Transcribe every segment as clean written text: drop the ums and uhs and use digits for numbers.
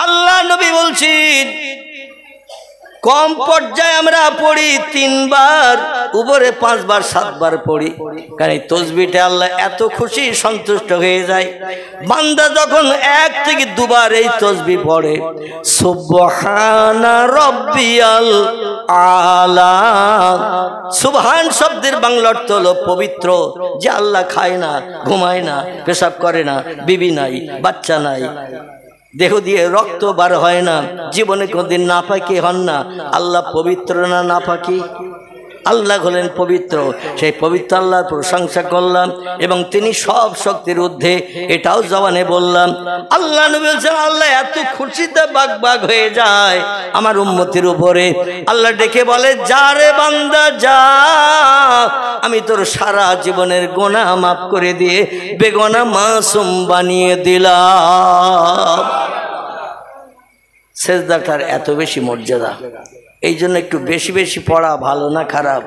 আল্লাহ নবী বলছেন কম পর্যায়ে আমরা পড়ি 3 বার, উপরে 5 বার 7 বার পড়ি, কারণ এই তসবিহটা আল্লাহ এত খুশি সন্তুষ্ট হয়ে যায়। বান্দা যখন 1 থেকে 2 বার এই তসবিহ পড়ে, সুবহানা রাব্বিয়াল আলা, সুবহান শব্দের বাংলা অর্থ হলো পবিত্র, যে আল্লাহ খায় না, ঘুমায় না, পেশাব করে না, বিবি নাই, বাচ্চা নাই, দেহ দিয়ে রক্ত বার হয় না, জীবনে কোনদিন নাপাকি হন না। আল্লাহ পবিত্র না নাপাকি? আল্লাহ হলেন পবিত্র। সেই পবিত্র আল্লাহর প্রশংসা করলাম এবং তিনি সব শক্তির ঊর্ধ্বে, এটাও জবানে বললাম। আল্লাহ নবী বলছেন আল্লাহ এত খুশিতে বাগ বাগ হয়ে যায় আমার উম্মতের উপরে। আল্লাহ ডেকে বলে, যা রে বান্দা যা, আমি তোর সারা জীবনের গুনাহ মাফ করে দিয়ে বেগুনাহ মাসুম বানিয়ে দিলাম। সেজদাটার এত বেশি মর্যাদা, এই জন্য একটু বেশি বেশি পড়া ভালো না খারাপ?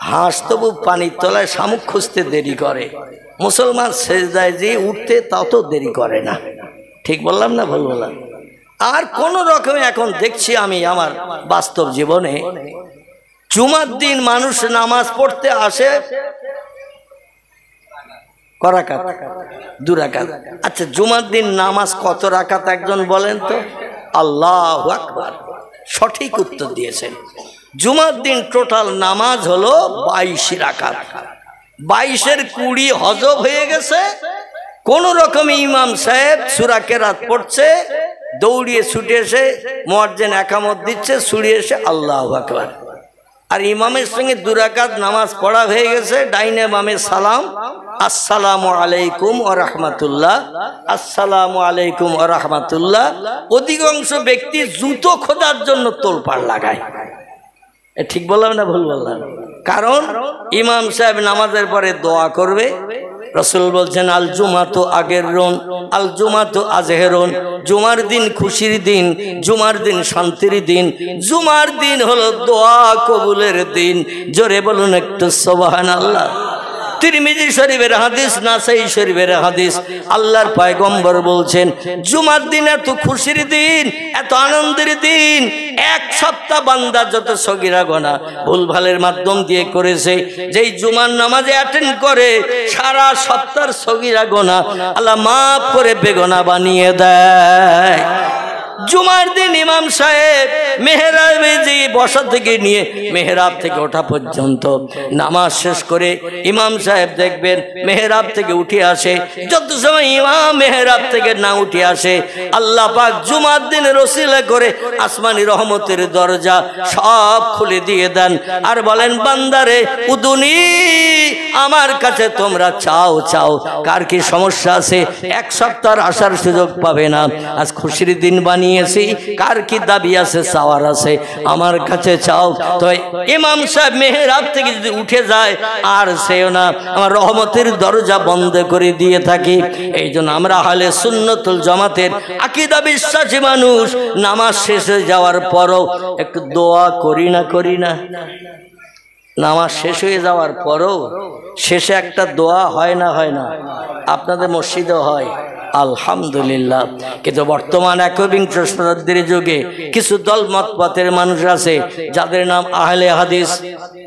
হাঁস তবু পানির তলায় শামুক খুঁজতে দেরি করে, মুসলমান সেজদায় যে উঠতে তত দেরি করে না। ঠিক বললাম না ভুল বললাম? আর কোন রকমে এখন দেখছি আমি আমার বাস্তব জীবনে, জুমার দিন মানুষ নামাজ পড়তে আসে করাকাত 2 রাকাত। আচ্ছা, জুমার দিন নামাজ কত রাকাত একজন বলেন তো? আল্লাহু আকবার, সঠিক উত্তর দিয়েছেন। জুমার দিন টোটাল নামাজ হলো 22 রাকাত। 22-এর 20 হজব হয়ে গেছে। কোন রকমে ইমাম সাহেব সূরা কেরাত পড়ছে, দৌড়িয়ে ছুটে এসে মুয়াজ্জিন একামত দিচ্ছে, ছুড়ে এসে আল্লাহু আকবার। আর ইমামের সঙ্গে 2 রাকাত নামাজ পড়া হয়ে গেছে, ডাইনে বামে সালাম, আসসালামু আলাইকুম ওয়া রাহমাতুল্লাহ, আসসালামু আলাইকুম ওয়া রাহমাতুল্লাহ। অধিকাংশ ব্যক্তি জুতো খোঁজার জন্য তোলপাড় লাগায়। ঠিক বললাম না ভুল বললাম? কারণ ইমাম সাহেব নামাজের পরে দোয়া করবে। রাসূল বলছেন, আল জুমাতু আগেরুন আল জুমাতু আজহেরুন, জুমার দিন খুশির দিন, জুমার দিন শান্তির দিন, জুমার দিন হলো দোয়া কবুলের দিন। জোরে বলুন একটু সুবহানাল্লাহ। তিরমিজি শরীফের হাদিস, নাসাই শরীফের হাদিস, আল্লাহর পয়গম্বর বলছেন জুমার দিন এত খুশির দিন, এত আনন্দের দিন, 1 সপ্তাহ বান্দা যত সগীরা গুনাহ ভুলভালের মাধ্যম দিয়ে করেছে, যেই জুমার নামাজে অ্যাটেন্ড করে সারা সপ্তাহের সগীরা গুনাহ আল্লাহ মাফ করে বেগুনাহ বানিয়ে দেয়। জুমার দিন ইমাম সাহেব মেহরাবে যে বসা থেকে নিয়ে মেহরাব থেকে ওঠা পর্যন্ত নামাজ শেষ করে ইমাম সাহেব দেখবেন মেহরাব থেকে উঠে আসে। যত সময় ইমাম মেহরাব থেকে না উঠে আসে, আল্লাহ পাক জুমার দিন রসিলা করে আসমানি রহমতের দরজা সব খুলে দিয়ে দেন আর বলেন, বান্দারে উদুনি, আমার কাছে তোমরা চাও চাও। কার কি সমস্যা আছে? 1 সপ্তাহ আসার সুযোগ পাবে না, আজ খুশির দিন বানিয়েছি। কার কি দাবি আছে, চাওয়ার আছে, আমার কাছে চাও। তো ইমাম সাহেব মেহরাব থেকে যদি উঠে যায় আর সেও না, আমার রহমতের দরজা বন্ধ করে দিয়ে থাকি। এই জন্য আমরা আহলে সুন্নাতুল জামাতের আকীদা বিশ্বাসী মানুষ, নামাজ শেষ হয়ে যাওয়ার পরও একটু দোয়া করি না? নামাজ শেষ হয়ে যাওয়ার পরও শেষে একটা দোয়া হয় না? আপনাদের মসজিদেও হয়, আলহামদুলিল্লাহ। কিন্তু বর্তমান 21 শতাব্দীর যুগে কিছু দল মতপথের মানুষ আছে যাদের নাম আহলে হাদিস,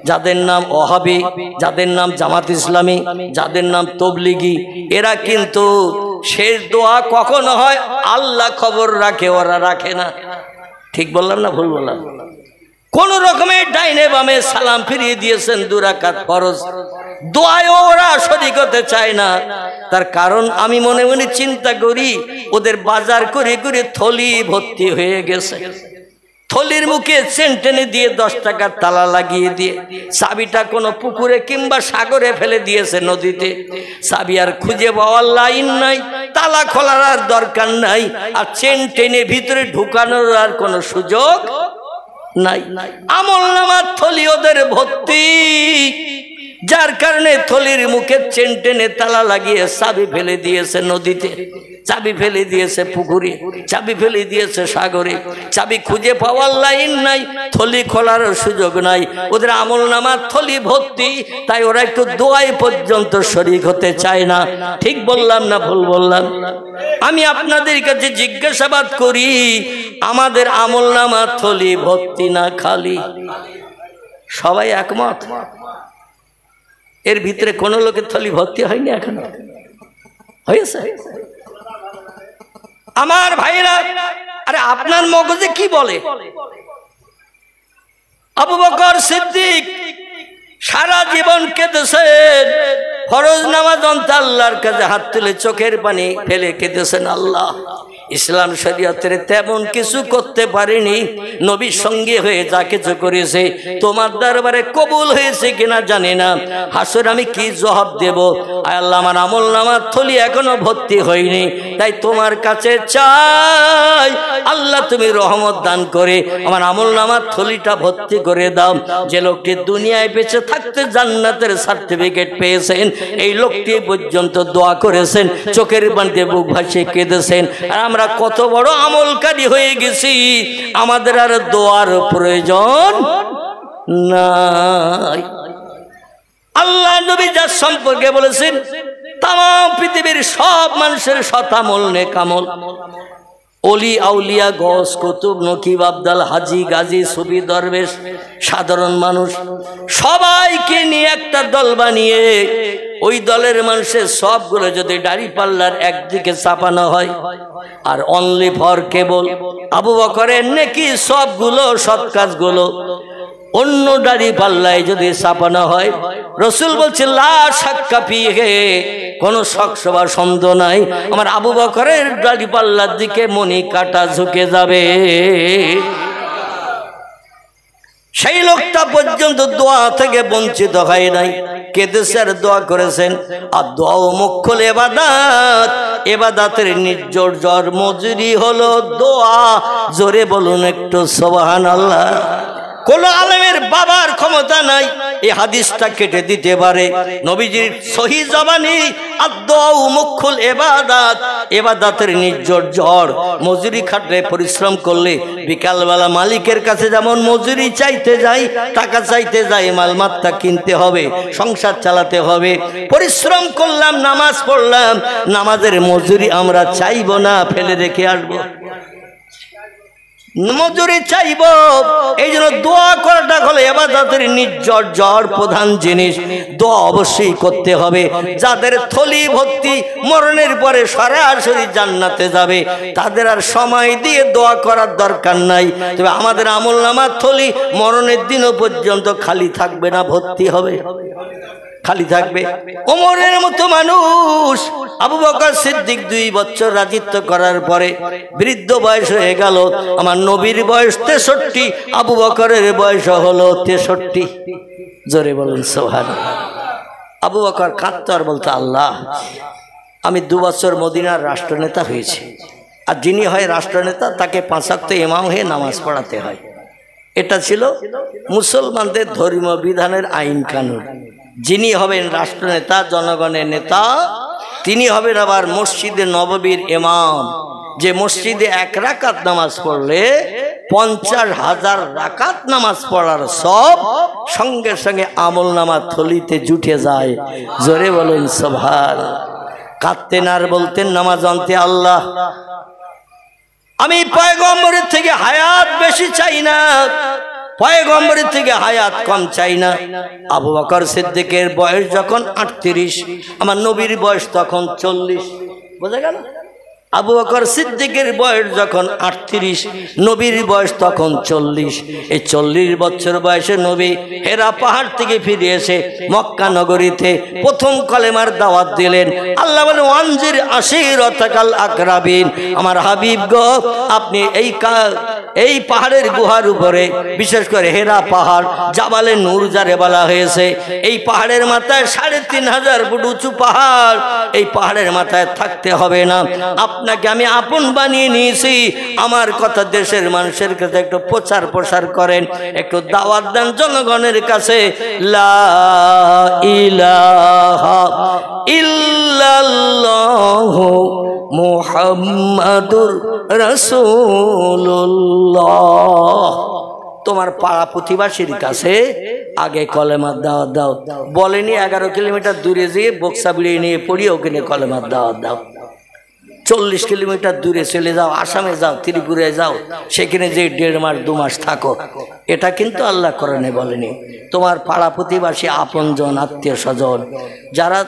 যাদের নাম ওহাবি, যাদের নাম জামাত ইসলামী, যাদের নাম তবলিগি। এরা কিন্তু শেষ দোয়া কখন হয় আল্লাহ খবর রাখে, ওরা রাখে না। ঠিক বললাম না ভুল বললাম? কোন রকমে ডাইনে বামে সালাম ফিরিয়ে দিয়েছেন 2 রাকাত ফরজ, দোয়ায় ওরা শরীক হতে চায় না। তার কারণ আমি মনে মনে চিন্তা করি, ওদের বাজার করে করে থলি ভর্তি হয়ে গেছে। থলির মুখে চেন টেনে দিয়ে 10 টাকার তালা লাগিয়ে দিয়ে চাবিটা কোনো পুকুরে কিংবা সাগরে ফেলে দিয়েছে, নদীতে। চাবি আর খুঁজে পাওয়ার লাইন নাই, তালা খোলার আর দরকার নাই, আর চেন টেনে ভিতরে ঢুকানোর আর কোনো সুযোগ নাই। আমল নামার থলি ওদের ভর্তি, যার কারণে থলির মুখে চেন টেনে তালা লাগিয়ে চাবি ফেলে দিয়েছে নদীতে, চাবি ফেলে দিয়েছে পুকুরে, চাবি ফেলে দিয়েছে সাগরে। চাবি খুঁজে পাওয়ার লাইন নাই, থলি খোলার সুযোগ নাই। ওদের আমল নামার থলি ভর্তি, তাই ওরা একটু দোয়াই পর্যন্ত শরীক হতে চায় না। ঠিক বললাম না ভুল বললাম? আমি আপনাদের কাছে জিজ্ঞাসাবাদ করি, আমাদের আমল নামার থলি ভর্তি না খালি? সবাই একমত? এর ভিতরে কোন লোকের থলি ভর্তি হয়নি এখনো? হয়েছে? আমার ভাইরা, আরে আপনার মগজে কি বলে? আবু বকর সিদ্দিক সারা জীবন কেঁদেছেন, ফরজ নামাজ অন্তে আল্লাহর কাছে হাত তুলে চোখের পানি ফেলে কেঁদেছেন, আল্লাহ ইসলাম শরীয়তের তেমন কিছু করতে পারিনি, নবীর সঙ্গে হয়ে যা কিছু করেছে তোমার দরবারে কবুল হয়েছে কিনা জানি না, হাসর আমি কি জবাব দেব? আয় আল্লাহ, আমার আমল নামার থলি এখনো ভর্তি হয়নি, তাই তোমার কাছে চাই আল্লাহ তুমি রহমত দান করে আমার আমল নামার থলিটা ভর্তি করে দাও। যে লোকটি দুনিয়ায় বেঁচে থাকতে জান্নাতের সার্টিফিকেট পেয়েছেন, এই লোকটি পর্যন্ত দোয়া করেছেন, চোখের পানিতে বুক ভাসিয়ে কেঁদেছেন। আর আমরা কত বড় আমলকারী হয়ে গেছি, আমাদের আর দোয়ার প্রয়োজন নাই। আল্লাহ নবী যার সম্পর্কে বলেছেন, তাম পৃথিবীর সব মানুষের শতামল নেকামল, অলি আউলিয়া গস কুতুব নকিব আবদাল হাজি গাজী সুফি দরবেশ সাধারণ মানুষ সবাইকে নিয়ে একটা দল বানিয়ে ওই দলের মানুষের সবগুলো যদি দাড়ি পাল্লার একদিকে চাপানো হয়, আর অনলি ফর কেবল আবু বকরের নেকি সবগুলো সৎ কাজগুলো অন্য দাড়ি পাল্লায় যদি চাপানো হয়, রসুল বলছে লা শাক্কা ফিহে, কোনো শক সবার সন্দেহ নাই, আমার আবু বকরের দাড়ি পাল্লার দিকে মনি কাটা ঝুঁকে যাবে। সেই লোকটা পর্যন্ত দোয়া থেকে বঞ্চিত হয় নাই, কেঁদেছে আর দোয়া করেছেন। আর দোয়া মুখ্য এবাদাত, এবাদাতের নির্জর মজুরি হলো দোয়া। জোরে বলুন একটু সুবহানাল্লাহ। কোন আলেমের বাবার ক্ষমতা নাই এই হাদিসটা কেটে দিতে পারে। নবীজির সহি জবানি আদ-দুআউ মুখ্যুল ইবাদাত, ইবাদাতের নির্জর মজুরি খাটলে পরিশ্রম করলে বিকালবেলা মালিকের কাছে যেমন মজুরি চাইতে যাই, টাকা চাইতে যাই, মালমাত্তা কিনতে হবে, সংসার চালাতে হবে। পরিশ্রম করলাম, নামাজ পড়লাম, নামাজের মজুরি আমরা চাইব না, ফেলে রেখে আসবো, মজুরি চাইব। এই জন্য দোয়া করাটা হলো ইবাদতের নির্জর প্রধান জিনিস। দোয়া অবশ্যই করতে হবে। যাদের থলি ভর্তি মরণের পরে সরাসরি জান্নাতে যাবে, তাদের আর সময় দিয়ে দোয়া করার দরকার নাই। তবে আমাদের আমলনামার থলি মরণের দিনও পর্যন্ত খালি থাকবে না, ভর্তি হবে, খালি থাকবে। ওমরের মতো মানুষ, আবু বকর সিদ্দিক 2 বছর রাজত্ব করার পরে বৃদ্ধ বয়স হয়ে গেল। আমার নবীর বয়স 63, আবু বকরের বয়স হলো 63। জোরে বলুন সুবহানাল্লাহ। আবু বকর কাঁদতো আর বলতো, আল্লাহ আমি 2 বছর মদিনার রাষ্ট্রনেতা হয়েছি, আর যিনি হয় রাষ্ট্রনেতা তাকে 5 ওয়াক্ত ইমাম হয়ে নামাজ পড়াতে হয়। এটা ছিল মুসলমানদের ধর্মীয় বিধানের আইন কানুন। যিনি হবেন রাষ্ট্রনেতা, জনগণের নেতা, তিনি হবেন আবার মসজিদে নববীর ইমাম, যে মসজিদে 1 রাকাত নামাজ পড়লে 50,000 রাকাত নামাজ পড়ার সব সঙ্গে সঙ্গে আমল নামার থলিতে জুটে যায়। জোরে বলুন সুবহানাল্লাহ। কাঁদতেন আর বলতেন, নামাজ অন্তে আল্লাহ আমি পয়গম্বরের থেকে হায়াত বেশি চাই না, পয়গম্বরের থেকে হায়াত কম চাই না। আবু বকর সিদ্দিকের বয়স যখন 38, আমার নবীর বয়স তখন 40। বোঝা গেল? আবু বকর সিদ্দিকের বয়স যখন 38, নবীর বয়স তখন 40। এই 40 বছর বয়সে নবী হেরা পাহাড় থেকে ফিরে এসে মক্কা নগরীতে প্রথম কলেমার দাওয়াত দিলেন। আল্লাহ বলেন, ওয়ানজির আশিরাতাকাল আকরাবিন, আমার হাবিব গো আপনি এই পাহাড়ের গুহার উপরে, বিশেষ করে হেরা পাহাড়, জাবালে নূর যারে বলা হয়েছে, এই পাহাড়ের মাথায় 3500 ফুট উঁচু পাহাড়, এই পাহাড়ের মাথায় থাকতে হবে না, আপনি আপনাকে আমি আপন বানিয়ে নিয়েছি, আমার কথা দেশের মানুষের কাছে একটু প্রচার প্রসার করেন, একটু দাওয়াত দেন জনগণের কাছে। লা ইলাহা ইল্লাল্লাহু মুহাম্মাদুর রাসূলুল্লাহ। তোমার পাড়া প্রতিবাসীর কাছে আগে কলেমার দাওয়াত দাও। বলেনি 11 কিলোমিটার দূরে যেয়ে বক্সা বিড়িয়ে নিয়ে পড়িয়ে ওখানে কলেমার দাওয়াত দাও। 40 কিলোমিটার দূরে চলে যাও, আসামে যাও, ত্রিপুরায় যাও, সেখানে যে 1.5 মাস 2 মাস থাকো। এটা কিন্তু আল্লাহ কোরআনে বলেনি। তোমার পাড়া প্রতিবাসী, আপনজন, আত্মীয় স্বজন যারা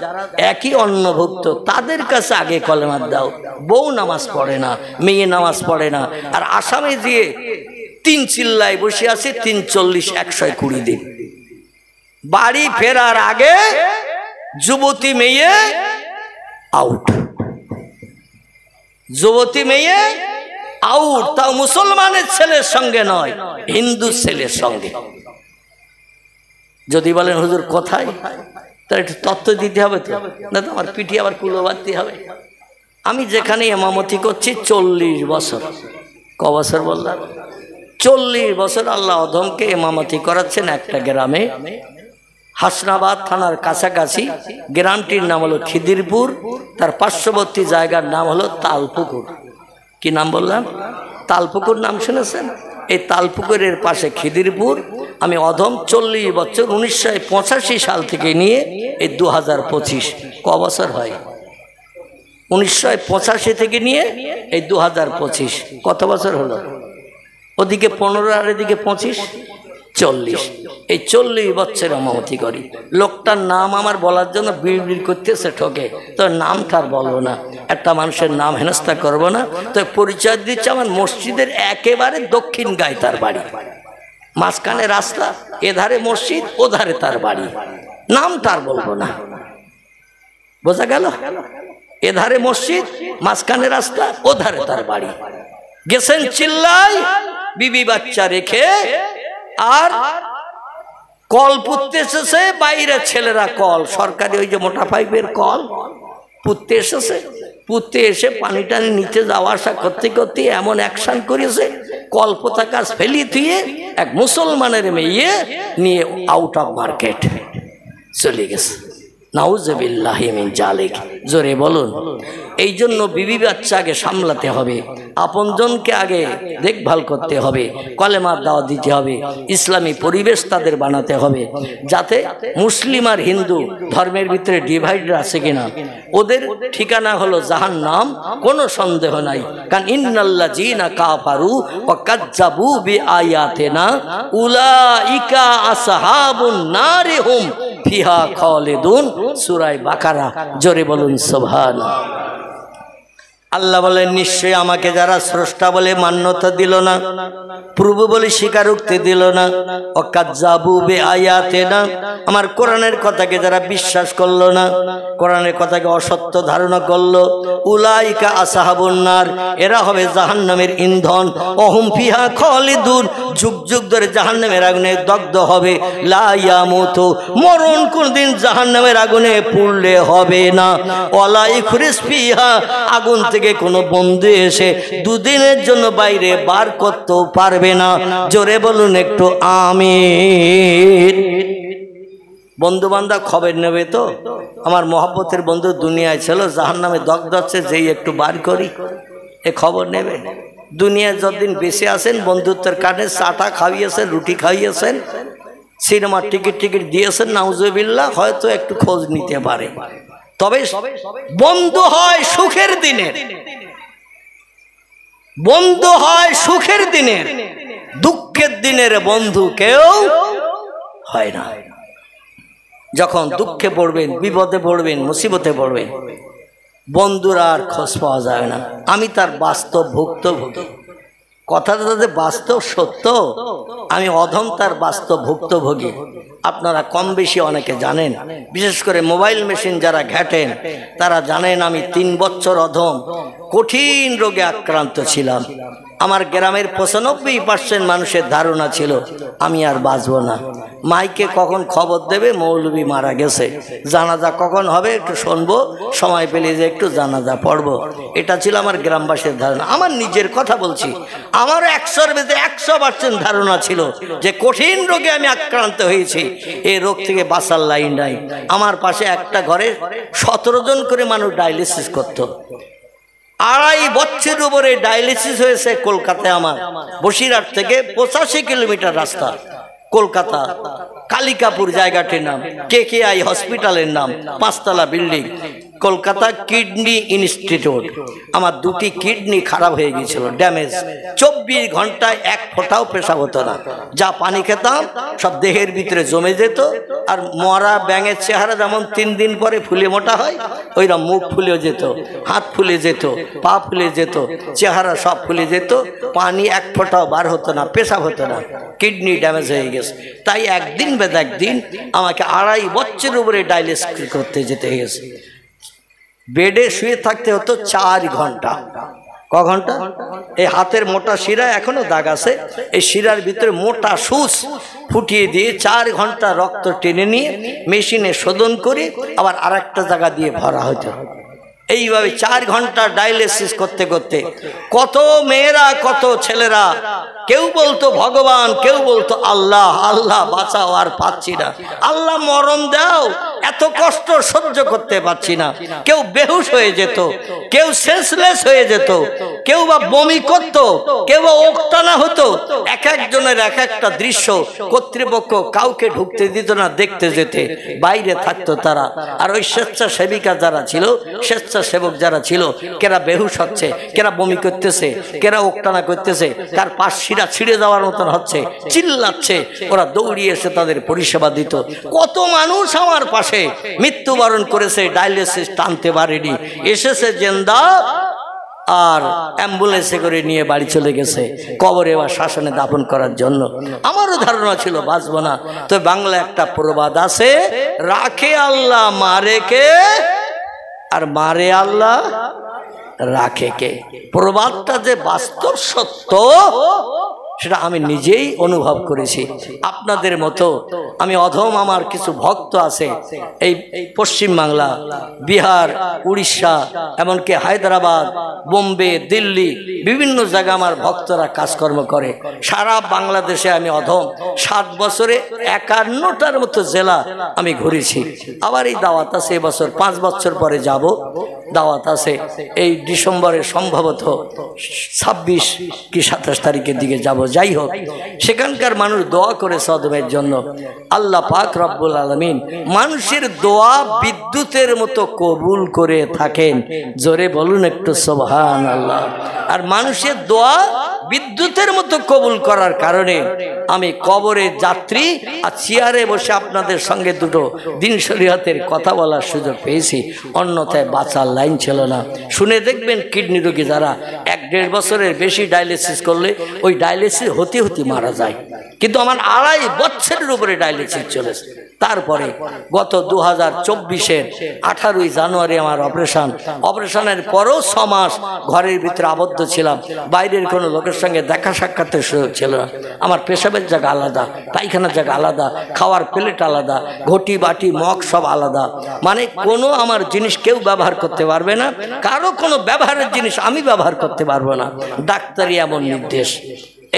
একই অন্নভুক্ত, তাদের কাছে আগে কলেমার দাও। বউ নামাজ পড়ে না, মেয়ে নামাজ পড়ে না, আর আসামে যেয়ে 3 চিল্লায় বসে আছে 340 120 দিন। বাড়ি ফেরার আগে যুবতী মেয়ে আউট, যুবতী মেয়ে আউট, তাও মুসলমানের ছেলের সঙ্গে নয়, হিন্দু ছেলের সঙ্গে। যদি বলেন হুজুর কোথায়, তার একটু তথ্য দিতে হবে তো, না তো আমার পিঠে আবার কুলো বাঁধতে হবে। আমি যেখানে ইমামতি করছি 40 বছর, ক বছর বললাম? 40 বছর আল্লাহ অধমকে ইমামতি করাচ্ছেন একটা গ্রামে, হাসনাবাদ থানার কাছাকাছি। গ্রামটির নাম হলো খিদিরপুর, তার পার্শ্ববর্তী জায়গার নাম হলো তালপুকুর। কি নাম বললাম? তালপুকুর নাম শুনেছেন? এই তালপুকুরের পাশে খিদিরপুর। আমি অধম 40 বছর, 1985 সাল থেকে নিয়ে এই 2025, ক বছর হয়? 1985 থেকে নিয়ে এই 2025, কত বছর হলো? ওদিকে 15 আর এদিকে 25, 40। এই 40 বছর ইমামতি করি। লোকটার নাম আমার বলার জন্য বিড়বিড় করতেছে, ঠকে। তো নামটার বলবো না, একটা মানুষের নাম হেনস্থা করবো না। তো পরিচয় দিচ্ছে, আমার মসজিদের একেবারে দক্ষিণ গায়ে তার বাড়ি, মাঝখানে রাস্তা, এধারে মসজিদ, ওধারে তার বাড়ি। নামটার বলবো না, বোঝা গেল? এধারে মসজিদ, মাঝখানে রাস্তা, ওধারে তার বাড়ি। গেছেন চিল্লাই, বিবি বাচ্চা রেখে, আর কল পুঁততে এসেছে। বাইরে ছেলেরা কল, সরকারি ওই যে মোটা পাইপের কল পুঁততে এসেছে। পুঁততে এসে পানি টানি নিচে যাওয়া আসা করতে করতে এমন অ্যাকশন করেছে, কল পোতা কাজ ফেলি থুয়ে এক মুসলমানের মেয়ে নিয়ে আউট অফ মার্কেট চলে গেছে। নাউজুবিল্লাহি মিন জালিক। জোরে বলুন। এই জন্য বিবি বাচ্চা আগে সামলাতে হবে, আপনজনকে আগে দেখভাল করতে হবে, কলেমার দাওয়াত দিতে হবে, ইসলামী পরিবেশ তাদের বানাতে হবে, যাতে মুসলিম আর হিন্দু ধর্মের ভিতরে ডিভাইড আছে কিনা। ওদের ঠিকানা হলো জাহান্নাম, কোনো সন্দেহ নাই। কারণ ইন্নাল্লাযীনা কাফারু ওয়া কাযযাবু বিআয়াতিনা উলাইকা আসহাবুন নারি হুম ফিহা খালিদুন। সূরা বাকারা। জোরে বলুন সুবহানাল্লাহ। আল্লাহ বলেন, নিশ্চয়ই আমাকে যারা স্রষ্টা বলে মান্যতা দিল না, প্রভু বলে স্বীকারোক্তি দিল না, ওয়াকাযযাবু বিআয়াতিনা, আমার কোরআনের কথাকে যারা বিশ্বাস করলো না, কোরআনের কথাকে অসত্য ধারণা করলো, উলাইকা আসহাবুন নার, এরা হবে জাহান্নামের ইন্ধন, ওহুম ফিহা খালিদুন, যুগ যুগ ধরে জাহান্নামের আগুনে দগ্ধ হবে। লা ইয়ামুতু, মরণ কোনদিন জাহান্নামের আগুনে পুড়লে হবে না। ওয়ালা ইখরিজ ফিহা, আগুন থেকে কোনো বন্ধু এসে দুদিনের জন্য বাইরে বার করতেও পারবে না। জোরে বলুন একটু আমিন। বন্ধু বান্ধব খবর নেবে তো, আমার মহব্বতের বন্ধু দুনিয়ায় ছিল, জাহান্নামে দগ্ধ হচ্ছে, যেই একটু বার করি এ খবর নেবে। দুনিয়ায় যতদিন বেঁচে আছেন, বন্ধুত্বের কারণে চাটা খাইয়েছেন, রুটি খাইয়েছেন, সিনেমার টিকিট দিয়েছেন, নাউজুবিল্লাহ, হয়তো একটু খোঁজ নিতে পারে। তবে বন্ধু হয় সুখের দিনের, বন্ধু হয় সুখের দিনের, দুঃখের দিনের বন্ধু কেউ হয় না। যখন দুঃখে পড়বেন, বিপদে পড়বেন, মুসিবতে পড়বেন, বন্ধুর আর খোঁজ পাওয়া যায় না। আমি তার বাস্তব ভুক্তভোগী। কথাটা তাদের বাস্তব সত্য, আমি অধম তার বাস্তব ভুক্তভোগী। আপনারা কম বেশি অনেকে জানেন, বিশেষ করে মোবাইল মেশিন যারা ঘাটেন তারা জানেন আমি 3 বছর অধম কঠিন রোগে আক্রান্ত ছিলাম। আমার গ্রামের 95% মানুষের ধারণা ছিল আমি আর বাঁচব না। মাইকে কখন খবর দেবে মৌলবী মারা গেছে, জানাজা কখন হবে একটু শুনবো, সময় পেলে যে একটু জানাজা পড়বো। এটা ছিল আমার গ্রামবাসীর ধারণা। আমার নিজের কথা বলছি, আমার 100-এর মধ্যে 100% ধারণা ছিল যে কঠিন রোগে আমি আক্রান্ত হয়েছি, এই রোগ থেকে বাঁচার লাইন নাই। আমার পাশে একটা ঘরে 17 জন করে মানুষ ডায়ালিসিস করত। 2.5 বছর উপরে ডায়ালিসিস হয়েছে কলকাতায়। আমার বসিরহাট থেকে 85 কিলোমিটার রাস্তা, কলকাতা কালিকাপুর জায়গাটির নাম, KKI হসপিটালের নাম, 5 তলা বিল্ডিং, কলকাতা কিডনি ইনস্টিটিউট। আমার 2টি কিডনি খারাপ হয়ে গিয়েছিল, ড্যামেজ। 24 ঘন্টায় 1 ফোঁটাও পেশাব হতো না। যা পানি খেতাম সব দেহের ভিতরে জমে যেত। আর মরা ব্যাঙের চেহারা যেমন 3 দিন পরে ফুলে মোটা হয়, ওইরকম মুখ ফুলে যেত, হাত ফুলে যেত, পা ফুলে যেত, চেহারা সব ফুলে যেত। পানি 1 ফোঁটাও বার হতো না, পেশাব হতো না, কিডনি ড্যামেজ হয়ে গেছে। তাই একদিন বেদ একদিন আমাকে 2.5 বছর উপরে ডায়ালিসিস করতে যেতে গেছে। বেডে শুয়ে থাকতে হতো 4 ঘন্টা। ক ঘন্টা? এই হাতের মোটা শিরা এখনো দাগ আছে, এই শিরার ভিতরে মোটা সুচ ফুটিয়ে দিয়ে 4 ঘন্টা রক্ত টেনে নিয়ে মেশিনে শোধন করে আবার আরেকটা জায়গা দিয়ে ভরা হতো। এইভাবে 4 ঘন্টা ডায়ালিসিস করতে করতে কত মেয়েরা কত ছেলেরা, কেউ বলতো ভগবান, কেউ বলতো আল্লাহ, আল্লাহ বাঁচাও, আর পাচ্ছি না, আল্লাহ মরণ দাও, এত কষ্ট সহ্য করতে পারছি না। কেউ বেহুশ হয়ে যেত, কেউ সেন্সলেস হয়ে যেত, কেউ বা বমি করত, কেউ বা ওকটানা হতো। এক একজনের এক একটা দৃশ্য। কর্তৃপক্ষ কাউকে ঢুকতে দিত না, দেখতে যেতে বাইরে থাকতো তারা। আর ওই স্বেচ্ছাসেবিকা যারা ছিল, স্বেচ্ছাসেবক যারা ছিল, কেরা বেহুশ হচ্ছে, কেরা বমি করতেছে, কেরা ওকটানা করতেছে, কার পাশ শিরা ছিঁড়ে যাওয়ার মতন হচ্ছে, চিল্লাচ্ছে, ওরা দৌড়িয়ে এসে তাদের পরিষেবা দিত। কত মানুষ আমার পাশে মৃত্যুবরণ করেছে, ডায়ালিসিস টানতে পারেনি, এসেছে জিন্দা আর অ্যাম্বুলেন্সে করে নিয়ে বাড়ি চলে গেছে কবরে বা শ্মশানে দাফন করার জন্য। আমারও ধারণা ছিল বাঁচবো না। তো বাংলা একটা প্রবাদ আছে, রাখে আল্লাহ মারে কে, আর মারে আল্লাহ রাখে কে। প্রবাদটা যে বাস্তব সত্য সেটা আমি নিজেই অনুভব করেছি। আপনাদের মতো আমি অধম, আমার কিছু ভক্ত আছে এই পশ্চিম বাংলা, বিহার, উড়িষ্যা, এমনকি হায়দ্রাবাদ, বোম্বে, দিল্লি, বিভিন্ন জায়গায় আমার ভক্তরা কাজকর্ম করে। সারা বাংলাদেশে আমি অধম। 7 বছরে 51টার মতো জেলা আমি ঘুরেছি। আবার এই দাওয়াত আছে এবছর, 5 বছর পরে যাব, দাওয়াত আছে এই ডিসেম্বরে, সম্ভবত 26 কি 27 তারিখের দিকে যাব। যাই হোক, সেখানকার মানুষ দোয়া করে সদমের জন্য। আল্লাহ পাক রব্বুল আলামিন মানুষের দোয়া বিদ্যুতের মতো কবুল করে থাকেন। জোরে বলুন একটু সুবহানাল্লাহ। আর মানুষের দোয়া বিদ্যুতের মতো কবুল করার কারণে আমি কবরে যাত্রী আর চেয়ারে বসে আপনাদের সঙ্গে দুটো দিন শরীয়তের কথা বলার সুযোগ পেয়েছি, অন্যথায় বাঁচার লাইন ছিল না। শুনে দেখবেন কিডনি রোগী যারা 1-1.5 বছরের বেশি ডায়ালিসিস করলে ওই ডায়ালিসিস হতে হতে মারা যায়, কিন্তু আমার 2.5 বছরের উপরে ডায়ালিসিস চলেছে। তারপরে গত 2024-এর 18ই জানুয়ারি আমার অপারেশনের পরও 6 মাস ঘরের ভিতরে আবদ্ধ ছিলাম। বাইরের কোনো লোকের সঙ্গে দেখা সাক্ষাতের সুযোগ ছিল না। আমার পেশাবের জায়গা আলাদা, পায়খানার জায়গা আলাদা, খাওয়ার প্লেট আলাদা, ঘটি বাটি মগ সব আলাদা। মানে কোনো আমার জিনিস কেউ ব্যবহার করতে পারবে না, কারো কোনো ব্যবহারের জিনিস আমি ব্যবহার করতে পারবো না। ডাক্তারি এমন নির্দেশ।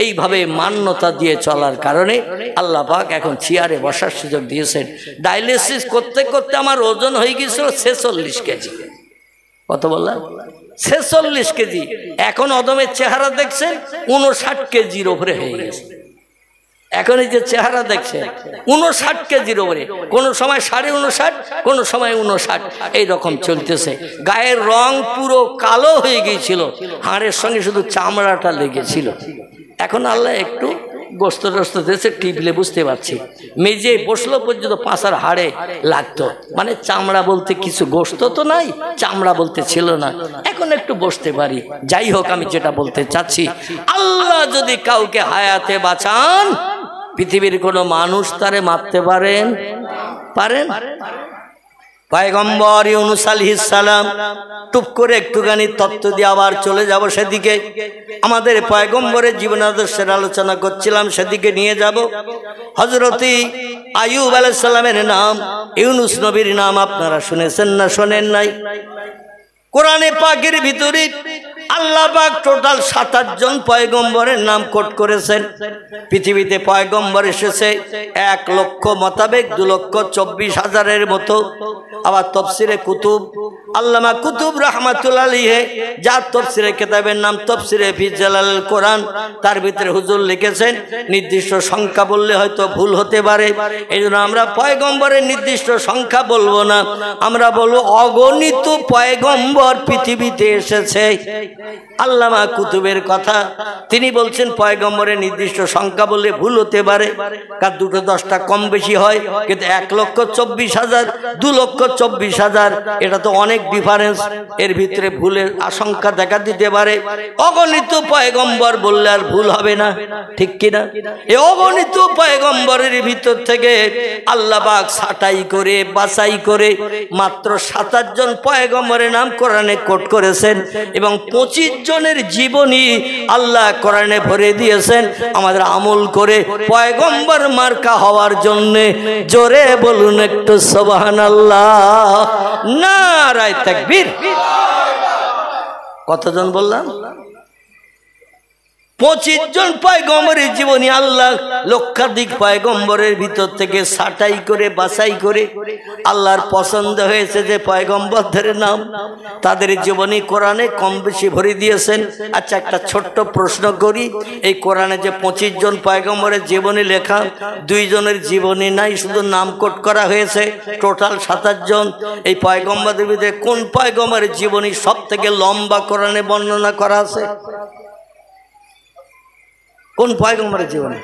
এইভাবে মান্যতা দিয়ে চলার কারণে আল্লাহ পাক এখন চেয়ারে বসার সুযোগ দিয়েছেন। ডায়ালিসিস করতে করতে আমার ওজন হয়ে গিয়েছিল 46 কেজি। কত বললাম? 46 কেজি। এখন অদমের চেহারা দেখছেন 59 কেজির উপরে হয়ে গেছে। এখন এই যে চেহারা দেখছে 59 কেজির উপরে, কোনো সময় 59.5, কোনো সময় 59, এইরকম চলতেছে। গায়ের রং পুরো কালো হয়ে গিয়েছিল, হাড়ের সঙ্গে শুধু চামড়াটা লেগেছিল। এখন আল্লাহ একটু গোস্ত টোস্ত দিয়েছে, টিপলে বুঝতে পারছি। মেজে বসলো পর্যন্ত পাঁচার হাড়ে লাগতো, মানে চামড়া বলতে কিছু, গোস্ত তো নাই, চামড়া বলতে ছিল না। এখন একটু বসতে পারি। যাই হোক, আমি যেটা বলতে চাচ্ছি, আল্লাহ যদি কাউকে হায়াতে বাঁচান, পৃথিবীর কোনো মানুষ তারে মারতে পারেন? পয়গম্বর ইউনূস আলাইহিস সালাম টুপ করে একটুখানি তত্ত্ব দিয়ে আবার চলে যাব সেদিকে। আমাদের পয়গম্বরের জীবন আদর্শের আলোচনা করছিলাম, সেদিকে নিয়ে যাব। হযরত আইয়ুব আলাইহিস সালামের নাম, ইউনূস নবীর নাম আপনারা শুনেছেন না শোনেন নাই? কোরআনে পাকের ভিতরে আল্লাহ পাক টোটাল 27 জন পয়গম্বরের নাম কোট করেছেন। পৃথিবীতে পয়গম্বর এসেছে 1 লক্ষ মোতাবেক 2,24,000-এর মতো। আবার তফসিরে কুতুব আল্লামা কুতুব রাহমাতুল্লাহ আলাইহি যার তফসিরে কিতাবের নাম তফসিরে ফি জালাল কোরআন, তার ভিতরে হুজুর লিখেছেন নির্দিষ্ট সংখ্যা বললে হয়তো ভুল হতে পারে, এইজন্য আমরা পয়গম্বরের নির্দিষ্ট সংখ্যা বলবো না, আমরা বলবো অগণিত পয়গম্বর পৃথিবীতে এসেছে। আল্লামা কুতুবের কথা, তিনি বলছেন পয়গম্বরের নির্দিষ্ট সংখ্যা বললে ভুল হতে পারে, কার 2-10টা কম বেশি হয়, কিন্তু 1,24,000 2,24,000 এটা তো অনেক ডিফারেন্স, এর ভিতরে ভুলের আশঙ্কা দেখা দিতে পারে। অগণিত পয়গম্বর বললে আর ভুল হবে না, ঠিক কিনা? এই অগণিত পয়গম্বরের ভিতর থেকে আল্লাহ পাক ছাঁটাই করে বাছাই করে মাত্র 27 জন পয়গম্বরের নাম কোরআনে কোট করেছেন এবং 25 জনের জীবনী আল্লাহ কোরআনে ভরে দিয়েছেন আমাদের আমল করে পয়গম্বর মার্কা হওয়ার জন্য। জোরে বলুন একটু সুবহানাল্লাহ, নারায়ে তাকবীর। কতজন বললাম? 25 জন পয়গম্বরের জীবনী আল্লাহ লক্ষাধিক পয়গম্বরের ভিতর থেকে ছাঁটাই করে বাছাই করে আল্লাহর পছন্দ হয়েছে যে পয়গম্বরদের নাম, তাদের জীবনী কোরআনে কম বেশি ভরে দিয়েছেন। আচ্ছা, একটা ছোট্ট প্রশ্ন করি, এই কোরআনে যে 25 জন পয়গম্বরের জীবনী লেখা, 2 জনের জীবনী নাই, শুধু নাম কোট করা হয়েছে, টোটাল 27 জন। এই পয়গম্বরদের ভিতরে কোন পয়গম্বরের জীবনী সব থেকে লম্বা কোরআনে বর্ণনা করা আছে? কোন পয়গম্বরের জীবনী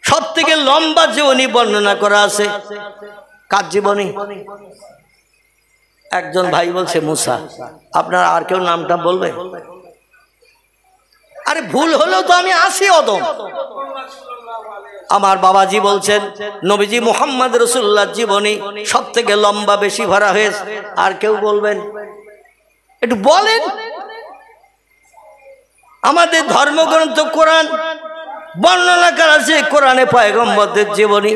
সব থেকে লম্বা জীবনী বর্ণনা করা আছে? কার জীবনী? একজন ভাই বলছে মুসা। আপনারা আর কেউ নামটা বলবে? আরে ভুল হলেও তো আমি আসি অদম। আমার বাবাজি বলছেন নবীজি মুহাম্মদ রাসূলুল্লাহর জীবনী সব থেকে লম্বা বেশি ভরা হয়েছে। আর কেউ বলবেন? একটু বলেন। আমাদের ধর্মগ্রন্থ কোরআন বর্ণনা করা আছে কোরআনে পয়গম্বরদের জীবনী।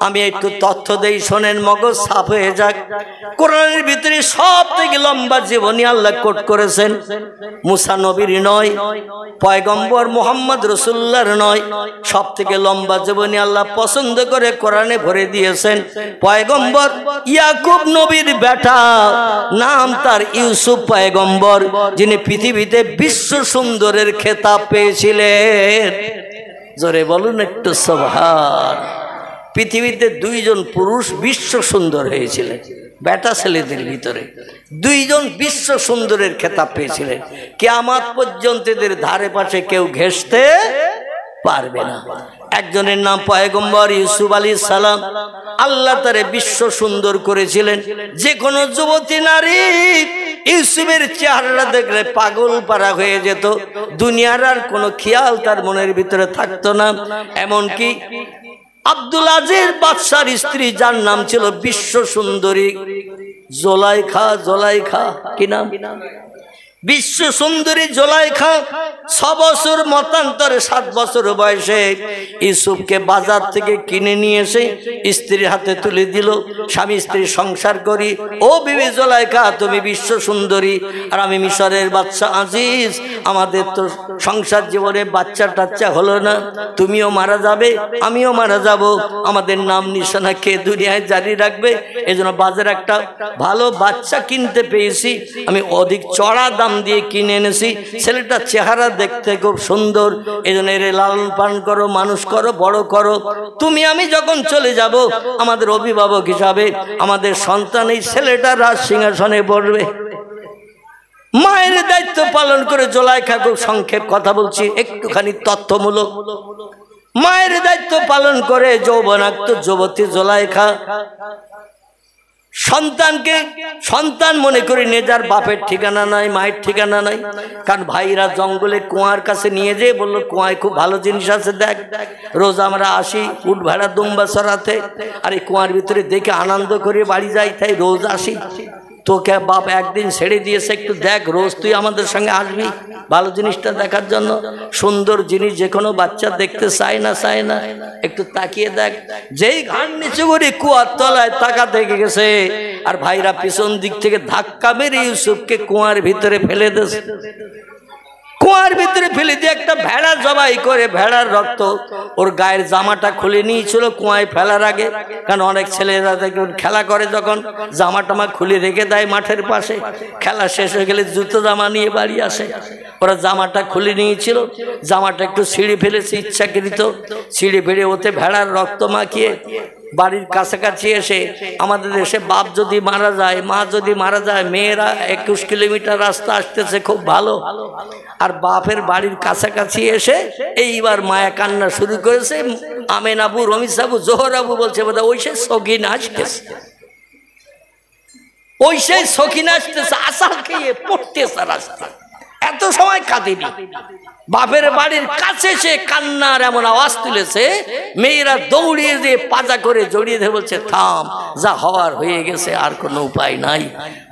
আমি একটু তথ্য দেই, শোনেন, মগজ সাফ হয়ে যাক। কোরআনের ভিতরে সব থেকে লম্বা জীবনী আল্লাহ কোট করেছেন মুসা নবীর নয়, পয়গম্বর মুহাম্মদ রাসূলুল্লাহর নয়, সব থেকে লম্বা জীবনী আল্লাহ পছন্দ করে কোরআনে ভরে দিয়েছেন পয়গম্বর ইয়াকুব নবীর বেটা, নাম তার ইউসুফ পয়গম্বর, যিনি পৃথিবীতে বিশ্ব সুন্দরের খেতাব পেয়েছিলেন। জোরে বলুন একটু সুবহান। পৃথিবীতে 2 জন পুরুষ বিশ্ব সুন্দর হয়েছিলেন, বেটা ছেলেদের ভিতরে 2 জন বিশ্ব সুন্দরের খেতাব পেয়েছিলেন। কিয়ামত পর্যন্ত এদের ধারে পাশে কেউ ঘেঁষতে পারবে না। একজনের নাম পয়গম্বর ইউসুফ আলাইহিস সালাম। আল্লাহ তারে বিশ্ব সুন্দর করেছিলেন। যে কোনো যুবতী নারী ইউসুফের চেহারাটা দেখলে পাগল পারা হয়ে যেত, দুনিয়ার আর কোনো খেয়াল তার মনের ভিতরে থাকতো না। এমনকি আব্দুল আজিজ বাদশার স্ত্রী, যার নাম ছিল বিশ্ব সুন্দরী জোলাইখা, জোলাইখা কি নাম? বিশ্ব সুন্দরী জোলাইখা 6 বছর মতান্তরে 7 বছর বয়সে ইউসুফকে বাজার থেকে কিনে নিয়ে এসে স্ত্রীর হাতে তুলে দিল। স্বামী স্ত্রী সংসার করি। ও বিবি জোলাইখা, তুমি বিশ্ব সুন্দরী আর আমি মিশরের বাদশা আজিজ, আমাদের তো সংসার জীবনে বাচ্চা টাচ্চা হলো না, তুমিও মারা যাবে আমিও মারা যাব, আমাদের নাম নিশানা কে দুনিয়ায় জারি রাখবে? এজন্য বাজারে একটা ভালো বাচ্চা কিনতে পেয়েছি, আমি অধিক চড়া দাম দিয়ে কিনে এনেছি। ছেলেটার চেহারা দেখতে খুব সুন্দর, এজন্য এর লালন পালন করো, মানুষ করো, বড় করো। তুমি আমি যখন চলে যাব, আমাদের অভিভাবক হিসাবে আমাদের সন্তান এই ছেলেটা রাজ সিংহাসনে বসবে। মায়ের দায়িত্ব পালন করে জোলাইখা, খুব সংক্ষেপ কথা বলছি, একটুখানি তথ্যমূলক। মায়ের দায়িত্ব পালন করে যৌবনাক্ত যুবতী জোলাইখা সন্তানকে সন্তান মনে করি নিয়ে যার বাপের ঠিকানা নাই, মায়ের ঠিকানা নাই। কারণ ভাইরা জঙ্গলে কুয়ার কাছে নিয়ে যেয়ে বললো কুয়ায় খুব ভালো জিনিস আছে, দেখ। রোজ আমরা আসি উট ভেড়া দুম্বা চড়াতে, আর এই কুয়ার ভিতরে দেখে আনন্দ করে বাড়ি যাই, তাই রোজ আসি। তোকে বাপ একদিন ছেড়ে দিয়েছে, একটু দেখ, রোজ তুই আমাদের সঙ্গে আসবি ভালো জিনিসটা দেখার জন্য। সুন্দর জিনিস যে কোনো বাচ্চা দেখতে চায় না, চায় না, একটু তাকিয়ে দেখ। যেই ঘাড় নিচু করে কুয়ার তলায় তাকা দেখে গেছে, আর ভাইরা পিছন দিক থেকে ধাক্কা মেরে ইউসুফকে কুয়ার ভিতরে ফেলে দিয়েছে। কুয়ার ভিতরে ফেলে দিয়ে একটা ভেড়া জবাই করে ভেড়ার রক্ত ওর গায়ের জামাটা খুলে নিয়েছিল কুয়ায় ফেলার আগে। কারণ অনেক ছেলেরা খেলা করে, যখন জামা টামা খুলে রেখে দেয় মাঠের পাশে, খেলা শেষ হয়ে গেলে জুতো জামা নিয়ে বাড়ি আসে। ওরা জামাটা খুলে নিয়েছিল, জামাটা একটু ছিঁড়ে ফেলেছে ইচ্ছাকৃত, ছিঁড়ে ফেলে ওতে ভেড়ার রক্ত মাখিয়ে বাড়ির কাছাকাছি এসে, আমাদের দেশে বাপ যদি মারা যায়, মা যদি মারা যায়, মেয়েরা 21 কিলোমিটার রাস্তা আসতেছে খুব ভালো, আর বাপের বাড়ির কাছাকাছি এসে এইবার মায়া কান্না শুরু করেছে। আমেন আবু, রমিস আবু, জোহর আবু বলছে বোধহয় ওই সে সকিনা আসতেছে, ওই সেই সকিনা আসতেছে, আসাল খেয়ে পড়তেছে রাস্তা। এত সময় কাঁদিনি, বাপের বাড়ির কাছে সে কান্নার এমন আওয়াজ তুলেছে, মেয়েরা দৌড়িয়ে দিয়ে পাজা করে জড়িয়ে ধরে বলছে থাম, যা হওয়ার হয়ে গেছে, আর কোনো উপায় নাই,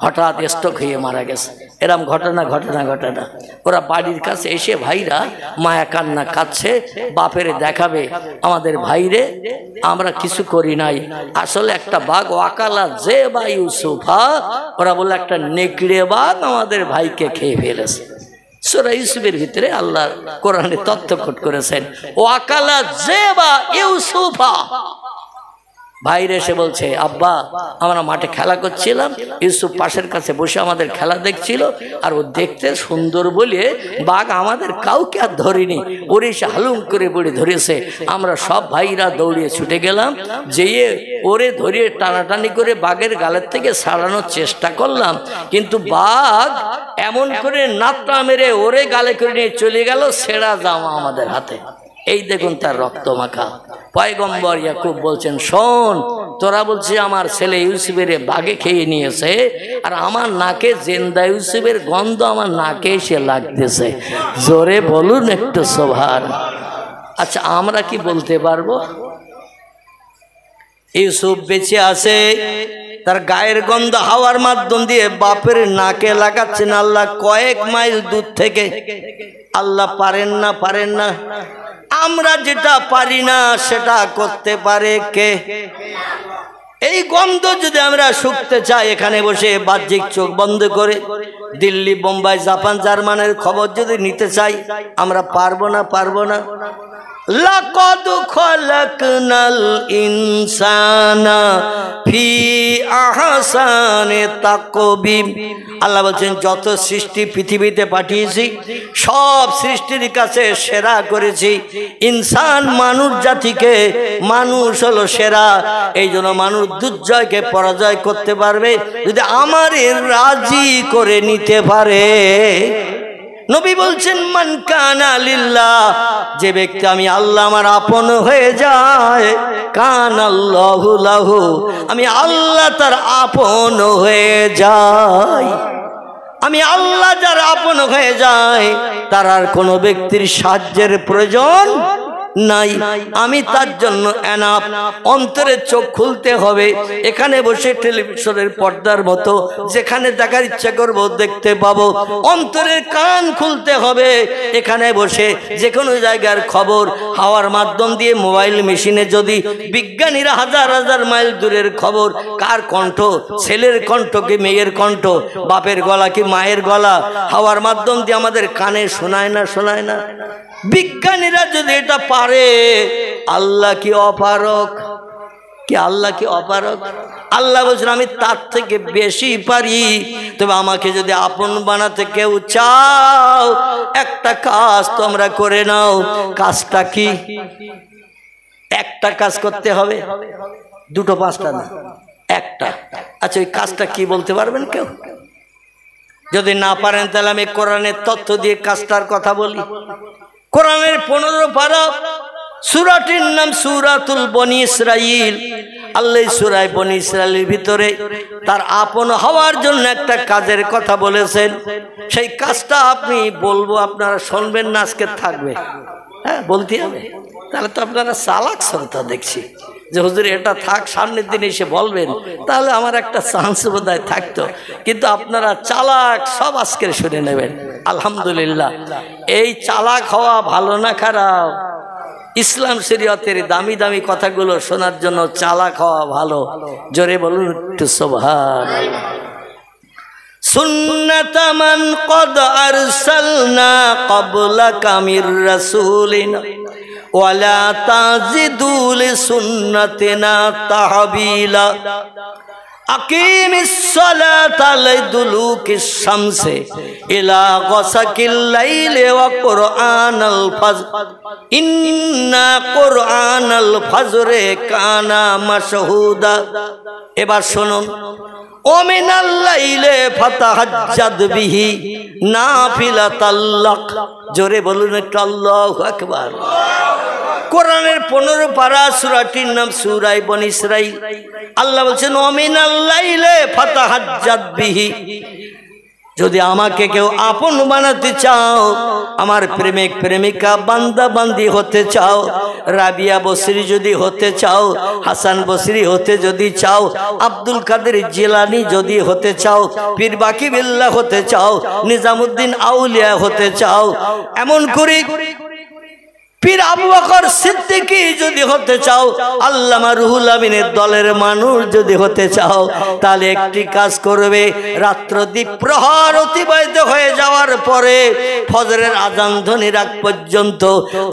হঠাৎ স্ট্রোক হয়ে মারা গেছে। এরম ঘটনা ঘটনা ঘটনা। ওরা বাড়ির কাছে এসে ভাইরা মায়া কান্না কাঁদছে, বাপেরে দেখাবে আমাদের ভাইরে আমরা কিছু করি নাই। আসলে একটা বাঘ ওয়াকালা যে বা ইউসুফা, ওরা বলে একটা নেকড়ে বাঘ আমাদের ভাইকে খেয়ে ফেলেছে। সূরা ইউসুফের ভিতরে আল্লাহ কোরআনে তথ্য কোট করেছেন, ওয়াকালা জেবা ইউসুফা। ভাইরে এসে বলছে আব্বা আমরা মাঠে খেলা করছিলাম, ইউসুফ পাশের কাছে বসে আমাদের খেলা দেখছিল, আর ও দেখতে সুন্দর বলে বাঘ আমাদের কাউকে আর ধরিনি, ওরে এসে হালুম করে বড়ে ধরেছে। আমরা সব ভাইরা দৌড়িয়ে ছুটে গেলাম, যেয়ে ওরে ধরিয়ে টানাটানি করে বাঘের গালের থেকে ছাড়ানোর চেষ্টা করলাম, কিন্তু বাঘ এমন করে নাপটা মেরে ওরে গালে করে নিয়ে চলে গেল, ছেঁড়া জামা আমাদের হাতে। এই দেখুন তার রক্ত মাখা। পয়গম্বর ইয়াকুব বলছেন শোন, তোরা বলছিস আমার ছেলে ইউসুফের বাঘে খেয়ে নিয়েছে, আর আমার নাকে জিন্দা ইউসুফের গন্ধ আমার নাকে এসে লাগতেছে। জোরে বলুন একটু সুবহান। আচ্ছা আমরা কি বলতে পারবো ইউসুফ বেঁচে আছে, তার গায়ের গন্ধ হাওয়ার মাধ্যম দিয়ে বাপের নাকে লাগাচ্ছেন আল্লাহ কয়েক মাইল দূর থেকে। আল্লাহ পারেন না? পারেন না? আমরা যেটা পারি না সেটা করতে পারে কে? এই গন্ধ যদি আমরা শুকতে চাই এখানে বসে বাহ্যিক চোখ বন্ধ করে, দিল্লি, বোম্বাই, জাপান, জার্মানের খবর যদি নিতে চাই, আমরা পারবো না? পারবো না? লাকাদ খালাকনাল ইনসানা ফি আহসানি তাকবীম। আল্লাহ বলছেন যত সৃষ্টি পৃথিবীতে পাঠিয়েছি সব সৃষ্টির কাছে সেরা করেছি ইনসান, মানুষ জাতিকে। মানুষ হলো সেরা, এই জন্য মানুষ দুর্জয়কে পরাজয় করতে পারবে যদি আমারে রাজি করে নিতে পারে। নবী বলছেন মান কানা লিল্লাহ, যে ব্যক্তি আমি আল্লাহ আমার আপন হয়ে যায়, কানাল্লাহু লাহু, আমি আল্লাহ তার আপন হয়ে যাই। আমি আল্লাহ যার আপন হয়ে যায় তার আর কোনো ব্যক্তির সাহায্যের প্রয়োজন নাই। আমি তার জন্য এনাফ। অন্তরের চোখ খুলতে হবে, এখানে বসে টেলিভিশনের পর্দার মতো যেখানে দেখার ইচ্ছা করবো দেখতে পাবো। অন্তরের কান খুলতে হবে, এখানে বসে যে কোনো জায়গার খবর হাওয়ার মাধ্যম দিয়ে মোবাইল মেশিনে যদি বিজ্ঞানীরা হাজার হাজার মাইল দূরের খবর, কার কণ্ঠ, ছেলের কণ্ঠ কি মেয়ের কণ্ঠ, বাপের গলা কি মায়ের গলা, হাওয়ার মাধ্যম দিয়ে আমাদের কানে শোনায় না? শোনায় না? বিজ্ঞানীরা যদি এটা পারে, আল্লাহ কি অপারক? কি আল্লাহ কি অপারক? আল্লাহ বলছেন আমি তার থেকে বেশি পারি। তবে আমাকে যদি আপন বানাতে কেউ চাও, একটা কাজ তোমরা করে নাও। কাজটা কি? একটা কাজ করতে হবে, দুটো পাঁচটা না, একটা। আচ্ছা ওই কাজটা কি বলতে পারবেন কেউ? যদি না পারেন তাহলে আমি কোরআনের তথ্য দিয়ে কাজটার কথা বলি। কোরআনের 15 পারা, সূরাটির নাম সূরাতুল বনী ইসরাঈল। আল্লাহ সূরা বনী ইসরাঈলের ভিতরে তার আপন হওয়ার জন্য একটা কাজের কথা বলেছেন। সেই কাজটা আপনি বলবো, আপনারা শুনবেন না, আজকে থাকবে। হ্যাঁ, বলতে হবে। তাহলে তো আপনারা চালাক শ্রোতা দেখছি যে হুজুর এটা থাক, সামনের দিন এসে বলবেন, তাহলে আমার একটা চান্স বোধহয় থাকতো। কিন্তু আপনারা চালাক, সব আজকে শুনে নেবেন। আলহামদুলিল্লাহ। এই চালাক হওয়া ভালো না খারাপ? ইসলাম শরীয়তের দামি দামি কথাগুলো শোনার জন্য চালাক হওয়া ভালো। জোরে বলুন একটু সুবহানাল্লাহ। সুন্নাতা মান ক্বাদ আরসালনা ক্বাবলাকা মির রাসূলিন ওয়ালা তাজিদু লিসুন্নাতিনা তাহবিলা। আকিমিস সালাতা লিদুলুকিশ শামসি ইলা গাসাকিল লাইলি ওয়া কুরআনাল ফাজর ইন্না কুরআনাল ফাজরে কানা মাশহুদা। এবার শুনুন, ওমিনাল লাইলি ফাতাহাজ্জাদ বিহি নাফিলাতাল লাক। জোরে বলুন একটু আল্লাহু আকবার। কোরআনের 15 পারা, সূরাটির নাম সূরা বনী ইসরাঈল। আল্লাহ বলছেন ওমিনাল লাইলি ফাতাহাজ্জাদ বিহি। যদি আমাকে কেউ আপন বানাতে চাও, আমার প্রেমিক প্রেমিকা বান্দা বান্দি হতে চাও, রাবিয়া বসরি যদি হতে চাও, হাসান বসরি হতে যদি চাও, আব্দুল কাদের জিলানি যদি হতে চাও, পীর বাকি বিল্লাহ হতে চাও, নিজামুদ্দিন আউলিয়া হতে চাও, এমন করে পীর আবু বকর সিদ্দিকী যদি হতে চাও, আল্লামা রুহুল আমিনের দলের মানুষ যদি হতে চাও, তাহলে একটি কাজ করবে। রাত্র দ্বীপ্রহর অতিবাহিত হয়ে যাওয়ার পরে ফজরের আজান ধ্বনির আগ পর্যন্ত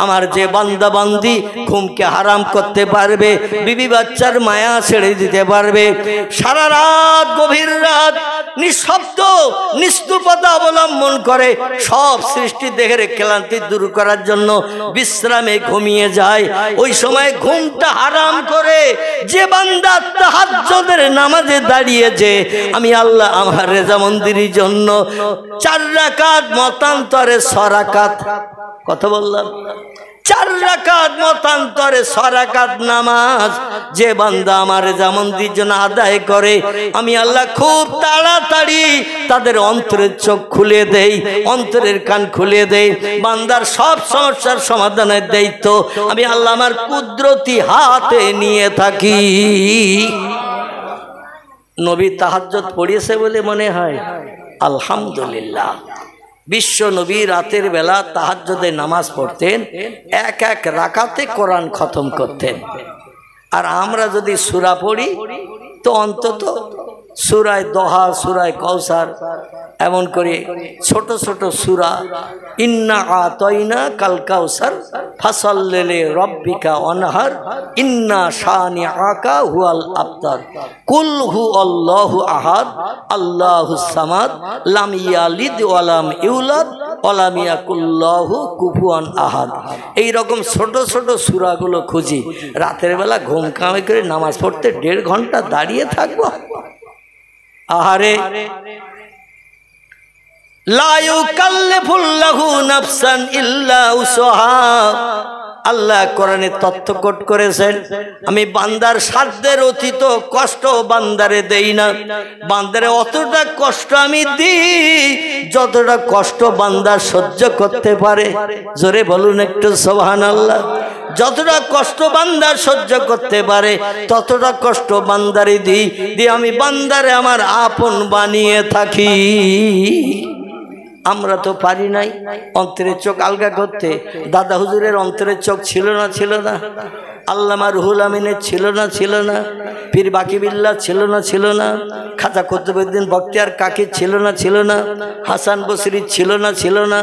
আমার যে বান্দা বান্দি ঘুমকে হারাম করতে পারবে, বিবি বাচ্চার মায়া ছেড়ে দিতে পারবে, সারা রাত গভীর রাত নিঃশব্দ নিস্তব্ধতা অবলম্বন করে সব সৃষ্টি দেহের ক্লান্তি দূর করার জন্য বিশ্রামে ঘুমিয়ে যায়, ওই সময় ঘুমটা হারাম করে যে বান্দা তাহাজ্জুদের নামাজে দাঁড়িয়েছে, আমি আল্লাহ আমার রেজামন্দির জন্য 4 রাকাত মতান্তরে 6 রাকাত, কথা বললাম 4 রাকাত মতান্তরে 6 রাকাত নামাজ যে বান্দা আমার রেজামন্দির জন্য আদায় করে, আমি আল্লাহ খুব তাড়াতাড়ি তাদের অন্তরের চোখ খুলে দেই, অন্তরের কান খুলে দেই। বান্দার সব সমস্যার সমাধানের দায়িত্ব আমি আল্লাহ আমার কুদরতি হাতে নিয়ে থাকি। নবী তাহাজ্জুদ পড়িয়েছে বলে মনে হয়? আলহামদুলিল্লাহ। বিশ্ব নবী রাতের বেলা তাহাজ্জুদের নামাজ পড়তেন, এক এক রাকাতে কোরআন খতম করতেন। আর আমরা যদি সূরা পড়ি তো অন্তত সূরায়ে দোহা, সূরায়ে কাউসার, এমন করে ছোট ছোট সূরা, ইন্না আতাইনা কাল কাউসার ফাসাল্লি লিরাব্বিকা ওয়ানহার ইন্না শানিআকা হুয়াল আবতার কুল হুয়াল্লাহু আহাদ আল্লাহুস সামাদ লাম ইয়ালিদ ওয়া লাম ইউলাদ ওয়া লাম ইয়াকুল লাহু কুফুয়ান আহাদ। এই রকম ছোট ছোট সূরাগুলো খুঁজি। রাতের বেলা ঘুম কামাই করে নামাজ পড়তে 1.5 ঘন্টা দাঁড়িয়ে থাকবো? আহারে, লা ইউকাল্লিফুল্লাহু নাফসান ইল্লা উসহা। আল্লাহ কোরআনে তথ্য কোট করেছেন, আমি বান্দার সাধ্যের অতীত কষ্ট বান্দারে দেই না। বান্দারে অতটা কষ্ট আমি দিই যতটা কষ্ট বান্দা সহ্য করতে পারে। জোরে বলুন একটু সুবহানাল্লাহ। যতটা কষ্ট বান্দা সহ্য করতে পারে ততটা কষ্ট বান্দারে দিই, দিয়ে আমি বান্দারে আমার আপন বানিয়ে থাকি। আমরা তো পারি নাই অন্তরের চোখ আলগা করতে। দাদা হুজুরের অন্তরের চোখ ছিল না? ছিল না? আল্লামা রুহুল আমিনের ছিল না? ছিল না? পীর বাকি বিল্লাহ ছিল না? ছিল না? খাজা কুতুবউদ্দিন বখতিয়ার কাকি ছিল না? ছিল না? হাসান বসরি ছিল না? ছিল না?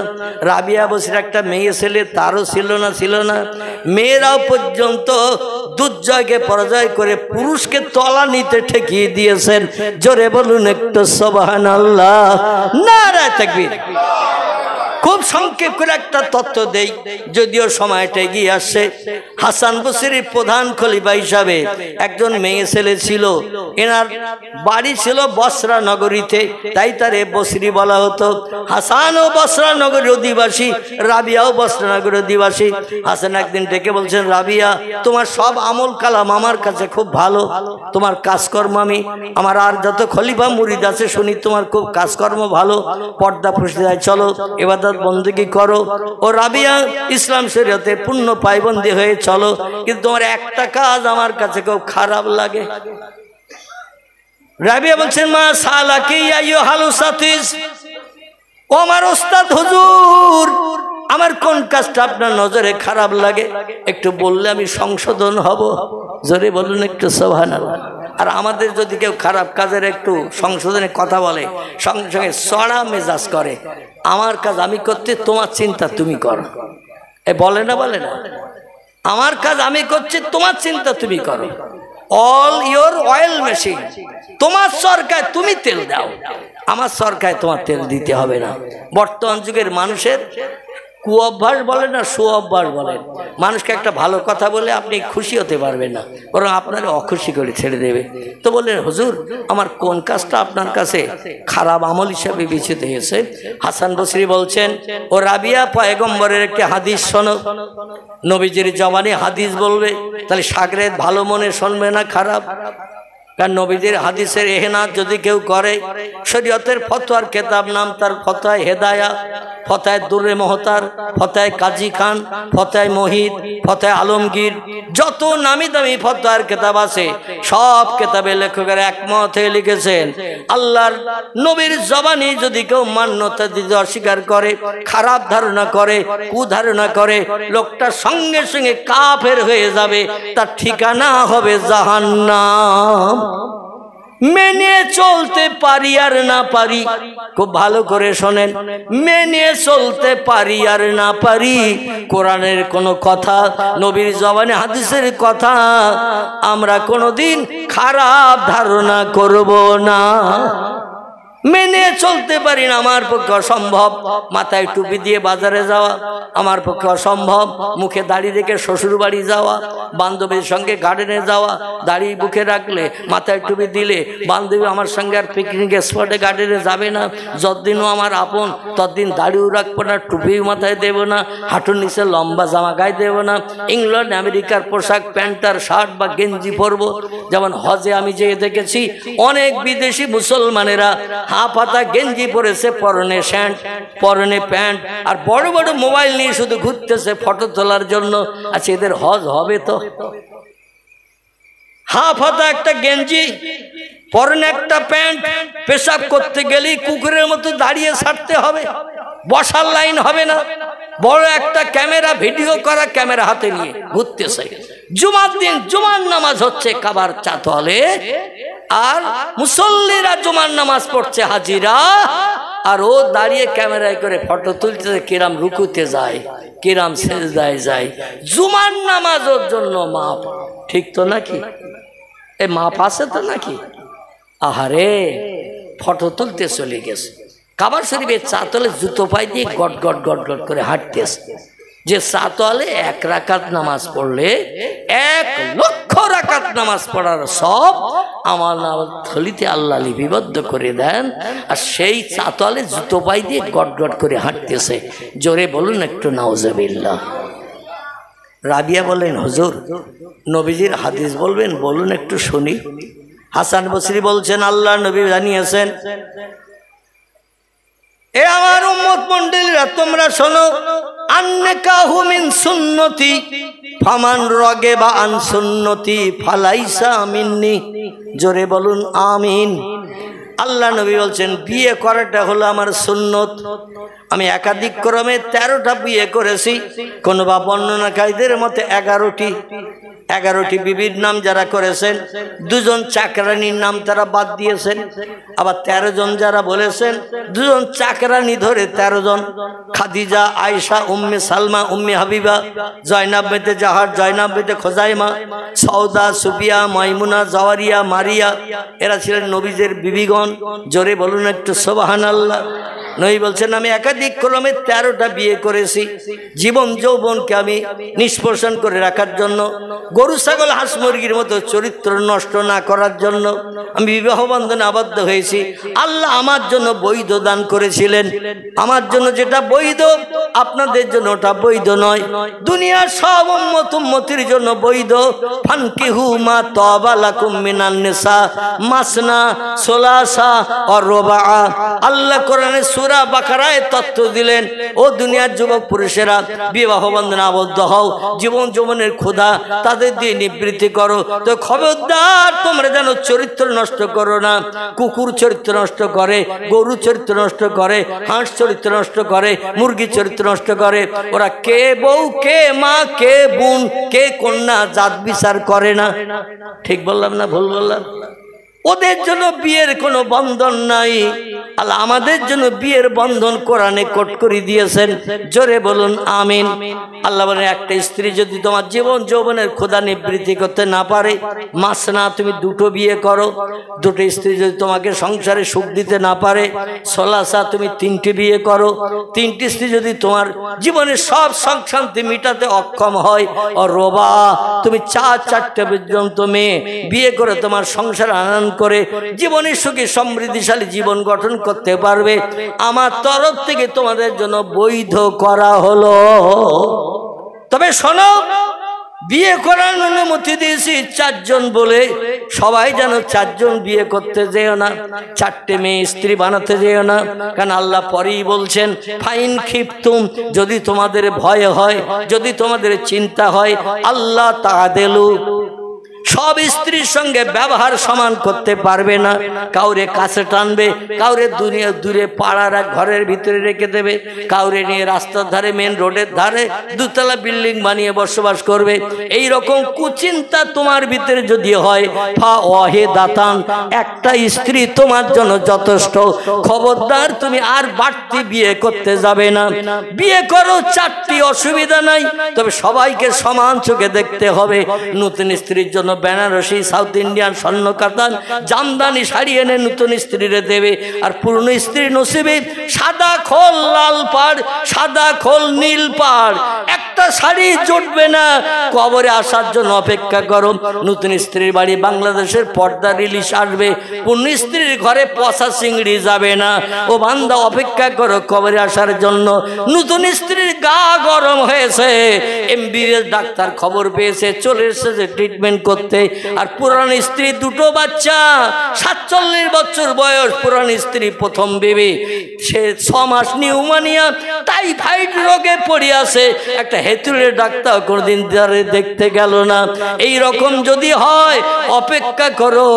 রাবিয়া বসরির একটা মেয়ে ছেলে, তারও ছিল না? ছিল না? মেয়েরাও পর্যন্ত দুর্জয়কে পরাজয় করে পুরুষকে তলানিতে ঠেকিয়ে দিয়েছেন। জোরে বলুন একটু সুবহানাল্লাহ, নারায়ে তাকবীর। খুব সংক্ষেপ করে একটা তথ্য দেই, যদিও সময়টা এগিয়ে আসছে। হাসান বসরির প্রধান খলিফা হিসাবে একজন মেয়ে ছেলে ছিল। এনার বাড়ি ছিল বসরা নগরীতে, তাই তারে বসরি বলা হতো। হাসানও বসরা নগরীর অধিবাসী, রাবিয়াও বসরা নগরীর অধিবাসী। হাসান একদিন ডেকে বলছেন, রাবিয়া, তোমার সব আমল কালাম আমার কাছে খুব ভালো, তোমার কাজকর্ম আমার আর যত খলিফা মুরিদ আছে শুনি তোমার খুব কাজকর্ম ভালো, পর্দা প্রশিদায় চলো, ইবাদত বন্দেগী করো, ও রাবিয়া ইসলাম শরীয়তে পূর্ণ পায়বন্দি হয়ে চলো, কিন্তু তোমার একটা কাজ আমার কাছে খুব খারাপ লাগে। রাবিয়া বলছেন, মা সালাকি আইয়ুহাল উসাতিস, ও আমার ওস্তাদ হুজুর, আমার কোন কাজটা আপনার নজরে খারাপ লাগে একটু বললে আমি সংশোধন হব। জোরে বলুন একটু সুবহানাল্লাহ। আর আমাদের যদি কেউ খারাপ কাজের একটু সংশোধনের কথা বলে, সঙ্গে সঙ্গে চড়া মেজাজ করে, আমার কাজ আমি করতে, তোমার চিন্তা তুমি করো। এ বলে না, বলে না, আমার কাজ আমি করছি, তোমার চিন্তা তুমি করো। অল ইয়োর অয়েল মেশিন, তোমার সরকার তুমি তেল দাও, আমার সরকার তোমার তেল দিতে হবে না। বর্তমান যুগের মানুষের কুঅভ্যাস বলেন না সুঅভ্যাস বলেন, মানুষকে একটা ভালো কথা বলে আপনি খুশি হতে পারবেন না, বরং আপনার অখুশি করে ছেড়ে দেবে। তো বললেন, হুজুর আমার কোন কাজটা আপনার কাছে খারাপ আমল হিসাবে বিবেচিত হয়েছে? হাসান বসরি বলছেন, ও রাবিয়া, পয়গম্বরের একটি হাদিস শোনো, নবীজির জবানে হাদিস বলবে, তাহলে সাগরেদ ভালো মনে শুনবে না খারাপ? কারণ নবীদের হাদিসের এহনাত যদি কেউ করে, শরীয়তের ফতোয়ার কেতাব নাম তার ফতোয়ায়ে হেদায়া, ফতোয়ায়ে দুররে মুহতার, ফতোয়ায়ে কাজী খান, ফতোয়ায়ে মহিদ, ফতোয়ায়ে আলমগীর, যত নামি দামি ফতোয়ার কেতাব আছে সব কেতাবে লেখকের একমত হয়ে লিখেছেন, আল্লাহর নবীর জবানি যদি কেউ মান্যতা দিতে অস্বীকার করে, খারাপ ধারণা করে, কুধারণা করে, লোকটা সঙ্গে সঙ্গে কাফের হয়ে যাবে, তার ঠিকানা হবে জাহান্নাম। মেনে চলতে পারি আর না পারি, খুব ভালো করে শোনেন, মেনে চলতে পারি আর না পারি, কোরআনের কোনো কথা, নবীর জবানে হাদিসের কথা আমরা কোনোদিন খারাপ ধারণা করব না। মেনে চলতে পারি না, আমার পক্ষে অসম্ভব। মাথায় টুপি দিয়ে বাজারে যাওয়া আমার পক্ষে অসম্ভব, মুখে দাড়ি রেখে শ্বশুর বাড়ি যাওয়া, বান্ধবীর সঙ্গে গার্ডেনে যাওয়া, দাড়ি বুকে রাখলে মাথায় টুপি দিলে বান্ধবী আমার সঙ্গে আর পিকনিক স্পটে গার্ডেনে যাবে না। যতদিনও আমার আপন ততদিন দাড়িও রাখবো না, টুপিও মাথায় দেব না, হাঁটুর নিচে লম্বা জামা গায়ে দেব না, ইংল্যান্ড আমেরিকার পোশাক প্যান্ট আর শার্ট বা গেঞ্জি পরবো। যেমন হজে আমি যেয়ে দেখেছি অনেক বিদেশি মুসলমানেরা হাফ হাতা গেঞ্জি পরেছে, পরনে শ্যান্ট, পরনে প্যান্ট, আর বড় বড় মোবাইল নিয়ে শুধু ঘুরতেছে ফটো তোলার জন্য। আচ্ছা, এদের হজ হবে তো? হাফ হাতা একটা গেঞ্জি, পরনে একটা প্যান্ট, পেশাব করতে গেলেই কুকুরের মতো দাঁড়িয়ে ছাড়তে হবে, বসার লাইন হবে না। বড় একটা ক্যামেরা, ভিডিও করা ক্যামেরা হাতে নিয়ে ঘুরতেছে। জুমার দিন জুমার নামাজ হচ্ছে কাবার চাতলে, আর মুসল্লিরা জুমার নামাজ পড়ছে হাজিরা, আর ও দাঁড়িয়ে ক্যামেরায় করে ফটো তুলতেছে, কিরাম রুকুতে যায়, কিরাম সেজদায় যায়। জুমার নামাজের জন্য মাপ, ঠিক তো নাকি? এ মাপ আছে তো নাকি? আহারে, ফটো তুলতে চলে গেছে। কাবার শরীফের চাতলে জুতো পায়ে দিয়ে গট গট গট গট করে হাঁটতেছে। যে চাতলে 1 রাকাত নামাজ পড়লে 1 লক্ষ রাকাত নামাজ পড়ার সব আমার থলিতে আল্লাহ লিপিবদ্ধ করে দেন, আর সেই চাতলে জুতো পায়ে দিয়ে গট গট করে হাঁটতেছে। জোরে বলুন একটু নাউজুবিল্লাহ। রাবিয়া বলেন, হুজুর নবীজির হাদিস বলবেন, বলুন একটু শুনি। হাসান বসরি বলছেন, আল্লাহ নবী জানিয়েছেন, এ আমার উম্মত মণ্ডলীরা তোমরা শোনো, আন্নিকাহু মিন সুন্নতি ফামান রাগিবা আন সুন্নতি ফালাইসা মিন্নি। জোরে বলুন আমিন। আল্লাহ নবী বলছেন, বিয়ে করাটা হলো আমার সুন্নত। আমি একাধিক ক্রমে 13টা বিয়ে করেছি, কোন বা বর্ণনাকারীদের মতে 11টি বিবির নাম যারা করেছেন, 2 জন চাকরানির নাম তারা বাদ দিয়েছেন। আবার 13 জন যারা বলেছেন 2 জন চাকরানি ধরে 13 জন, খাদিজা, আয়েশা, উম্মে সালমা, উম্মে হাবিবা, জয়নাব বিনতে জাহার, জয়নাব বিনতে খোজাইমা, সৌদা, সুফিয়া, মাইমুনা, জাওয়ারিয়া, মারিয়া, এরা ছিলেন নবীজের বিবিগণ। জোরে বলুন একটু সুবহানাল্লাহ। নবী বলছেন আমি একাধিক ক্রমে 13টা বিয়ে করেছি জীবন যৌবনকে আমি নিষ্পোষণ করে রাখার জন্য, গরু ছাগল হাঁস মুরগির মতো চরিত্র নষ্ট না করার জন্য আমি বিবাহ বন্ধনে আবদ্ধ হয়েছি। আল্লাহ আমার জন্য বৈধ দান করেছিলেন, আমার জন্য যেটা বৈধ আপনাদের জন্য ওটা বৈধ নয়, দুনিয়ার সব উম্মতির জন্য বৈধ। ফানকিহু মা তাবা লাকুম মিনান নিসা মাসনা সুলাসা ওয়া রুবা। আল্লাহ কোরআনে সূরা বাকারায় তথ্য দিলেন, ও দুনিয়ার যুবক পুরুষেরা বিবাহ বন্ধনে আবদ্ধ হও, জীবন যৌবনের ক্ষুধা তাদের দিয়ে নিবৃত্তি করো। তো খবরদার তোমরা যেন চরিত্র নষ্ট করো না। কুকুর চরিত্র নষ্ট করে, গরু চরিত্র নষ্ট করে, হাঁস চরিত্র নষ্ট করে, মুরগি চরিত্র নষ্ট করে। ওরা কে বউ কে মা কে বোন কে কন্যা জাত বিচার করে না। ঠিক বললাম না ভুল বললাম? ওদের জন্য বিয়ের কোনো বন্ধন নাই, আল্লাহ আমাদের জন্য বিয়ের বন্ধন কোরআনে কোট করে দিয়েছেন। জোরে বলুন আমিন। আল্লাহ বলেন একটা স্ত্রী যদি তোমার জীবন যৌবনের ক্ষুধা নিবৃত্তি করতে না পারে, মাসনা তুমি দুটো বিয়ে করো। দুটো স্ত্রী যদি তোমাকে সংসারে সুখ দিতে না পারে, সলাসা তুমি 3টি বিয়ে করো। 3টি স্ত্রী যদি তোমার জীবনের সব সুখ শান্তি মিটাতে অক্ষম হয়, ও রোবা তুমি 4টা পর্যন্ত মেয়ে বিয়ে করে তোমার সংসার আনন্দ করে জীবনের সুখী সমৃদ্ধিশালী জীবন গঠন করতে পারবে, আমার তরফ থেকে তোমাদের জন্য বৈধ করা হলো। তবে শোনো, বিয়ে করার অনুমতি দিয়েছি 4 জন বলে, সবাই যেন 4 জন বিয়ে করতে যেও না, 4টে মেয়ে স্ত্রী বানাতে যেও না। কারণ আল্লাহ পরেই বলছেন ফাইন খিফতুম, যদি তোমাদের ভয় হয়, যদি তোমাদের চিন্তা হয়, আল্লাহ তাআদেলু, সব স্ত্রীর সঙ্গে ব্যবহার সমান করতে পারবে না। কাউরে কাছে টানবে, কাউরে দূরে পাড়ার ঘরের ভিতরে রেখে দেবে, কাউরে নিয়ে রাস্তার ধারে মেন রোডের ধারে 2তলা বিল্ডিং বানিয়ে বসবাস করবে। এই রকম কুচিন্তা তোমার ভিতরে যদি হয়, ফা ওয়াহে দাতান, একটা স্ত্রী তোমার জন্য যথেষ্ট। খবরদার তুমি আর বাড়তি বিয়ে করতে যাবে না। বিয়ে করো 4টি, অসুবিধা নাই, তবে সবাইকে সমান চোখে দেখতে হবে। নতুন স্ত্রীর জন্য বেনারসি সাউথ ইন্ডিয়ান স্বর্ণ কাতান জামদানি শাড়ি এনে নতুন স্ত্রীরে দেবে, আর পুরনো স্ত্রীর নসিবে সাদা খোল লাল পাড়, সাদা খোল নীল পাড়, একটা শাড়ি জুটবে না। কবরে আসার জন্য অপেক্ষা করো। নতুন স্ত্রীর বাড়ি বাংলাদেশের পর্দা রিলিজ আসবে, পুরনো স্ত্রীর ঘরে পচা চিংড়ি যাবে না। ও বান্দা অপেক্ষা করো কবরে আসার জন্য। নতুন স্ত্রীর গা গরম হয়েছে, এমবিবিএস ডাক্তার খবর পেয়েছে, চলে এসেছে ট্রিটমেন্ট করতে। আর পুরান স্ত্রী 2টো বাচ্চা, 47 বছর বয়স পুরান স্ত্রী, প্রথম বেবি, সে 6 মাস নিউমোনিয়া টাইফয়েড রোগে পড়ে আছে। একটা হেতুরের ডাক্তার কোনদিন ধরে দেখতে গেল না। এই রকম যদি হয় অপেক্ষা করো।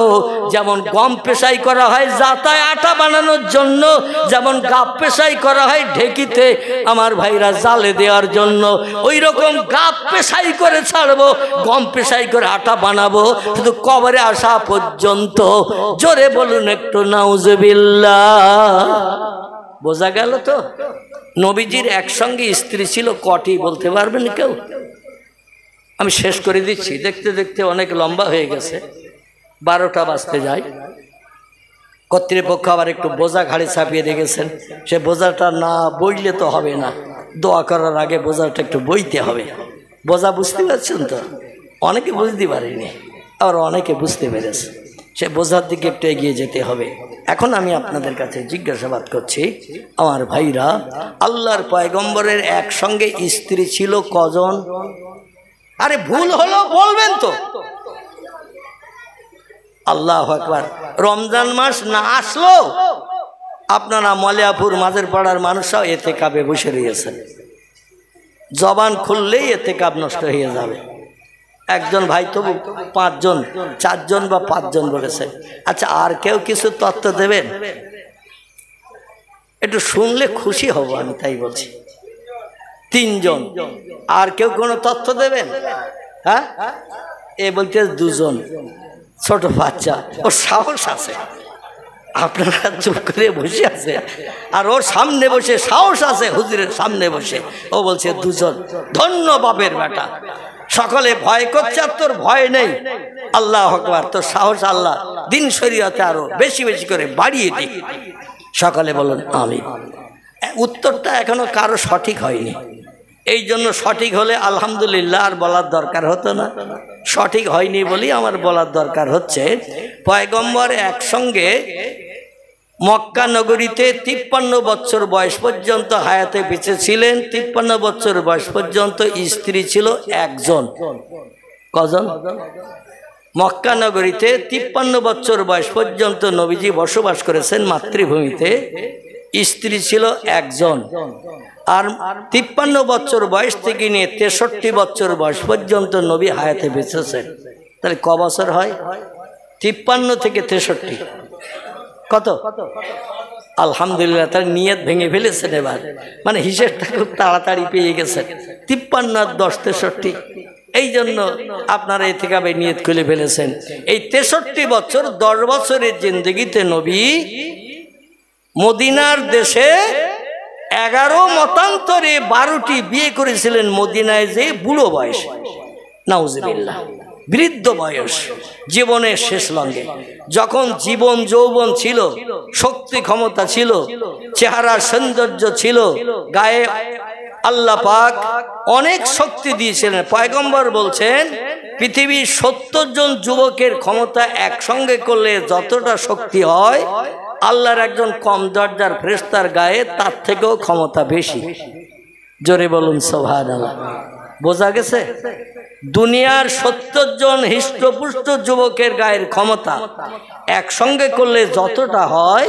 যেমন গম পেশাই করা হয় জাতায় আটা বানানোর জন্য, যেমন গাব পেশাই করা হয় ঢেকিতে আমার ভাইরা জালে দেওয়ার জন্য, ওই রকম গাব পেশাই করে ছাড়বো, গম পেশাই করে আটা বানাবো, শুধু কবরে আসা পর্যন্ত। জোরে বলুন একটু নাউজুবিল্লাহ। বোঝা গেল তো? নবীজির একসঙ্গে স্ত্রী ছিল কটি বলতে পারবেন কেউ? আমি শেষ করে দিচ্ছি, দেখতে দেখতে অনেক লম্বা হয়ে গেছে, 12টা বাজতে যায়। কর্তৃপক্ষ আবার একটু বোঝা ঘাড়ে চাপিয়ে রেখেছেন, সে বোঝাটা না বইলে তো হবে না, দোয়া করার আগে বোঝাটা একটু বইতে হবে। বোঝা বুঝতে পারছেন তো? অনেকে বুঝতে পারেনি, আবার অনেকে বুঝতে পেরেছে। সে বোঝার দিকে একটু এগিয়ে যেতে হবে। এখন আমি আপনাদের কাছে জিজ্ঞাসাবাদ করছি, আমার ভাইরা, আল্লাহর পয়গম্বরের একসঙ্গে স্ত্রী ছিল কজন? আরে ভুল হলো বলবেন তো। আল্লাহু আকবার। রমজান মাস না আসলো আপনারা মলিয়াপুর মাঝের পাড়ার মানুষরাও এতেকাবে বসে রয়েছেন, জবান খুললেই এতেকাব নষ্ট হয়ে যাবে। একজন ভাই তবু 5 জন 4 জন বা 5 জন বলেছে। আচ্ছা, আর কেউ কিছু তথ্য দেবেন? একটু শুনলে খুশি হব আমি, তাই বলছি। 3 জন। আর কেউ কোনো তথ্য দেবেন? হ্যাঁ, এ বলতে 2 জন, ছোট বাচ্চা, ওর সাহস আছে। আপনারা চুপ করে বসে আছে, আর ওর সামনে বসে সাহস আছে, হুজুরের সামনে বসে ও বলছে 2 জন। ধন্য বাপের বেটা, সকলে ভয় করছে আর তোর ভয় নেই। আল্লাহু আকবার। তোর সাহস আল্লাহ দিন শরীয়তে আরো বেশি বেশি করে বাড়িয়ে দিক। সকলে বলুন আমিন। উত্তরটা এখনো কারো সঠিক হয়নি, এই জন্য সঠিক হলে আলহামদুলিল্লাহ আর বলার দরকার হতো না। সঠিক হয়নি বলি আমার বলার দরকার হচ্ছে। পয়গম্বর একসঙ্গে মক্কা নগরীতে 53 বছর বয়স পর্যন্ত হায়াতে বেঁচে ছিলেন। 53 বছর বয়স পর্যন্ত স্ত্রী ছিল একজন। কজন? মক্কা নগরীতে 53 বছর বয়স পর্যন্ত নবীজি বসবাস করেছেন মাতৃভূমিতে, স্ত্রী ছিল একজন। আর 53 বছর বয়স থেকে নিয়ে 63 বছর বয়স পর্যন্ত নবী হায়াতে বেঁচেছেন। তাহলে ক বছর হয়? 53 থেকে 63 কত? আলহামদুলিল্লাহ, তার নিয়ত ভেঙে ফেলেছেন এবার, মানে হিসেবটা খুব তাড়াতাড়ি পেয়ে গেছেন। 53 আর 10 63, এই জন্য আপনারা ইতিকাবে নিয়ত খুলে ফেলেছেন। এই 63 বছর 10 বছরের জিন্দেগিতে নবী মদিনার দেশে 11 মতান্তরে 12টি বিয়ে করেছিলেন। মদিনায় যে বুড়ো বয়স, নাউজুবিল্লাহ, বৃদ্ধ বয়স, জীবনের শেষ লঙ্গে, যখন জীবন যৌবন ছিল, শক্তি ক্ষমতা ছিল, চেহারার সৌন্দর্য ছিল, গায়ে আল্লাহ পাক অনেক শক্তি দিয়েছিলেন। পয়গম্বর বলছেন পৃথিবীর 70 জন যুবকের ক্ষমতা একসঙ্গে করলে যতটা শক্তি হয়, আল্লাহর একজন কম দরজার ফেরেশতার গায়ে তার থেকেও ক্ষমতা বেশি। জোরে বলুন সুবহানাল্লাহ। বোঝা গেছে? দুনিয়ার 70 জন হৃষ্টপুষ্ট যুবকের গায়ের ক্ষমতা একসঙ্গে করলে যতটা হয়,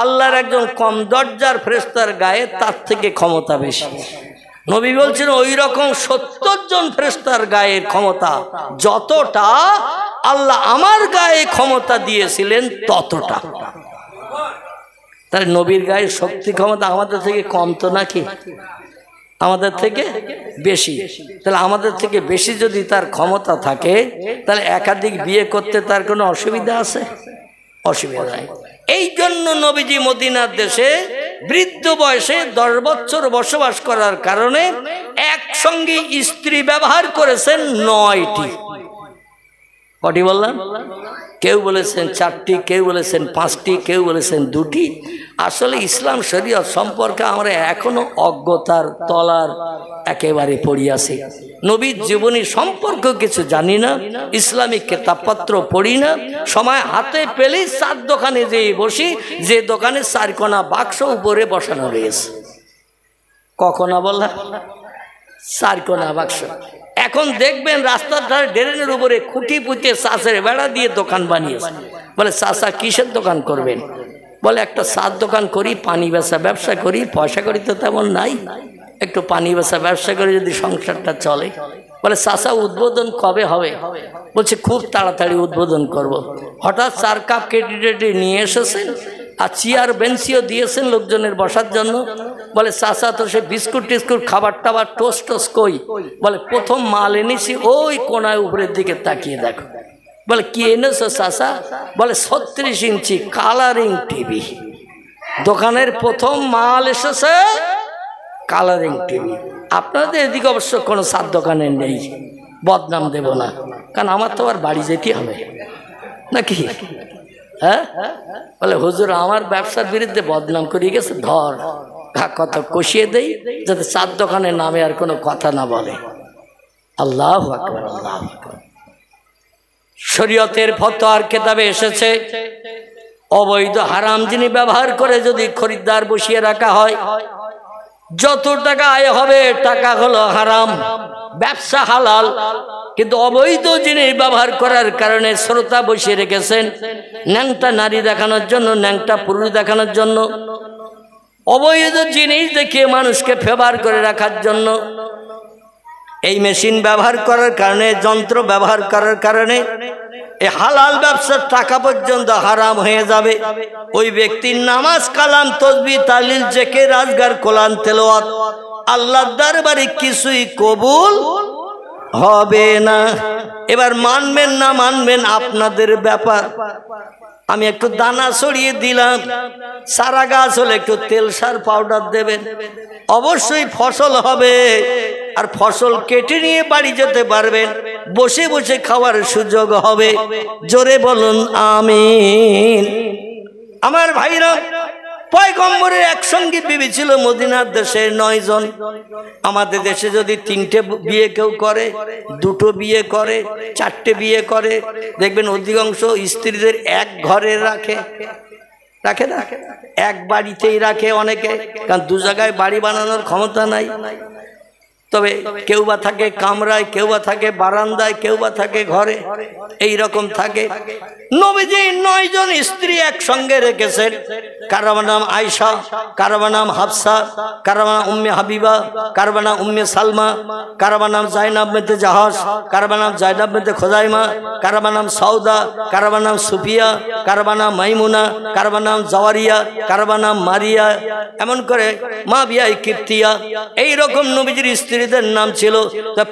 আল্লাহর একজন কম দরজার ফেরেশতার গায়ে তার থেকে ক্ষমতা বেশি। নবী বলছেন ওই রকম 70 জন ফেরেশতার গায়ের ক্ষমতা যতটা, আল্লাহ আমার গায়ে ক্ষমতা দিয়েছিলেন ততটা। তাহলে নবীর গায়ে শক্তি ক্ষমতা আমাদের থেকে কম তো নাকি? আমাদের থেকে বেশি। তাহলে আমাদের থেকে বেশি যদি তার ক্ষমতা থাকে, তাহলে একাধিক বিয়ে করতে তার কোনো অসুবিধা আছে? অসুবিধা নাই। এই জন্য নবীজি মদিনার দেশে বৃদ্ধ বয়সে 10 বছর বসবাস করার কারণে একসঙ্গে স্ত্রী ব্যবহার করেছেন 9টি। কটি বললাম? কেউ বলেছেন 4টি, কেউ বলেছেন 5টি, কেউ বলেছেন 2টি। আসলে ইসলাম শরীয়ত সম্পর্কে আমরা এখনো অজ্ঞতার তলার একেবারে পড়িয়াছি। নবীর জীবনী সম্পর্কে কিছু জানি না, ইসলামিক কিতাবপত্র পড়ি না। সময় হাতে পেলেই 4 দোকানে যেয়ে বসি, যে দোকানে 4 কোনা বাক্স উপরে বসানো রয়েছে। কখনো বললাম 4 কোনা বাক্স। এখন দেখবেন রাস্তার ধারে ড্রেনের উপরে খুঁটি পুঁতে চাষের বেড়া দিয়ে দোকান বানিয়েছে। বলে চাষা কিসের দোকান করবেন? বলে একটা চার দোকান করি, পানি বেচা ব্যবসা করি, পয়সা করি তো তেমন নাই, একটু পানি বেচা ব্যবসা করে যদি সংসারটা চলে। বলে চাষা উদ্বোধন কবে হবে? বলছে খুব তাড়াতাড়ি উদ্বোধন করব। হঠাৎ 4 কাপ কেটে নিয়ে এসেছেন, আর চেয়ার বেঞ্চিও দিয়েছেন লোকজনের বসার জন্য। বলে চাষা তো সে বিস্কুট টিস্কুট খাবার টাবার টোস্ট টোস্ট কই? বলে প্রথম মাল এনেছি ওই কোনায় উপরের দিকে তাকিয়ে দেখো। বলে কি এনেছো চাষা? বলে 36 ইঞ্চি কালারিং টিভি। দোকানের প্রথম মাল এসেছে কালারিং টিভি। আপনাদের এদিকে অবশ্য কোনো 4 দোকানে নেই, বদনাম দেব না, কারণ আমার তো আর বাড়ি যেতে হবে নাকি? হ্যাঁ, বলে হুজুর আমার ব্যবসার বিরুদ্ধে বদনাম করে গেছে, ধর কথা কষিয়ে দেই যাতে 4 দোকানের নামে আর কোনো কথা না বলে। আল্লাহু আকবার, আল্লাহু আকবার। শরীয়তের ফতোয়ার কিতাবে এসেছে অবৈধ হারাম জিনিস ব্যবহার করে যদি খরিদ্দার বসিয়ে রাখা হয়, যত টাকা আয় হবে টাকা হলো হারাম, ব্যবসা হালাল, কিন্তু অবৈধ জিনিস ব্যবহার করার কারণে শ্রোতা বসিয়ে রেখেছেন ন্যাংটা নারী দেখানোর জন্য, ন্যাংটা পুরুষ দেখানোর জন্য, অবৈধ জিনিস দেখিয়ে মানুষকে ফেভার করে রাখার জন্য। এই মেশিন ব্যবহার করার কারণে, যন্ত্র ব্যবহার করার কারণে এই হালাল ব্যবসার টাকা পর্যন্ত হারাম হয়ে যাবে। ওই ব্যক্তির নামাজ, কালাম, তসবিহ, তাহলিল, জিকির, আজকার, কোরআন তেলাওয়াত আল্লাহর দরবারে কিছুই কবুল হবে না। এবার মানবেন না মানবেন আপনাদের ব্যাপার। আমি একটু দানা ছড়িয়ে দিলাম, সারা গাছ হলে একটু তেল সার পাউডার দেবেন, অবশ্যই ফসল হবে। আর ফসল কেটে নিয়ে বাড়ি যেতে পারবেন, বসে বসে খাওয়ার সুযোগ হবে। জোরে বলুন আমিন। আমার ভাইরা, পয়গম্বরের একসঙ্গে বিবি ছিল মদিনার দেশে 9 জন। আমাদের দেশে যদি 3টে বিয়ে কেউ করে, 2টো বিয়ে করে, 4টে বিয়ে করে, দেখবেন অধিকাংশ স্ত্রীদের এক ঘরে রাখে না, এক বাড়িতেই রাখে অনেকে, কারণ 2 জায়গায় বাড়ি বানানোর ক্ষমতা নাই। তবে কেউ বা থাকে কামরায়, কেউ বা থাকে বারান্দায়, কেউ বা থাকে ঘরে, এই রকম থাকে। নবীজি 9 জন স্ত্রী একসঙ্গে রেখেছেন। কারো নাম আয়েশা, কারো নাম হাফসা, কারো নাম উম্মে হাবিবা, কারো নাম উম্মে সালমা, কারো নাম জাইনাব বিনতে জাহাশ, কারো নাম জাইনাব বিনতে খুজাইমা, কারো নাম সাউদা, কারো নাম সুফিয়া, কারো নাম মাইমুনা, কারো নাম জাওয়ারিয়া, কারো নাম মারিয়া, এমন করে মা বিয়াই কিপ্তিয়া, এই রকম নবীজির স্ত্রীদের নাম ছিল।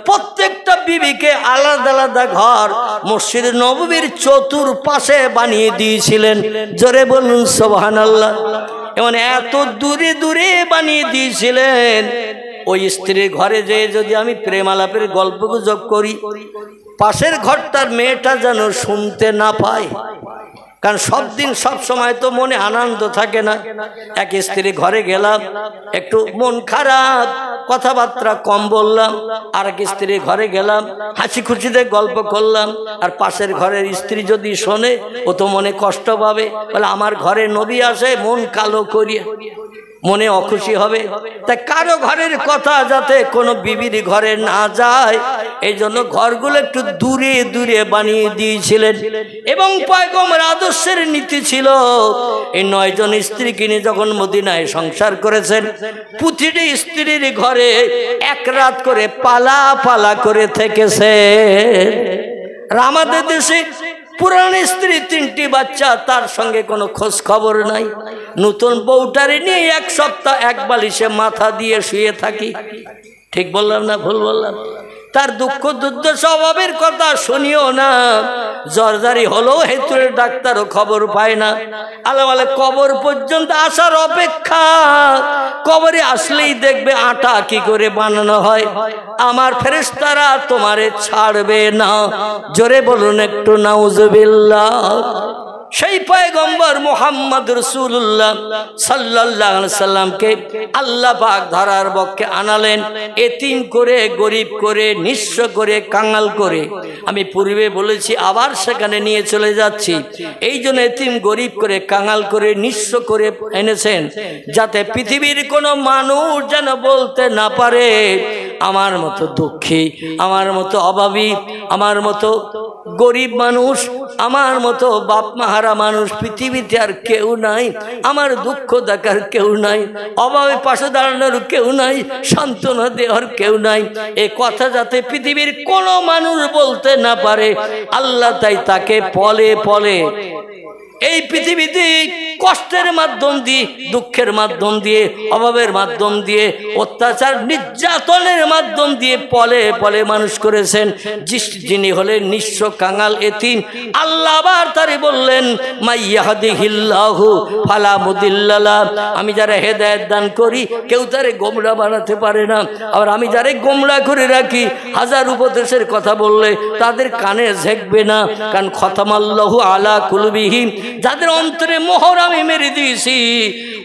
প্রত্যেকটা বিবিকে আলাদা আলাদা ঘর মসজিদ নববীর চতুর্পাশে বানিয়ে দিয়েছিলেন। জোরে বলুন সুবহানাল্লাহ। এমন এত দূরে দূরে বানিয়ে দিয়েছিলেন, ওই স্ত্রীর ঘরে যেয়ে যদি আমি প্রেম আলাপের গল্প গুজব করি, পাশের ঘরটার মেয়েটা যেন শুনতে না পায়। কারণ সব দিন সব সময় তো মনে আনন্দ থাকে না। এক স্ত্রী ঘরে গেলাম, একটু মন খারাপ, কথাবার্তা কম বললাম। আর এক স্ত্রী ঘরে গেলাম, হাসি খুশিতে গল্প করলাম। আর পাশের ঘরের স্ত্রী যদি শোনে, ও তো মনে কষ্ট পাবে, বলে আমার ঘরে নবী আসে, মন কালো করিয়ে মনে অখুশি হবে। তাই কারো ঘরের কথা যাতে কোনো বিবির ঘরে না যায়, এই জন্য ঘরগুলো একটু দূরে দূরে বানিয়ে দিয়েছিলেন। এবং পয়গম্বর আদর্শের নীতি ছিল, এই 9 জন স্ত্রীকে নিয়ে যখন মদিনায় সংসার করেছেন, প্রতিটি স্ত্রীর ঘরে 1 রাত করে পালা পালা করে থেকেছে। আর আমাদের দেশে পুরান স্ত্রী 3টি বাচ্চা, তার সঙ্গে কোনো খোঁজ খবর নাই। নতুন বউটারে নিয়ে 1 সপ্তাহ এক বালিশে মাথা দিয়ে শুয়ে থাকি। ঠিক বললাম না ভুল বললাম? তার দুঃখ দুর্দশা স্বভাবের কথা শুনিও না। জর্জারি হলো হেতুরের ডাক্তারও খবর পায় না। আল্লাহ বলে কবর পর্যন্ত আসার অপেক্ষা, কবরে আসলেই দেখবে আটা কি করে বানানো হয়। আমার ফেরেশতারা তোমারে ছাড়বে না। জোরে বলুন একটু নাউজুবিল্লাহ। সেই পয়গম্বর মুহাম্মদ রাসূলুল্লাহ সাল্লাল্লাহু আলাইহি সাল্লামকে আল্লাহ পাক ধরার বক্ষে আনালেন, এতিম করে, গরিব করে, নিঃস্ব করে, কাঙাল করে। আমি পূর্বে বলেছি, আবার সেখানে নিয়ে চলে যাচ্ছি। এই জন্য এতিম গরিব করে, কাঙাল করে, নিঃস্ব করে এনেছেন, যাতে পৃথিবীর কোনো মানুষ যেন বলতে না পারে আমার মতো দুঃখী, আমার মতো অভাবী, আমার মতো গরিব মানুষ, আমার মতো বাপ মাহারা মানুষ পৃথিবীতে আর কেউ নাই। আমার দুঃখ দেখার কেউ নাই, অভাবে পাশে দাঁড়ানোর কেউ নাই, সান্ত্বনা দেওয়ার কেউ নাই। এই কথা যাতে পৃথিবীর কোনো মানুষ বলতে না পারে, আল্লাহ তাই তাকে পলে পলে এই পৃথিবীতে কষ্টের মাধ্যম দিয়ে, দুঃখের মাধ্যম দিয়ে, অভাবের মাধ্যম দিয়ে, অত্যাচার নির্যাতনের মাধ্যম দিয়ে পলে পলে মানুষ করেছেন, যিনি হলেন নিঃস্ব, কাঙাল, এতিম। আল্লাহ আবার তারে বললেন, মাইয়াহদিহিল্লাহু ফালা মুদিল্লা লাহু, আমি যারা হেদায়েত দান করি কেউ তারে গোমরা বানাতে পারে না। আর আমি যারে গোমরা করে রাখি, 1000 উপদেশের কথা বললে তাদের কানে ঝেঁকবে না। কারণ খতামাল্লাহু আলা কুলুবিহিম, যাদের অন্তরে মোহর আমি মেরে দিয়েছি,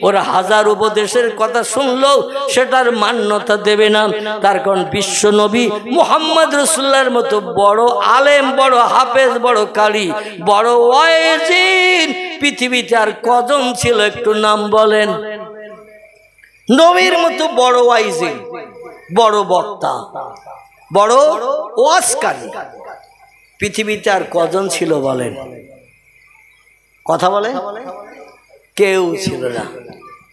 ওরা 1000 উপদেশের কথা শুনলেও সেটার মান্যতা দেবে না। তার কারণ বিশ্ব নবী মুহাম্মদ রাসূলুল্লাহর মতো বড় আলেম, বড় হাফেজ, বড় কারি, বড় ওয়াইজিন পৃথিবীতে আর কজন ছিল একটু নাম বলেন? নবীর মতো বড় ওয়াইজিন, বড় বক্তা, বড় ওয়াজকারী পৃথিবীতে আর কজন ছিল বলেন? কথা বলে কেউ ছিল না।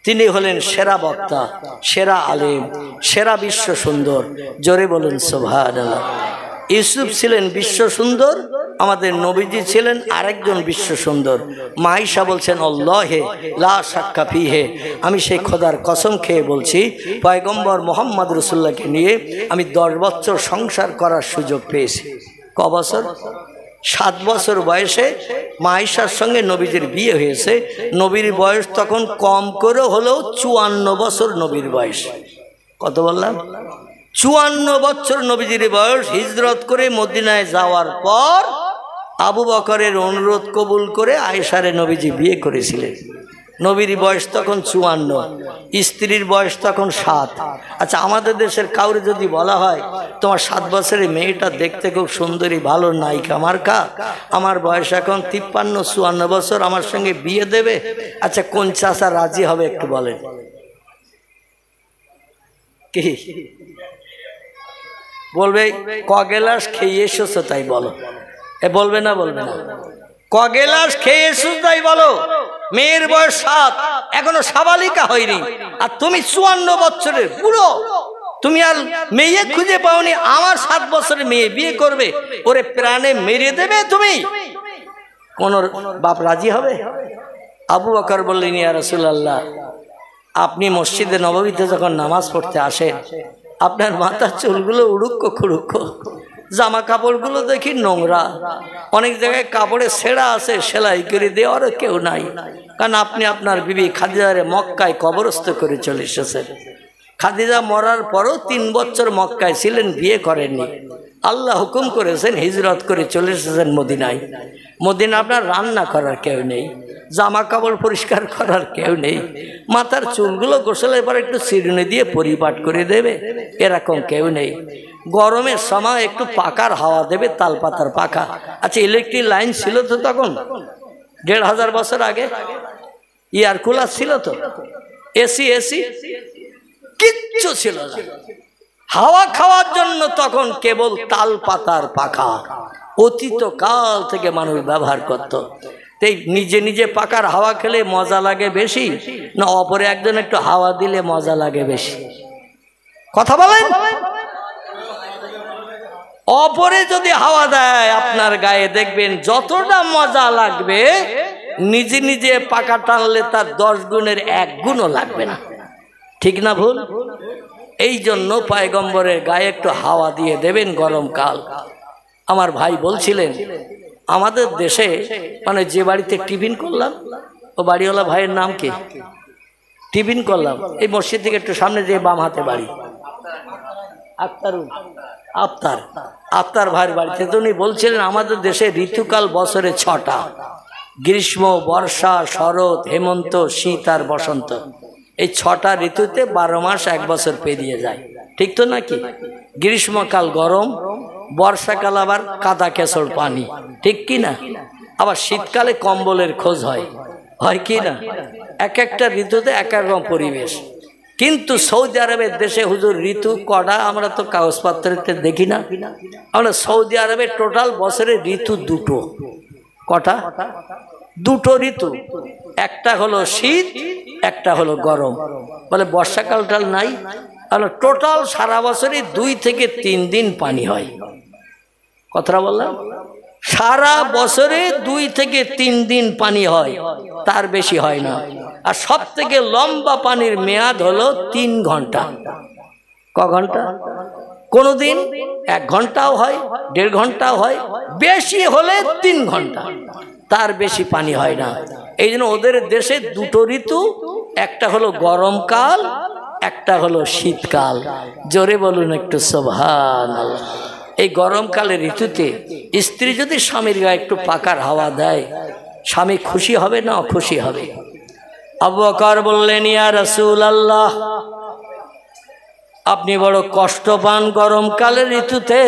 তিনি হলেন সেরা বক্তা, সেরা আলেম, সেরা বিশ্ব সুন্দর। জোরে বলুন সুবহানাল্লাহ। ইউসুফ ছিলেন বিশ্ব সুন্দর, আমাদের নবীজি ছিলেন আরেকজন বিশ্ব সুন্দর। মা আয়েশা বলছেন, আল্লাহে লা শাক্কা ফিহে, আমি সেই খোদার কসম খেয়ে বলছি, পয়গম্বর মুহাম্মদ রাসূলুল্লাহকে নিয়ে আমি 10 বছর সংসার করার সুযোগ পেয়েছি। ক বছর? 7 বছর বয়সে মা আয়েশার সঙ্গে নবীজির বিয়ে হয়েছে। নবীর বয়স তখন কম করে হলেও 54 বছর নবীর বয়স। কত বললাম? 54 বছর নবীজির বয়স। হিজরত করে মদিনায় যাওয়ার পর আবু বকরের অনুরোধ কবুল করে আয়েশারে নবীজি বিয়ে করেছিলেন। নবীর বয়স তখন 54, স্ত্রীর বয়স তখন 7। আচ্ছা, আমাদের দেশের কাউরে যদি বলা হয় তোমার 7 বছরের মেয়েটা দেখতে খুব সুন্দরী, ভালো নায়িকা মার্কা, আমার বয়স এখন 53-54 বছর, আমার সঙ্গে বিয়ে দেবে, আচ্ছা কোন চাচা রাজি হবে একটু বলেন? কি বলবে? কগেলাস খেয়ে এসেছো তাই বলো। বলবে না? বলবে না? কগেলাস খেয়ে এসেছো তাই বলো। মেয়ের বয়স 7, এখনো সাবালিকা হয়নি, আর তুমি 54 বছরের বুড়ো, তুমি আর মেয়ে খুঁজে পাওনি, আমার 7 বছরের মেয়ে বিয়ে করবে, ওরে প্রাণে মেরে দেবে তুমি? কোন বাপ রাজি হবে? আবু বকর বললেন, ইয়া রাসূলুল্লাহ, আপনি মসজিদে নববীতে যখন নামাজ পড়তে আসেন, আপনার মাথার চুলগুলো উড়ুক্কো খুড়ুক্কো, জামা কাপড়গুলো দেখি নোংরা, অনেক জায়গায় কাপড়ে ছেঁড়া আছে, সেলাই করে দেওয়ারও কেউ নাই, কারণ আপনি আপনার বিবি খাদিজারে মক্কায় কবরস্থ করে চলে এসেছেন। খাদিজা মরার পরও 3 বছর মক্কায় ছিলেন, বিয়ে করেননি। আল্লাহ হুকুম করেছেন হিজরত করে চলে এসেছেন মদিনায়। মদিনা আপনার রান্না করার কেউ নেই, জামা কাপড় পরিষ্কার করার কেউ নেই, মাথার চুলগুলো গোসলের পর একটু চিরুনি দিয়ে পরিপাট করে দেবে এরকম কেউ নেই। গরমের সময় একটু পাকার হাওয়া দেবে, তাল পাতার পাখা। আচ্ছা, ইলেকট্রিক লাইন ছিল তো তখন? 1500 বছর আগে এয়ার কুলার ছিল তো? এসি কিচ্ছু ছিল না। হাওয়া খাওয়ার জন্য তখন কেবল তাল পাতার পাখা অতীত কাল থেকে মানুষ ব্যবহার করত। তাই নিজে নিজে পাকার হাওয়া খেলে মজা লাগে বেশি, না অপরে একজন একটু হাওয়া দিলে মজা লাগে বেশি? কথা বলেন। অপরে যদি হাওয়া দেয় আপনার গায়ে, দেখবেন যতটা মজা লাগবে, নিজে নিজে পাকা টানলে তার 10 গুণের 1 গুণও লাগবে না। ঠিক না ভুল? এই জন্য পয়গম্বরের গায়ে একটু হাওয়া দিয়ে দেবেন গরমকাল। আমার ভাই বলছিলেন, আমাদের দেশে মানে যে বাড়িতে টিফিন করলাম, ও বাড়িওয়ালা ভাইয়ের নাম কি? টিফিন করলাম এই মসজিদ থেকে একটু সামনে, যে বাম হাতে বাড়ি, আফতার ভাইয়ের বাড়িতে। তো উনি বলছিলেন, আমাদের দেশে ঋতুকাল বছরে 6টা, গ্রীষ্ম, বর্ষা, শরৎ, হেমন্ত, শীত আর বসন্ত। এই 6টা ঋতুতে 12 মাস 1 বছর পেরিয়ে যায়, ঠিক তো নাকি? গ্রীষ্মকাল গরম, বর্ষাকাল আবার কাদা কেসর পানি, ঠিক কি না? আবার শীতকালে কম্বলের খোঁজ হয়, হয় কি না? এক একটা ঋতুতে এক এক রকম পরিবেশ। কিন্তু সৌদি আরবের দেশে হুজুর ঋতু কটা আমরা তো কাগজপত্রতে দেখি না। আমরা সৌদি আরবে টোটাল বছরে ঋতু 2টো। কটা? 2টো ঋতু, একটা হলো শীত, একটা হলো গরম। বলে বর্ষাকালটাল নাই? তাহলে টোটাল সারা বছরে 2 থেকে 3 দিন পানি হয়। কথা বললাম, সারা বছরে 2 থেকে 3 দিন পানি হয়, তার বেশি হয় না। আর সব থেকে লম্বা পানির মেয়াদ হলো 3 ঘন্টা। ক ঘন্টা? কোনদিন 1 ঘন্টাও হয়, 1.5 ঘন্টাও হয়, বেশি হলে 3 ঘন্টা, তার বেশি পানি হয় না। এই জন্য ওদের দেশে 2টো ঋতু, একটা হলো গরমকাল, একটা হলো শীতকাল। জোরে বলুন একটু সুবহানাল্লাহ। এই গরমকালের ঋতুতে স্ত্রী যদি স্বামীর গায়ে একটু পাকার হাওয়া দেয়, স্বামী খুশি হবে না অখুশি হবে? আবু বকর বললেন, ইয়া রাসূলুল্লাহ, আপনি বড় কষ্ট পান গরমকালের ঋতুতে,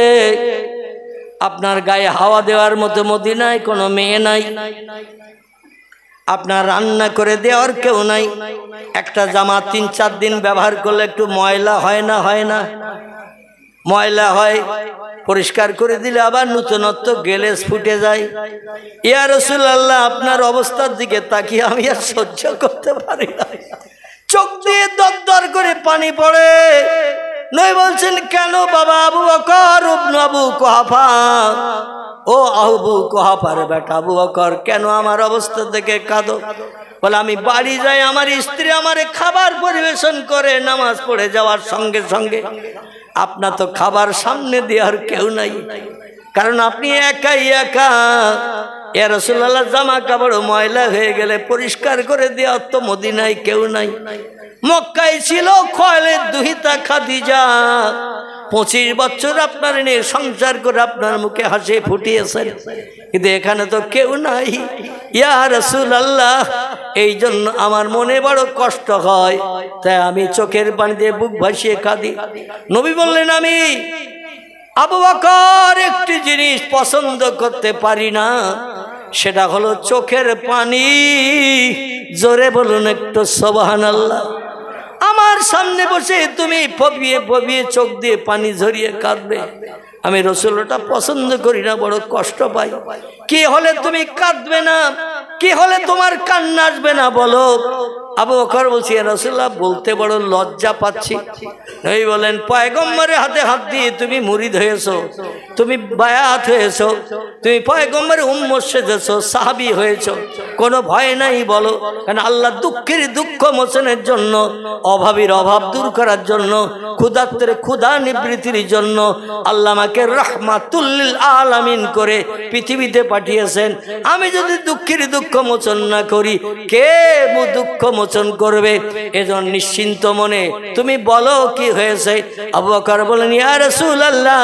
আপনার গায়ে হাওয়া দেওয়ার মতো মদিনায় কোনো মেয়ে নাই, আপনার রান্না করে দেওয়ার কেউ নাই, একটা জামা 3-4 দিন ব্যবহার করলে একটু ময়লা হয় না? হয় না? ময়লা হয়, পরিষ্কার করে দিলে আবার নতুনত্ব গেলেস ফুটে যায়। ইয়া রাসূলুল্লাহ, আপনার অবস্থার দিকে তাকিয়ে আমি আর সহ্য করতে পারি না, চোখ দিয়ে দরদর করে পানি পড়ে। নবী বলছেন, কেন বাবা আবু বকর ইবনে আবু কুহাফা, ও আবু কুহাফার বেটা আবু বকর, কেন আমার অবস্থা দেখে কাঁদো? বলে, আমি বাড়ি যাই, আমার স্ত্রী আমারে খাবার পরিবেশন করে নামাজ পড়ে যাওয়ার সঙ্গে সঙ্গে আপনার তো খাবার সামনে দেওয়ার কেউ নাই, কারণ আপনি একাই একা। ইয়া রাসূলুল্লাহ, জামা কাপড় ময়লা হয়ে গেলে পরিষ্কার করে দেওয়ার তো মদিনায় কেউ নাই। মক্কায় ছিল খোয়াইলের দুহিতা খাদিজা, 25 বছর আপনার নিয়ে সংসার করে আপনার মুখে হাসি ফুটিয়েছেন, কিন্তু এখানে তো কেউ নাই। ইয়া রাসূলুল্লাহ, এই জন্য আমার মনে বড় কষ্ট হয়, তাই আমি চোখের পানি দিয়ে বুক ভাসিয়ে কাঁদি। নবী বললেন, আমি আবু বকর একটি জিনিস পছন্দ করতে পারি না, সেটা হলো চোখের পানি। জোরে বলুন একটু সুবহানাল্লাহ। আমার সামনে বসে তুমি ফবিয়ে ফবিয়ে চোখ দিয়ে পানি ঝরিয়ে কাঁদবে, আমি রাসূল ওটা পছন্দ করি না, বড় কষ্ট পাই। কি হলে তুমি কাঁদবে না? কি হলে তোমার কান্না আসবে না বলো? আবু বকর বলছি, ইয়া রাসূলুল্লাহ, বলতে বড় লজ্জা পাচ্ছি। নবী বলেন, পয়গম্বরের হাতে হাত দিয়ে তুমি মুরিদ হয়েছো, তুমি বায়াত হয়েছো, তুমি পয়গম্বরের উম্মত সেজেছো, সাহাবী হয়েছো, কোনো ভয় নাই বলো। কারণ আল্লাহ দুঃখের দুঃখ মোচনের জন্য, অভাবীর অভাব দূর করার জন্য, ক্ষুধার্তের ক্ষুধা নিবৃত্তির জন্য আল্লাহ আমাকে রাহমাতুল লিল আলামিন করে পৃথিবীতে পাঠিয়েছেন। আমি যদি দুঃখের দুঃখ মোচন না করি, কে দুঃখ মোচন করবে? এজন্য নিশ্চিন্ত মনে তুমি বলো কি হয়েছে। আবু বকর বলেন, ইয়া রাসূলুল্লাহ,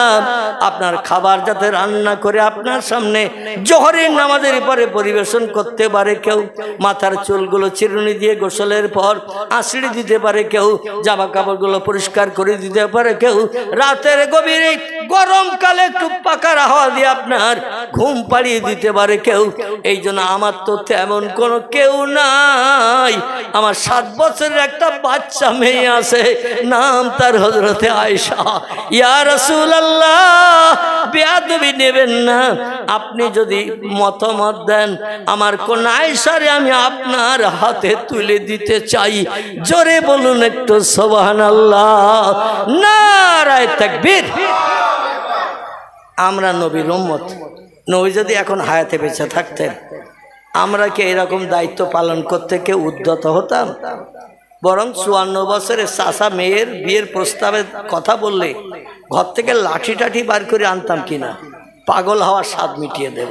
আপনার খাবার যাতে রান্না করে আপনার সামনে জোহরের নামাজের পরে পরিবেশন করতে পারে কেউ, মাথার চুলগুলো চিরুনি দিয়ে গোসলের পর আঁচড়ে দিতে পারে কেউ, জামা কাপড়গুলো পরিষ্কার করে দিতে পারে কেউ, রাতের গভীরে গরমকালে একটু পাকার হাওয়া দিয়ে আপনার ঘুম পাড়িয়ে দিতে পারে কেউ। এই জন্য আমার তো তেমন কোনো কেউ নাই। আমার 7 বছরের একটা বাচ্চা মেয়ে আছে, নাম তার হযরতে আয়েশা। ইয়া রাসূলুল্লাহ, বেয়াদবি নেবেন না, আপনি যদি মতামত দেন আমার কোন আয়েশারে আমি আপনার হাতে তুলে দিতে চাই। জোরে বলুন একটু সুবহানাল্লাহ, নারায়ে তাকবীর। আমরা নবীর উম্মত, নবী যদি এখন হায়াতে বেঁচে থাকতেন, আমরা কি এরকম দায়িত্ব পালন করতে কেউ উদ্যত হতাম? বরং 54 বছরের চাচা মেয়ের বিয়ের প্রস্তাবের কথা বললে ঘর থেকে লাঠি টাঠি বার করে আনতাম কিনা, পাগল হওয়ার স্বাদ মিটিয়ে দেব।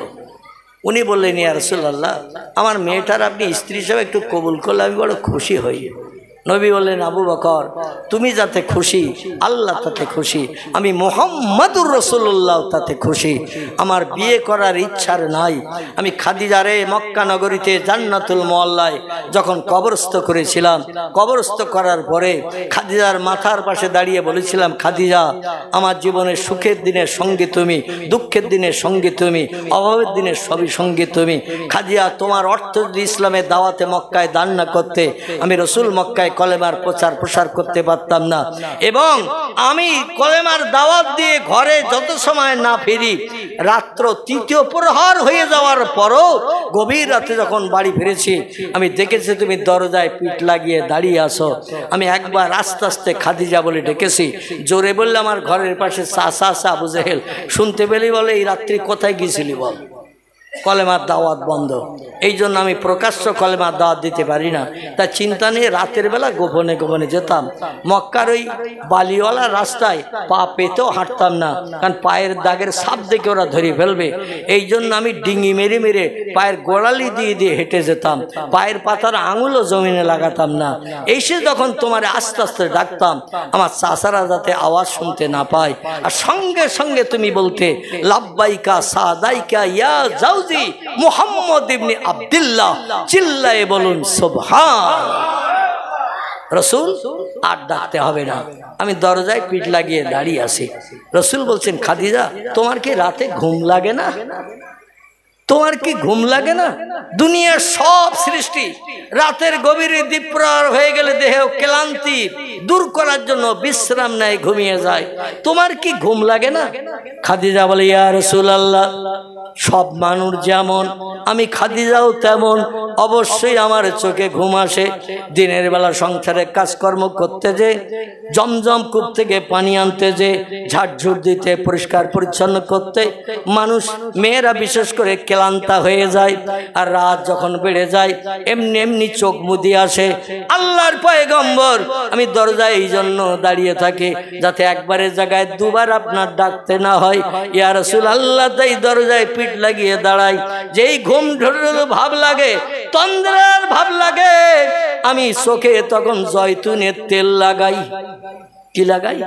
উনি বললেন, ইয়া রাসূলুল্লাহ, আমার মেয়েটার আপনি স্ত্রী হিসেবে একটু কবুল করলে আমি বড় খুশি হই। নবী বললেন, আবু বকর, তুমি যাতে খুশি, আল্লাহ তাতে খুশি, আমি মুহাম্মাদুর রাসূলুল্লাহ তাতে খুশি। আমার বিয়ে করার ইচ্ছার নাই। আমি খাদিজারে মক্কা নগরীতে জান্নাতুল মুআল্লায় যখন কবরস্থ করেছিলাম, কবরস্থ করার পরে খাদিজার মাথার পাশে দাঁড়িয়ে বলেছিলাম, খাদিজা, আমার জীবনের সুখের দিনের সঙ্গে তুমি, দুঃখের দিনের সঙ্গে তুমি, অভাবের দিনের সবই সঙ্গে তুমি। খাদিজা, তোমার অর্থ যদি ইসলামের দাওয়াতে মক্কায় দান না করতে, আমি রাসূল মক্কায় কলেমার প্রচার প্রসার করতে পারতাম না। এবং আমি কলেমার দাওয়াত দিয়ে ঘরে যত সময় না ফিরি, রাত্র 3য় প্রহর হয়ে যাওয়ার পরও গভীর রাতে যখন বাড়ি ফিরেছি, আমি দেখেছি তুমি দরজায় পিঠ লাগিয়ে দাঁড়িয়ে আসো। আমি একবার আস্তে আস্তে খাদিজা বলে ডেকেছি, জোরে বললে আমার ঘরের পাশে চা আবু জেহেল শুনতে পেলি, বলে এই রাত্রি কোথায় গিয়েছিলি বল? কলেমার দাওয়াত বন্ধ। এই জন্য আমি প্রকাশ্য কলেমার দাওয়াত দিতে পারি না। তা চিন্তা নিয়ে রাতের বেলা গোপনে গোপনে যেতাম। মক্কার ওই বালিওয়ালা রাস্তায় পা পেতেও হাঁটতাম না, কারণ পায়ের দাগের সাপ দেখে ওরা ধরে ফেলবে। এই জন্য আমি ডিঙি মেরে মেরে পায়ের গোড়ালি দিয়ে দিয়ে হেঁটে যেতাম, পায়ের পাতার আঙুলও জমিনে লাগাতাম না। এসে যখন তোমার আস্তে আস্তে ডাকতাম, আমার চাচারা যাতে আওয়াজ শুনতে না পায়, আর সঙ্গে সঙ্গে তুমি বলতে, লাব্বাইকা সাদাইকা ইয়া যাও মুহাম্মদ ইবনে আব্দুল্লাহ, চিল্লায়ে বলুন সুবহান। রাসূল আর ডাকতে হবে না, আমি দরজায় পিঠ লাগিয়ে দাঁড়িয়ে আছি। রাসূল বলছেন, খাদিজা, তোমার কি রাতে ঘুম লাগে না? তোমার কি ঘুম লাগে না? দুনিয়ার সব সৃষ্টি রাতের গভীরে দ্বীপ্রহর হয়ে গেলে দেহে ক্লান্তি দূর করার জন্য বিশ্রাম নেয়, ঘুমিয়ে যায়। তোমার কি ঘুম লাগে না? খাদিজা বলে, ইয়া রাসূলুল্লাহ, সব মানুষ যেমন আমি খাদিজাও তেমন। অবশ্যই আমার চোখে ঘুম আসে। দিনের বেলা সংসারে কাজকর্ম করতে যে, জমজম কূপ থেকে পানি আনতে যে, ঝাড়ঝুড় দিতে, পরিষ্কার পরিচ্ছন্ন করতে, মানুষ মেয়েরা বিশেষ করে ক্লান্তা হয়ে যায়। আর রাত যখন বেড়ে যায়, এমনি এমনি চোখ মুদি আসে। আল্লাহর পয়গম্বর, আমি দরজায় এই জন্য দাঁড়িয়ে থাকি যাতে একবারের জায়গায় দুবার আপনার ডাকতে না হয়। ইয়া রাসূলুল্লাহ, তাই দরজায় পিঠ লাগিয়ে দাঁড়াই। যেই ঘুম ঢোড়ো ভাব লাগে, তন্দ্রার ভাব লাগে, আমি চোখে তখন জয়তুনের তেল লাগাই। কি লাগাই?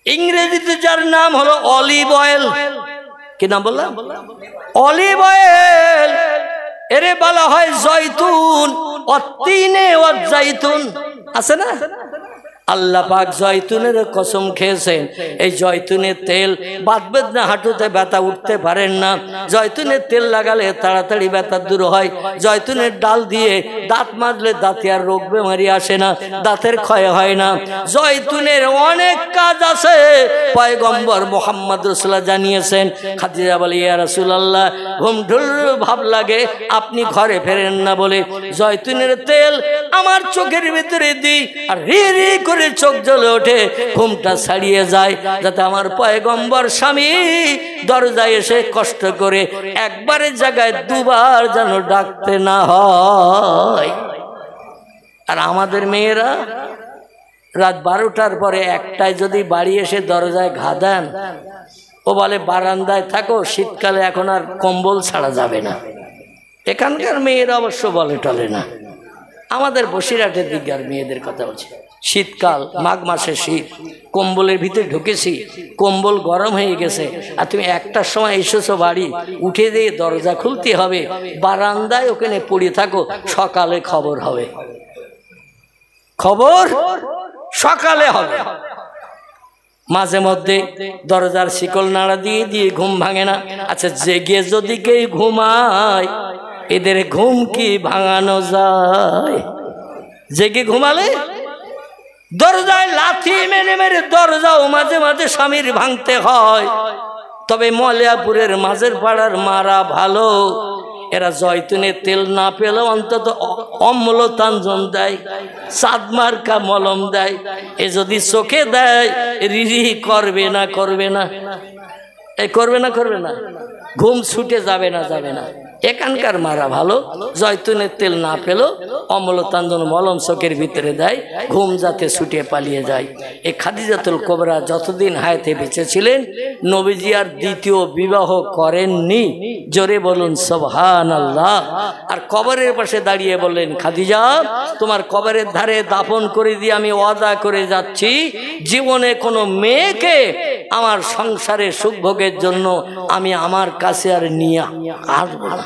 ইংরেজিতে যার নাম হলো অলিভ অয়েল। কি নাম বললাম? Olive oil. এরে বলা হয় জয়তুন, অত্তিনে ওয়াজ্জাইতুন, আছে না? আল্লাহ পাক জয়তুনের কসম খেয়েছেন, এই জয়তুনের তেল বাঁধবে না, হাঁটুতে ব্যথা উঠতে পারেন না, জয়তুনের তেল লাগালে তাড়াতাড়ি ব্যথা দূর হয়, জয়তুনের ডাল দিয়ে দাঁত মাজলে দাঁতে আর রোগ বেমারি আসে না, দাঁতের ক্ষয় হয় না। জয়তুনের অনেক কাজ আছে, পয়গম্বর মুহাম্মদ রাসূলুল্লাহ জানিয়েছেন। খাদিজা বলে, ইয়া রাসূলুল্লাহ, ঘুম ঢুল ভাব লাগে, আপনি ঘরে ফেরেন না বলে জয়তুনের তেল আমার চোখের ভিতরে দিই, আর রি রি করে চোখ জ্বলে ওঠে, ঘুমটা ছাড়িয়ে যায়, যাতে আমার পয়গম্বর স্বামী দরজায় এসে কষ্ট করে একবারের জায়গায় দুবার যেন ডাকতে না হয়। আর আমাদের মেয়েরা রাত 12টার পরে একটায় যদি বাড়ি এসে দরজায় ঘা দেন, ও বলে বারান্দায় থাকো, শীতকালে এখন আর কম্বল ছাড়া যাবে না। এখানকার মেয়েরা অবশ্য বলে টলে না, আমাদের বসিরহাটের দিককার মেয়েদের কথা বলছি। শীতকাল, মাঘ মাসে শীত, কম্বলের ভিতরে ঢুকেছি, কম্বল গরম হয়ে গেছে, আর তুমি একটার সময় এসেছো বাড়ি, উঠে দিয়ে দরজা খুলতে হবে, বারান্দায় ওখানে পড়ে থাকো, সকালে খবর হবে, খবর সকালে হবে। মাঝে মধ্যে দরজার শিকল নাড়া দিয়ে দিয়ে ঘুম ভাঙে না। আচ্ছা, জেগে যদি কেউ ঘুমায়, এদের ঘুম কি ভাঙানো যায়? জেগে ঘুমালে দরজায় লাথি মেরে মেরে দরজাও মাঝে মাঝে স্বামীর ভাঙতে হয়। তবে মলিয়াপুরের মাঝের পাড়ার মারা ভালো, এরা জয়তুনের তেল না পেলেও অন্তত অম্লতাঞ্জন দেয়, চাঁদমার্কা মলম দেয়। এ যদি চোখে দেয়, রিরি করবে না, করবে না, এই করবে না, করবে না, ঘুম ছুটে যাবে না, যাবে না। এখানকার মারা ভালো, জয়তুনের তেল না পেলেও অম্লতাঞ্জন মলম চোখের ভিতরে দেয়, ঘুম যাতে ছুটে পালিয়ে যায়। এই খাদিজাতুল কুবরা যতদিন হায়াতে বেঁচে ছিলেন, নবীজি আর দ্বিতীয় বিবাহ করেননি। জোরে বলুন সুবহানাল্লাহ। আর কবরের পাশে দাঁড়িয়ে বললেন, খাদিজা, তোমার কবরের ধারে দাফন করে দিয়ে আমি ওয়াদা করে যাচ্ছি, জীবনে কোনো মেয়েকে আমার সংসারে সুখ ভোগের জন্য আমি আমার কাছে আর নিয়ে আসবো না,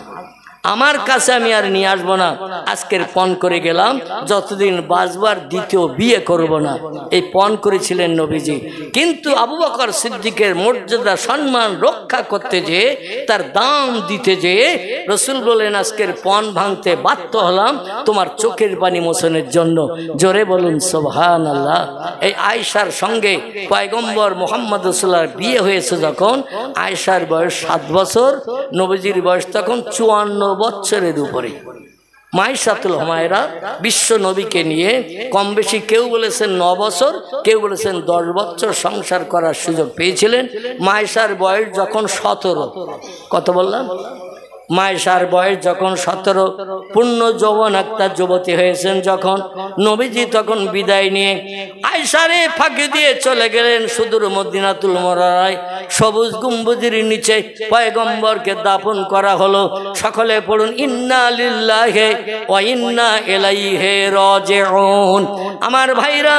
আমার কাছে আমি আর নিয়ে আসবো না। আজকের পণ করে গেলাম, যতদিন বাঁচবার দ্বিতীয় বিয়ে করব না, এই পণ করেছিলেন নবীজি। কিন্তু আবু বকর সিদ্দিকের মর্যাদা সম্মান রক্ষা করতে যে, তার দাম দিতে যে, রসুল বলেন, আজকের পণ ভাঙতে বাধ্য হলাম তোমার চোখের পানি মোচনের জন্য। জোরে বলুন সুবহানাল্লাহ। এই আয়েশার সঙ্গে পয়গম্বর মুহাম্মদ রাসূলুল্লাহর বিয়ে হয়েছে যখন, আয়েশার বয়স 7 বছর, নবীজির বয়স তখন 54 বছরের উপরে। মাইশাতুল হুমায়রা বিশ্ব নবীকে নিয়ে কম বেশি কেউ বলেছেন 9 বছর, কেউ বলেছেন 10 বছর সংসার করার সুযোগ পেয়েছিলেন। মাইশার বয়স যখন 17, কত বললাম? মায়েশার বয়স যখন 17, পূর্ণ যৌবন একটা যুবতী হয়েছেন যখন, নবীজি তখন বিদায় নিয়ে আয়েশারে ফাঁকি দিয়ে চলে গেলেন সুদূর মদিনাতুল মুনাওয়ারায়। সবুজ গম্বুজের নিচে পয়গম্বরকে দাফন করা হলো। সকলে পড়ুন, ইন্না লিল্লাহি ওয়া ইন্না ইলাইহি রাজিউন। আমার ভাইরা,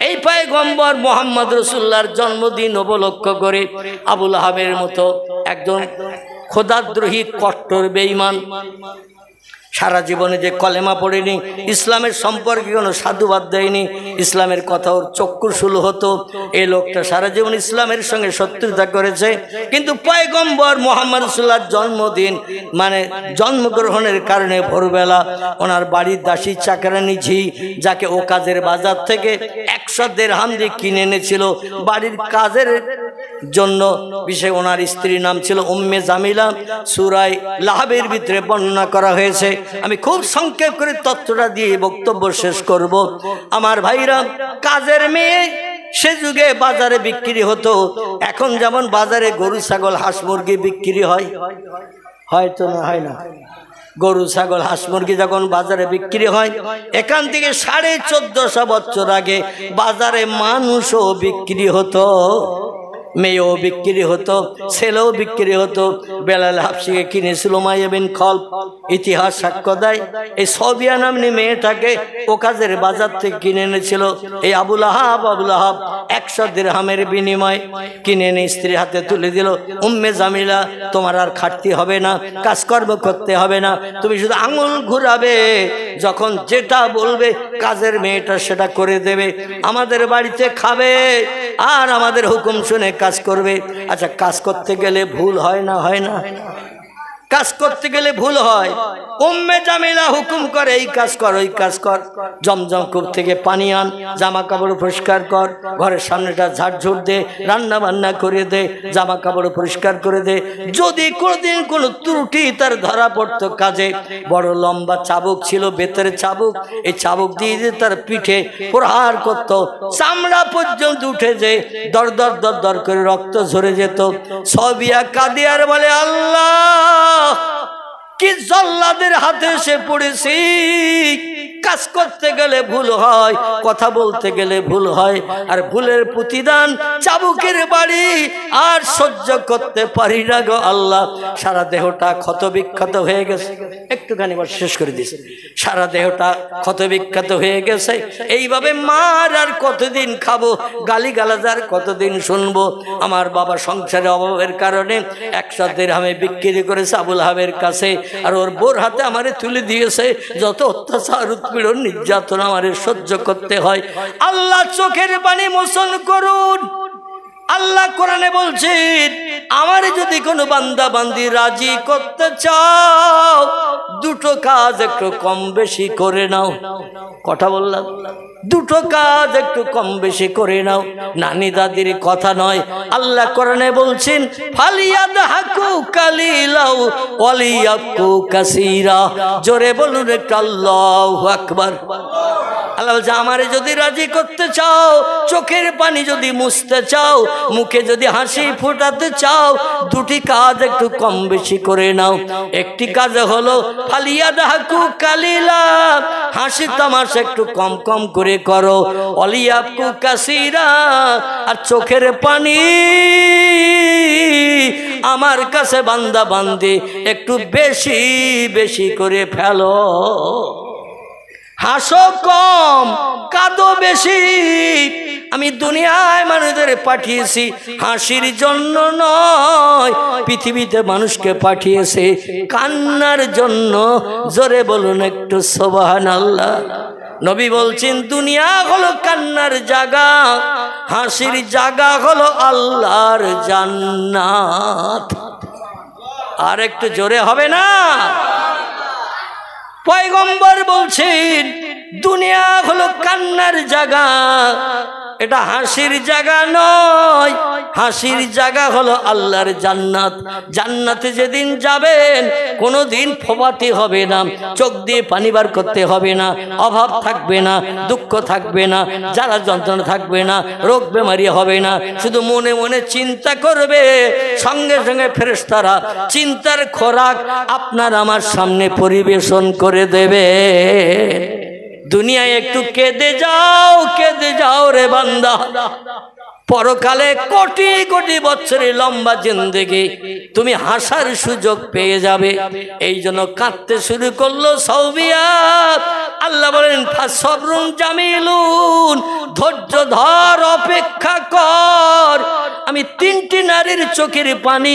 এই পয়গম্বর মুহাম্মদ রাসূলুল্লাহর জন্মদিন উপলক্ষ করে আবুল আহাবের মতো একজন খোদাদ্রোহী কট্টর বেঈমান, সারা জীবনে যে কলেমা পড়েনি, ইসলামের সম্পর্কে কোনো সাধুবাদ দেয়নি, ইসলামের কথা ওর চক্ষুশুল হতো, এই লোকটা সারা জীবন ইসলামের সঙ্গে শত্রুতা করেছে। কিন্তু পয়গম্বর মুহাম্মদ রাসূলুল্লাহর জন্মদিন মানে জন্মগ্রহণের কারণে ভোরবেলা ওনার বাড়ির দাসী চাকরানি ঝি, যাকে ও কাজের বাজার থেকে 100 দিরহাম দিয়ে কিনে এনেছিল বাড়ির কাজের জন্য, বিশেষ ওনার স্ত্রীর নাম ছিল উম্মে জামিলা। সূরা লাহাবের ভিতরে বর্ণনা করা হয়েছে। আমি খুব সংক্ষেপ করে তথ্যটা দিয়ে বক্তব্য শেষ করব। আমার ভাইরা, কাজের মেয়ে সে যুগে বাজারে বিক্রি হতো। এখন যেমন বাজারে গরু ছাগল হাঁস মুরগি বিক্রি হয়, হয়তো না হয় না, গরু ছাগল হাঁস মুরগি যখন বাজারে বিক্রি হয়, এখান থেকে 1450 বছর আগে বাজারে মানুষও বিক্রি হতো। মেয়েও বিক্রি হতো, ছেলেও বিক্রি হতো। বেলাল হাবশিকে কিনেছিল উমাইয়া বিন খালফ। ইতিহাস সাক্ষ্য দেয় এই সবিয়া নামনি মেয়েটাকে ওকাজের বাজার থেকে কিনে এনেছিল এই আবু লাহাব। 100 দিরহামের বিনিময় কিনে এনে স্ত্রীর হাতে তুলে দিল, উম্মে জামিলা তোমার আর খাটতে হবে না, কাজকর্ম করতে হবে না, তুমি শুধু আঙুল ঘুরাবে, যখন যেটা বলবে কাজের মেয়েটা সেটা করে দেবে, আমাদের বাড়িতে খাবে আর আমাদের হুকুম শুনে কাজ করবে। আচ্ছা, কাজ করতে গেলে ভুল হয় না? হয় না? কাজ করতে গেলে ভুল হয়। উম্মে জামিলা হুকুম করে এই কাজ কর, ওই কাজ কর, জমজম কূপ থেকে পানি আন, জামা কাপড় পরিষ্কার কর, ঘরের সামনেটা ঝাড়ঝুড় দে, রান্না বান্না করে দে, জামা কাপড় পরিষ্কার করে দে। যদি কোনোদিন কোনো ত্রুটি তার ধরা পড়তো কাজে, বড় লম্বা চাবুক ছিল, বেতের চাবুক, এই চাবুক দিয়ে দিয়ে তার পিঠে প্রহার করত, চামড়া পর্যন্ত উঠে যে দর দর দর দর করে রক্ত ঝরে যেত। সবিয়া কাঁদে আর বলে, আল্লাহ কি জল্লাদের হাতে এসে পড়েছি। কাজ করতে গেলে ভুল হয়, কথা বলতে গেলে ভুল হয়, আর ভুলের প্রতিদান চাবুকের বাড়ি আর সহ্য করতে পারি না গো আল্লাহ। সারা দেহটা ক্ষত বিক্ষত হয়ে গেছে, একটুখানি শেষ করে দিয়েছে, সারা দেহটা ক্ষত বিক্ষত হয়ে গেছে। এইভাবে মার আর কতদিন খাবো, গালিগালাজ আর কতদিন শুনবো। আমার বাবা সংসারে অভাবের কারণে 100 দিরহামে বিক্রি করেছে আবু লাহাবের কাছে, আর ওর বোর হাতে আমারে তুলে দিয়েছে। যত অত্যাচার, উৎপীড়ন, নির্যাতন আমারে সহ্য করতে হয়। আল্লাহ চোখের পানি মোচন করুন। আল্লাহ কোরআনে বলছেন, আমারে যদি কোনো বান্দা বান্দি রাজি করতে চাও, দুটো কাজ একটু কম বেশি করে নাও। কথা বললাম, দুটো কাজ একটু কম বেশি করে নাও, নানি দাদির কথা নয়। আল্লাহ কোরআনে বলছেন, ফালিয়াদহাকু কালিলাও ওয়ালিয়াবকু কাসীরা। জোরে বলুন একটু আল্লাহু আকবার। আল্লাহ বলছে, আমারে যদি রাজি করতে চাও, চোখের পানি যদি মুছতে চাও, মুখে যদি হাসি ফোটাতে চাও, দুটি কাজ একটু কম বেশি করে নাও। একটি কাজ হলো ফালিয়াদহাকু কালিলা, হাসি তামাশা একটু কম কম করে করো, ওয়ালিয়াবকু কাসীরা, আর চোখের পানি আমার কাছে বান্দা বান্দি একটু বেশি বেশি করে ফেলো। হাসো কম, কাঁদো বেশি। আমি দুনিয়ায় মানুষদের পাঠিয়েছি হাসির জন্য নয়, পৃথিবীতে মানুষকে পাঠিয়েছে কান্নার জন্য। জোরে বলুন একটু সুবহানাল্লাহ। নবী বলছেন, দুনিয়া হলো কান্নার জায়গা, হাসির জায়গা হলো আল্লাহর জান্নাত। আর একটু জোরে হবে না? পয়গম্বর বলছেন, দুনিয়া হলো কান্নার জায়গা, এটা হাসির জায়গা নয়। হাসির জায়গা হলো আল্লাহর জান্নাত। জান্নাতে যেদিন যাবেন কোনোদিন ফোবাতে হবে না, চোখ দিয়ে পানি বার করতে হবে না, অভাব থাকবে না, দুঃখ থাকবে না, জ্বালা যন্ত্রণা থাকবে না, রোগ বেমারি হবে না। শুধু মনে মনে চিন্তা করবে, সঙ্গে সঙ্গে ফেরেশতারা চিন্তার খোরাক আপনার আমার সামনে পরিবেশন করে দেবে। দুনিয়ায় একটু কেঁদে যাও রে বান্দা, পরকালে কোটি কোটি বছরের লম্বা জিন্দেগি তুমি হাসার সুযোগ পেয়ে যাবে। এই জন্য কাঁদতে শুরু করলো সৌবিয়া। আল্লাহ বলেন, ফাসবরুন জামিলুন, ধৈর্য ধর, অপেক্ষা কর, আমি 3টি নারীর চোখের পানি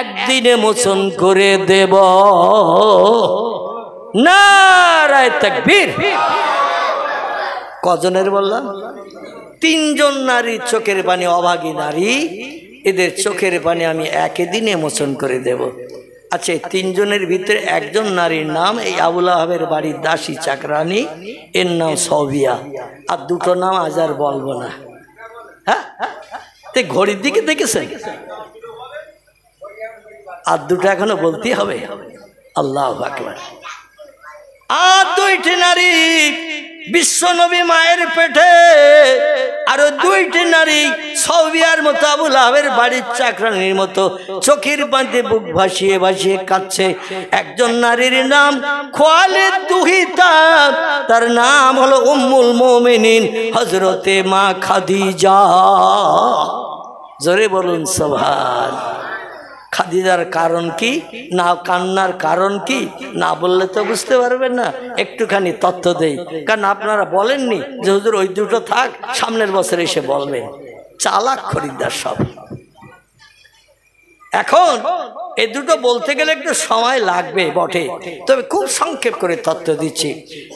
একদিনে মোচন করে দেব। নারায়ে তাকবীর। কজনের বললাম? 3 জন নারীর চোখের পানি, অভাগী নারী, এদের চোখের পানি আমি একদিনে মোচন করে দেব। আচ্ছা, 3 জনের ভিতরে একজন নারীর নাম এই আবু লাহাবের বাড়ির দাসী চাকরানী, এর নাম সবিয়া, আর 2টো নাম আজ আর বলবো না। হ্যাঁ, তে ঘড়ির দিকে দেখেছেন? আর 2টো এখনো বলতেই হবে। আল্লাহু আকবার। আর 2টি নারী বিশ্বনবী মায়ের পেটে, আরো 2টি নারী সৌবিয়ার মতো আবু লাহাবের বাড়ির চাকরানির মতো চোখের পানিতে বুক ভাসিয়ে ভাসিয়ে কাঁদছে। একজন নারীর নাম খালিদ দুহিতা, তার নাম হলো উম্মুল মুমিনিন হযরতে মা খাদিজা। জোরে বলুন সুবহান। খাদিজার কারণ কি, না কান্নার কারণ কি, না বললে তো বুঝতে পারবেন না। একটুখানি তথ্য দেই, কারণ আপনারা বলেননি যে হুজুর ওই দুটো থাক, সামনের বছর এসে বলবেন। চালাক খরিদ্দার সব। এখন এই দুটো বলতে গেলে একটু সময় লাগবে বটে, তবে খুব সংক্ষেপ করে তথ্য দিচ্ছি।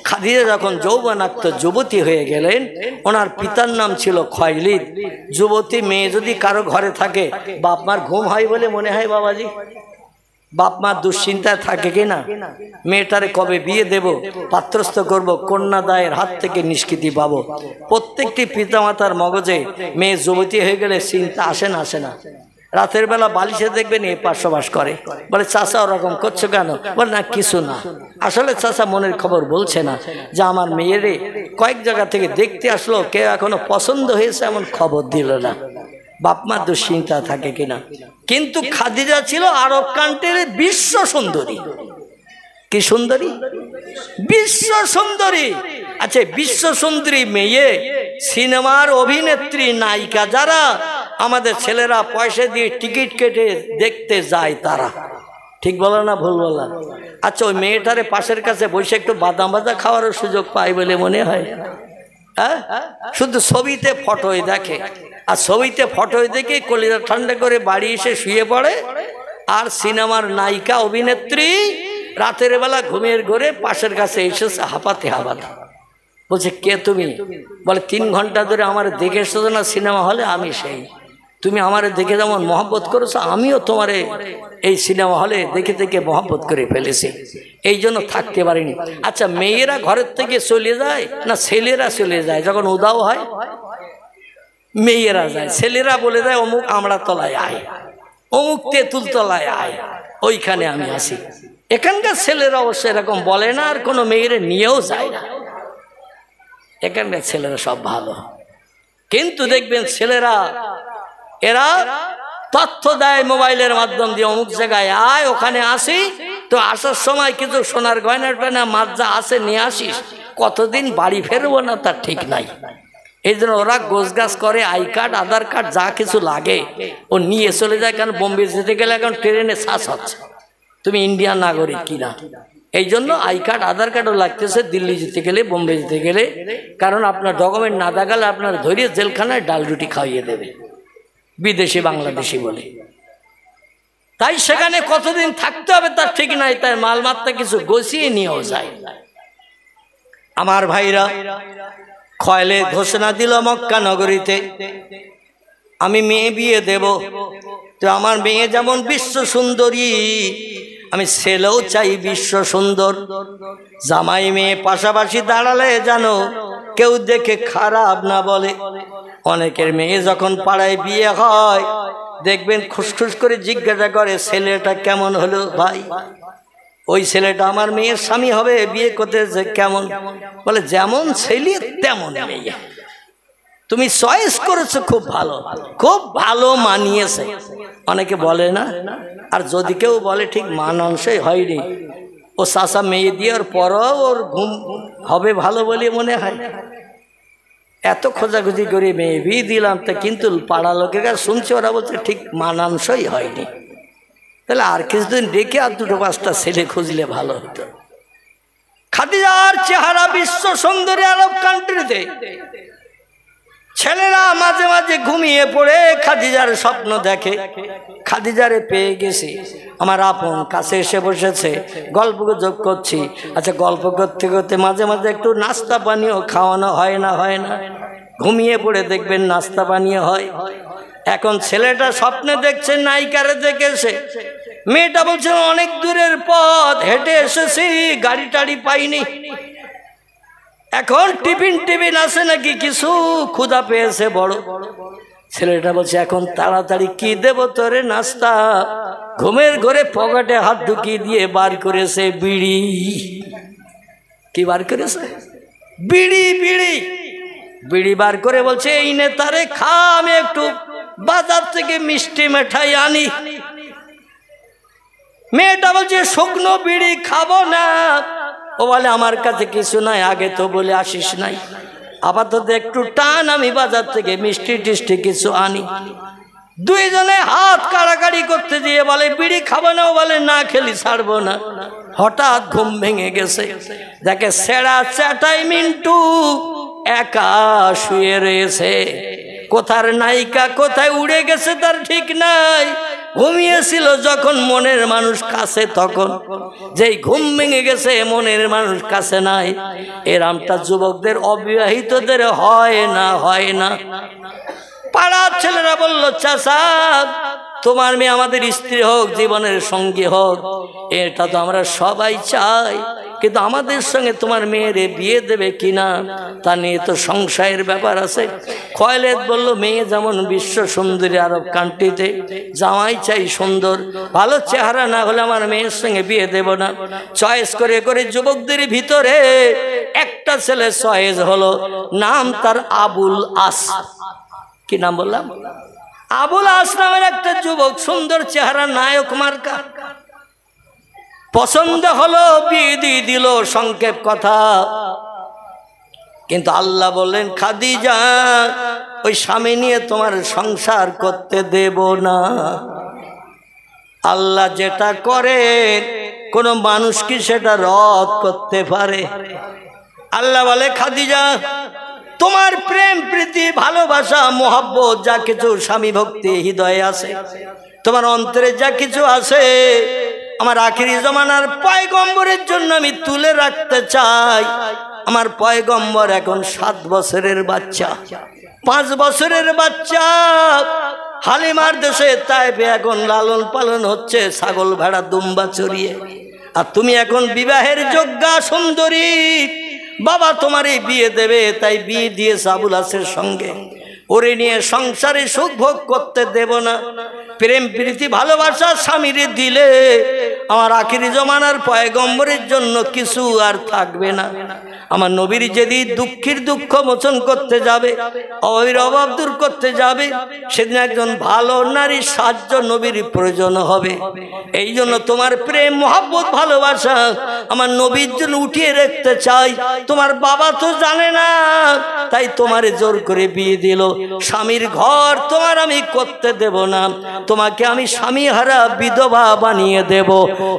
খাদিজা যখন যৌবনাক্ত যুবতী হয়ে গেলেন, ওনার পিতার নাম ছিল খয়লিদ। যুবতী মেয়ে যদি কারো ঘরে থাকে, বাপ মার ঘুম হয় বলে মনে হয় বাবাজি? বাপ মার দুশ্চিন্তায় থাকে কিনা? মেয়েটারে কবে বিয়ে দেব, পাত্রস্থ করব, কন্যাদায়ের হাত থেকে নিষ্কৃতি পাবো। প্রত্যেকটি পিতামাতার মগজে মেয়ে যুবতী হয়ে গেলে চিন্তা আসে না? আসে না? রাতের বেলা বালিশে দেখবেন এ পার্শ্ববাস করে, বলে চাচা ওরকম করছো কেন? বলে না কিছু না। আসলে চাচা মনের খবর বলছে না যে আমার মেয়েরে কয়েক জায়গা থেকে দেখতে আসলো, কেউ এখনো পছন্দ হয়েছে এমন খবর দিল না। বাপ মার দুশ্চিন্তা থাকে কিনা? কিন্তু খাদিজা ছিল আরব কান্ট্রির বিশ্ব সুন্দরী। কি সুন্দরী? বিশ্ব সুন্দরী। আচ্ছা, বিশ্ব সুন্দরী মেয়ে, সিনেমার অভিনেত্রী, নায়িকা যারা আমাদের ছেলেরা পয়সা দিয়ে টিকিট কেটে দেখতে যায়, তারা ঠিক বলো না ভুল বললাম? আচ্ছা, ওই মেয়েটারে পাশের কাছে বসে একটু বাদাম ভাজা খাওয়ারও সুযোগ পায় বলে মনে হয়? হ্যাঁ, শুধু ছবিতে ফটোই দেখে, আর ছবিতে ফটোই দেখে কলিজা ঠান্ডা করে বাড়ি এসে শুয়ে পড়ে। আর সিনেমার নায়িকা অভিনেত্রী রাতের বেলা ঘুমের ঘরে পাশের কাছে এসেছে হাঁপাতে হাঁপাতে, বলছে কে তুমি? বলে 3 ঘন্টা ধরে আমার দেখে এসেছো না সিনেমা হলে, আমি সেই। তুমি আমারে দেখে যেমন মহব্বত করেছো, আমিও তোমারে এই সিনেমা হলে দেখে দেখে মহব্বত করে ফেলেছি, এই জন্য থাকতে পারিনি। আচ্ছা, মেয়েরা ঘরের থেকে চলে যায় না ছেলেরা চলে যায়? যখন উদাও হয় মেয়েরা যায়, ছেলেরা বলে দেয় অমুক আমড়া তলায় আয়, অমুক তেঁতুল তলায় আয়, ওইখানে আমি আসি। এখানকার ছেলেরা অবশ্য এরকম বলে না, আর কোনো মেয়েরা নিয়েও যায় না। এখানকার ছেলেরা সব ভালো, কিন্তু দেখবেন ছেলেরা এরা তথ্য দেয় মোবাইলের মাধ্যম দিয়ে, অমুক জায়গায় আয়, ওখানে আসি। তো আসার সময় কিছু সোনার গয়না টয়না মাছ যা আছে নিয়ে আসিস, কতদিন বাড়ি ফেরবো না তার ঠিক নাই। এই জন্য ওরা গোছগাছ করে, আই কার্ড, আধার কার্ড যা কিছু লাগে ও নিয়ে চলে যায়। কারণ বোম্বে যেতে গেলে এখন ট্রেনে শ্বাস হচ্ছে, তুমি ইন্ডিয়ান নাগরিক কিনা। এই জন্য আই কার্ড, আধার কার্ডও লাগতেছে দিল্লি যেতে গেলে, বোম্বে যেতে গেলে। কারণ আপনার ডকুমেন্ট না দেখালে আপনার ধরিয়ে জেলখানায় ডাল রুটি খাইয়ে দেবে, বিদেশি বাংলাদেশি বলে। তাই সেখানে কতদিন থাকতে হবে তার ঠিক নাই, তাই মালমাত্রা কিছু গুছিয়ে নিয়েও যায়। আমার ভাইরা, খয়লিদ ঘোষণা দিল মক্কা নগরীতে, আমি মেয়ে বিয়ে দেব। তো আমার মেয়ে যেমন বিশ্ব সুন্দরী, আমি ছেলেও চাই বিশ্ব সুন্দর। জামাই মেয়ে পাশাপাশি দাঁড়ালে জানো কেউ দেখে খারাপ না বলে। অনেকের মেয়ে যখন পাড়ায় বিয়ে হয় দেখবেন খুসখুস করে জিজ্ঞাসা করে ছেলেটা কেমন হলো ভাই? ওই ছেলেটা আমার মেয়ের স্বামী হবে, বিয়ে করতে যে কেমন? বলে যেমন ছেলে তেমন মেয়ে, তুমি চয়েস করেছো, খুব ভালো, খুব ভালো মানিয়েছে। অনেকে বলে না, আর যদি কেউ বলে ঠিক মানানসই হয়নি, ও চাচা মেয়ে দিয়ে ওর পরও ওর ঘুম হবে ভালো বলে মনে হয়। এত খোঁজাখুঁজি করে মেয়ে বিয়ে দিলাম, তা কিন্তু পাড়া লোকের কাছে শুনছি ওরা বলছে ঠিক মানানসই হয়নি। তাহলে আর কিছুদিন রেখে আর 2-5টা ছেলে খুঁজলে ভালো হতো। খাদিজার চেহারা বিশ্ব সুন্দরী আরব কান্ট্রিতে। ছেলেরা মাঝে মাঝে ঘুমিয়ে পড়ে খাদিজার স্বপ্ন দেখে, খাদিজারে পেয়ে গেছি, আমার আপন কাছে এসে বসেছে, গল্প গুজব করছি। আচ্ছা, গল্প করতে করতে মাঝে মাঝে একটু নাস্তা পানীয় খাওয়ানো হয় না? হয় না? ঘুমিয়ে পড়ে দেখবেন নাস্তা পানীয় হয়। এখন ছেলেটা স্বপ্নে দেখছে নায়িকারে দেখেছে, মেয়েটা বলছে অনেক দূরের পথ হেঁটে এসেছি, গাড়ি টাড়ি পাইনি। এখন টিফিন আছে নাকি কিছু, ক্ষুধা পেয়েছে বড়। ছেলেটা বলছে এখন তাড়াতাড়ি কি দেব তোরে নাস্তা? ঘুমের ঘরে পকেটে হাত ঢুকিয়ে দিয়ে বার করেছে বিড়ি। কি বার করেছে? বিড়ি। বিড়ি বিড়ি বার করে বলছে এই নে তারে খা, আমি একটু বাজার থেকে মিষ্টি মিঠাই আনি। মেয়েটা বলছে শুকনো বিড়ি খাবো না। ও বলে আমার কাছে কিছু নাই, আগে তো বলে আসিস নাই, আপাতত একটু টান, আমি বাজার থেকে মিষ্টি টিষ্টি কিছু আনি। দুইজনে হাত কাড়াকাড়ি করতে গিয়ে বলে বিড়ি খাবো না, বলে না খেলি ছাড়বো না। হঠাৎ ঘুম ভেঙে গেছে, দেখে সেরা চাটাই মিন্টু একা শুয়ে রয়েছে। কোথার নায়িকা কোথায় উড়ে গেছে তার ঠিক নাই। ঘুমিয়েছিল যখন মনের মানুষ কাছে, তখন যেই ঘুম ভেঙে গেছে মনের মানুষ কাছে নাই। এরামটা যুবকদের অবিবাহিতদের হয় না, হয় না। পাড়ার ছেলেরা বলল, চাচা তোমার মেয়ে আমাদের স্ত্রী হোক, জীবনের সঙ্গী হোক, এটা তো আমরা সবাই চাই, কিন্তু আমাদের সঙ্গে তোমার মেয়েরে বিয়ে দেবে কিনা তা নিয়ে তো সংশয়ের ব্যাপার আছে। খয়লেদ বলল, মেয়ে যেমন বিশ্ব সুন্দরী আরব কান্ট্রিতে, জামাই চাই সুন্দর, ভালো চেহারা না হলে আমার মেয়ের সঙ্গে বিয়ে দেব না। চয়েস করে করে যুবকদের ভিতরে একটা ছেলে চয়েস হলো, নাম তার আবুল আস। কি নাম বললাম? আবুল আস নামের একটা যুবক, সুন্দর চেহারা, নায়ক মার্কা। পছন্দ হলো, বিয়ে দিয়ে দিল। সংক্ষেপ কথা, কিন্তু আল্লাহ বললেন, খাদিজা ওই স্বামী নিয়ে তোমার সংসার করতে দেব না। আল্লাহ যেটা করে কোন মানুষ কি সেটা রদ করতে পারে? আল্লাহ বলে, খাদিজা তোমার প্রেম প্রীতি ভালোবাসা মোহাব্বত যা কিছু স্বামী ভক্তি হৃদয়ে আছে, তোমার অন্তরে যা কিছু আছে, আমার আখিরি জমানার পয়গম্বরের জন্য আমি তুলে রাখতে চাই। আমার পয়গম্বর এখন 7 বছরের বাচ্চা, 5 বছরের বাচ্চা। হালিমার দেশে তাইফে এখন লালন পালন হচ্ছে, ছাগল ভেড়া দুম্বা চড়িয়ে। আর তুমি এখন বিবাহের যোগ্যা সুন্দরী, বাবা তোমার এই বিয়ে দেবে, তাই বিয়ে দিয়েছে আবুল আসের সঙ্গে। ওরে নিয়ে সংসারে সুখ ভোগ করতে দেব না। প্রেম প্রীতি ভালোবাসা স্বামীরে দিলে আমার আখিরি জমানার পয়গম্বরের জন্য কিছু আর থাকবে না। আমার নবীর যেদিন দুঃখের দুঃখ মোচন করতে যাবে, অভাবের অভাব দূর করতে যাবে, সেদিন একজন ভালো নারীর সাহায্য নবীর প্রয়োজন হবে। এই জন্য তোমার প্রেম মহব্বত ভালোবাসা আমার নবীর জন্য উঠিয়ে রাখতে চাই। তোমার বাবা তো জানে না, তাই তোমারে জোর করে বিয়ে দিল। স্বামীর ঘর তোমার আমি করতে দেব না, তোমাকে আমি স্বামী হারা বিধবা বানিয়ে দেব।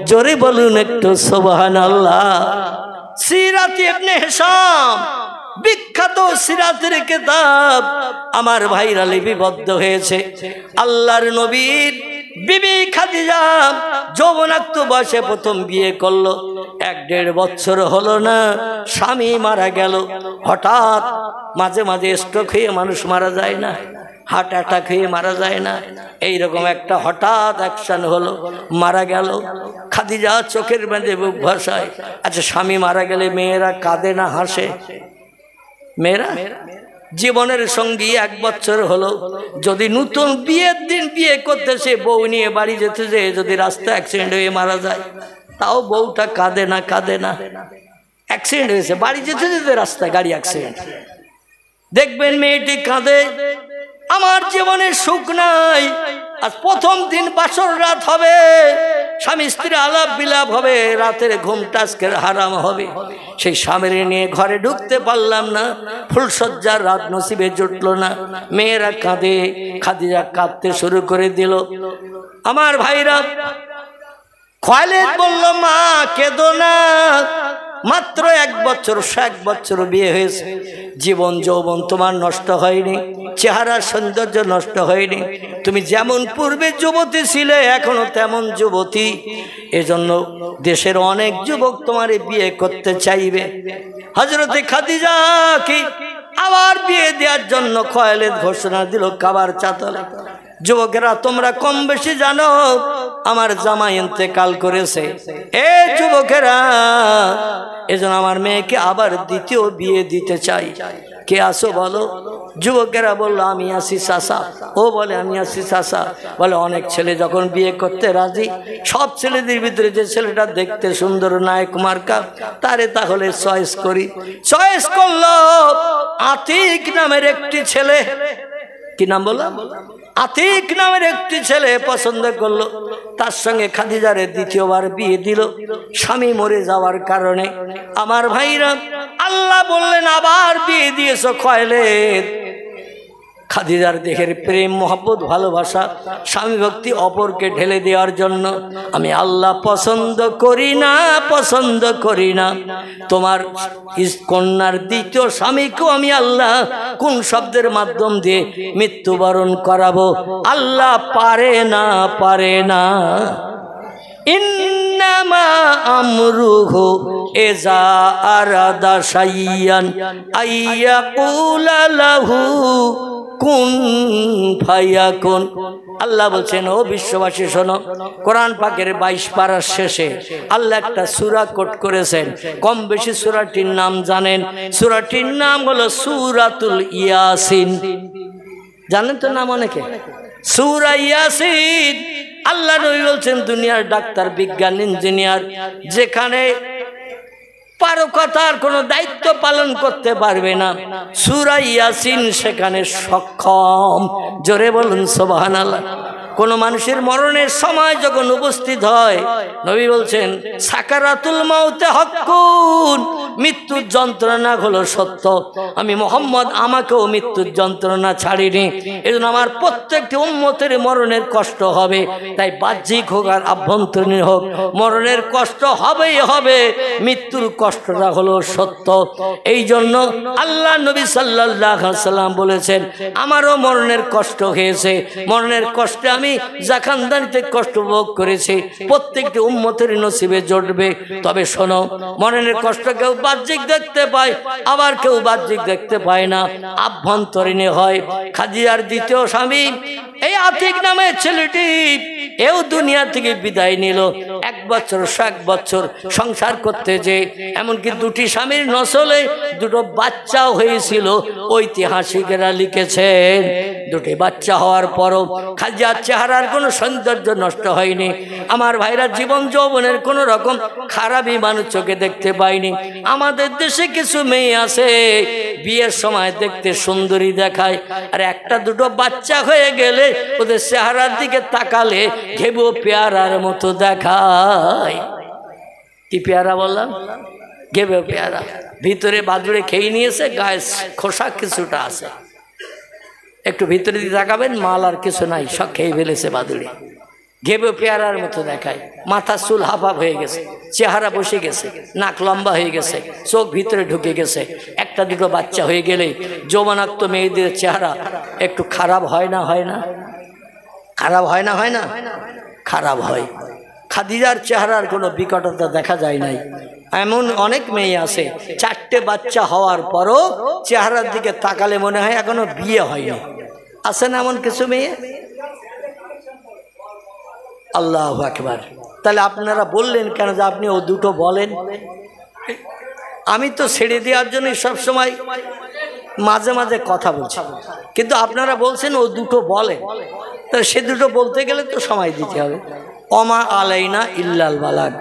জোরে বলুন একটু সুবহানাল্লাহ। সিরাত ইবনে হিশাম, বিখ্যাত সিরাতের কিতাব, আমার ভাইরা লিপিবদ্ধ হয়েছে। আল্লাহর নবীর বিবি খাদিজা যৌবনাক্ত বয়সে প্রথম বিয়ে করলো। 1-1.5 বছর হলো না, স্বামী মারা গেল। হঠাৎ মাঝে মাঝে স্ট্রোক হয়ে মানুষ মারা যায় না, হার্ট অ্যাটাক হয়ে মারা যায় না, এইরকম একটা হঠাৎ অ্যাকশন হলো, মারা গেল। খাদিজা চোখের মেঝে বুক ভাসায়। আচ্ছা, স্বামী মারা গেলে মেয়েরা কাঁদে না হাসে? মেয়েরা জীবনের সঙ্গী 1 বছর হলো, যদি নতুন বিয়ের দিন বিয়ে করতে সে বউ নিয়ে বাড়ি যেতে যে যদি রাস্তা অ্যাক্সিডেন্ট হয়ে মারা যায়, তাও বউটা কাঁদে না? কাঁদে না? অ্যাক্সিডেন্ট হয়েছে, বাড়ি যেতে যেতে রাস্তায় গাড়ি অ্যাক্সিডেন্ট, দেখবেন মেয়েটি কাঁদে। আমার জীবনে সুখ নাই। আজ প্রথম দিন বাসর রাত হবে, স্বামী স্ত্রী আলাপ বিলাপ হবে, রাতের ঘুমটা আজকে হারাম হবে। সেই স্বামীর নিয়ে ঘরে ঢুকতে পারলাম না, ফুলসজ্জার রাত নসিবে জুটলো না। মেয়েরা কাঁদে, খাদিজা কাঁদতে শুরু করে দিল। আমার ভাইরা, খয়লেদ বলল, মা কেঁদো না, মাত্র 1 বছর 1 বছর বিয়ে হয়েছে, জীবন যৌবন তোমার নষ্ট হয়নি, চেহারা সৌন্দর্য নষ্ট হয়নি, তুমি যেমন পূর্বে যুবতী ছিলে এখনো তেমন যুবতী। এজন্য দেশের অনেক যুবক তোমার বিয়ে করতে চাইবে। হযরতে খাদিজা কি আবার বিয়ে দেওয়ার জন্য খয়লেদ ঘোষণা দিল কাবার চাতলে। যুবকেরা তোমরা কম বেশি জানো আমার জামাই ইন্তেকাল করেছে। এ যুবকেরা, এজন্য আমার মেয়েকে আবার দ্বিতীয় বিয়ে দিতে চাই। কে আসো বলো? যুবকেরা বলল, আমি আসি চাচা। ও বলে, আমি আসি চাচা। বলে, অনেক ছেলে যখন বিয়ে করতে রাজি, সব ছেলেদের ভিতরে যে ছেলেটা দেখতে সুন্দর নায়ক মার্কা, তারে তাহলে চয়েস করি। চয়েস করলো আতিক নামের একটি ছেলে। কি নাম বললাম? আতিক নামের একটি ছেলে পছন্দ করলো, তার সঙ্গে খাদিজারে দ্বিতীয়বার বিয়ে দিল স্বামী মরে যাওয়ার কারণে। আমার ভাইরা, আল্লাহ বললেন, আবার বিয়ে দিয়েছো খয়লেদ। খাদিজার দেহের প্রেম মহব্বত ভালোবাসা স্বামী ভক্তি অপরকে ঢেলে দেওয়ার জন্য আমি আল্লাহ পছন্দ করি না তোমার কন্যার দ্বিতীয় স্বামীকেও আমি আল্লাহ কোন শব্দের মাধ্যম দিয়ে মৃত্যুবরণ করাবো আল্লাহ পারে না ইন্নামা আমরুহু ইযা আরাদা শাইয়ান আইয়াকুলা লাহু কুন ফায়াকুন। আল্লাহ বলছেন, ও বিশ্ববাসী শোনো, কোরআন পাকের 22 পারার শেষে আল্লাহ একটা সূরা কোট করেছেন। কম বেশি সূরাটির নাম জানেন? সূরাটির নাম হলো সূরাতুল ইয়াসিন। জানেন তো নাম অনেকে? সূরা ইয়াসিন। আল্লাহ নবী বলছেন, দুনিয়ার ডাক্তার, বিজ্ঞান, ইঞ্জিনিয়ার যেখানে পারকতার কোনো দায়িত্ব পালন করতে পারবে না, সূরা ইয়াসিন সেখানে সক্ষম। জোরে বলুন সুবহানাল্লাহ। কোন মানুষের মরণের সময় যখন উপস্থিত হয়, নবী বলছেন সাকারাতুল মাউতে হক্কুন, মৃত্যুর যন্ত্রণা হলো সত্য। আমি মুহাম্মদ আমাকেও মৃত্যুর যন্ত্রণা ছাড়িনি, এজন্য আমার প্রত্যেকটি উম্মতের মরণের কষ্ট হবে। তাই বাহ্যিক হোক আর আভ্যন্তরীণ হোক, মরণের কষ্ট হবেই হবে। মৃত্যুর কষ্টটা হলো সত্য। এই জন্য আল্লাহ নবী সাল্লাল্লাহু আলাইহি ওয়াসাল্লাম বলেছেন, আমারও মরণের কষ্ট হয়েছে। মরণের কষ্টে আমি জাখানদানিতে কষ্ট ভোগ করেছি, প্রত্যেকটি উম্মতের নসিবে জুটবে। তবে শোনো, মরণের কষ্ট কেউ বাহ্যিক দেখতে পায়, আবার কেউ বাহ্যিক দেখতে পায় না, আভ্যন্তরীণে হয়। খাদিজার দ্বিতীয় স্বামী এই আতিক নামের ছেলেটি এও দুনিয়া থেকে বিদায় নিল। 1 বছর 1 বছর সংসার করতে যে এমনকি 2টি স্বামীর নসলে 2টো বাচ্চাও হয়েছিল। ঐতিহাসিকেরা লিখেছেন, 2টি বাচ্চা হওয়ার পরও খাদিজার চেহারার কোনো সৌন্দর্য নষ্ট হয়নি। আমার ভাইরা, জীবন যৌবনের কোনো রকম খারাপই মানুষ চোখে দেখতে পায়নি। আমাদের দেশে কিছু মেয়ে আছে, বিয়ের সময় দেখতে সুন্দরী দেখায়, আর 1-2টো বাচ্চা হয়ে গেলে ওদের চেহারার দিকে তাকালে ঘেবো পেয়ারার মতো দেখায়। কি পেয়ারা বললাম? ঘেবো পেয়ারা। ভিতরে বাদুড়ে খেয়ে নিয়েছে, গায়ে খোসা কিছুটা আছে। একটু ভিতরে দিয়ে তাকাবেন, মাল আর কিছু নাই, সব খেয়ে ফেলেছে বাদুড়ে। ঘেবো পেয়ারার মতো দেখায়। মাথা চুল হাফ হয়ে গেছে, চেহারা বসে গেছে, নাক লম্বা হয়ে গেছে, চোখ ভিতরে ঢুকে গেছে। 1-2টো বাচ্চা হয়ে গেলে যৌবনাক্ত মেয়েদের চেহারা একটু খারাপ হয় না? খারাপ হয় না? খারাপ হয়। খাদিজার চেহারার কোনো বিকটতা দেখা যায় নাই। এমন অনেক মেয়ে আছে, 4টে বাচ্চা হওয়ার পরও চেহারার দিকে তাকালে মনে হয় এখনো বিয়ে হয়নি। আছে না এমন কিছু মেয়ে? আল্লাহু আকবার। তাহলে আপনারা বললেন কেন যে আপনি ও 2টো বলেন? আমি তো ছেড়ে দেওয়ার জন্য সবসময় মাঝে মাঝে কথা বলছি, কিন্তু আপনারা বলছেন ও 2টো বলেন, তাহলে সে 2টো বলতে গেলে তো সময় দিতে হবে। ওমা আলাইনা ইল্লাল বালাগ।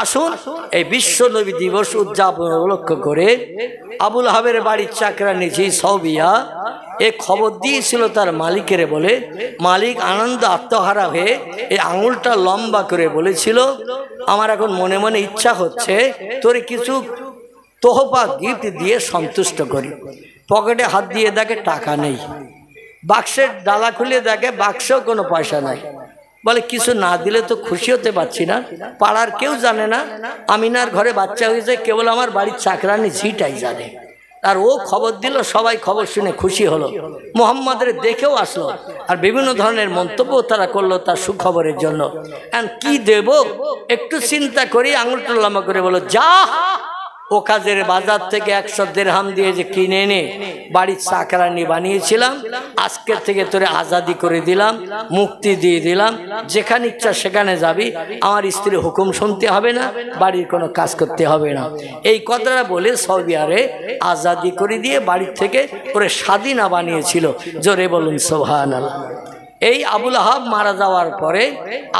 আসুন, এই বিশ্ব নবী দিবস উদযাপন উপলক্ষ করে আবুল আহাবের বাড়ির চাকরানি সৌবিয়া এ খবর দিয়েছিল তার মালিকের, বলে মালিক আনন্দ আত্মহারা হয়ে এই আঙুলটা লম্বা করে বলেছিল, আমার এখন মনে মনে ইচ্ছা হচ্ছে তোর কিছু তোহফা গিফট দিয়ে সন্তুষ্ট করি। পকেটে হাত দিয়ে দেখে টাকা নেই, বাক্সের ডালা খুলে দেখে বাক্সেও কোনো পয়সা নাই। বলে কিছু না দিলে তো খুশি হতে পারছি না, পাড়ার কেউ জানে না আমিনার ঘরে বাচ্চা হয়েছে, কেবল আমার বাড়ির চাকরানি ঝিটাই জানে। আর ও খবর দিল, সবাই খবর শুনে খুশি হলো, মোহাম্মদের দেখেও আসলো, আর বিভিন্ন ধরনের মন্তব্য তারা করলো তার সুখবরের জন্য। কি দেব একটু চিন্তা করি আঙুলটা লম্বা করে বলো, যা ও কাজের বাজার থেকে 100 দিরহাম দিয়ে যে কিনে এনে বাড়ির চাকরানি বানিয়েছিলাম, আজকের থেকে তোরে আজাদি করে দিলাম, মুক্তি দিয়ে দিলাম, যেখানে ইচ্ছা সেখানে যাবি, আমার স্ত্রীর হুকুম শুনতে হবে না, বাড়ির কোনো কাজ করতে হবে না। এই কথাটা বলে সৌদি আরবে আজাদি করে দিয়ে বাড়ির থেকে ওরে স্বাধীনা বানিয়েছিল। জোরে বলুন সুবহানাল্লাহ। এই আবুল আহাব মারা যাওয়ার পরে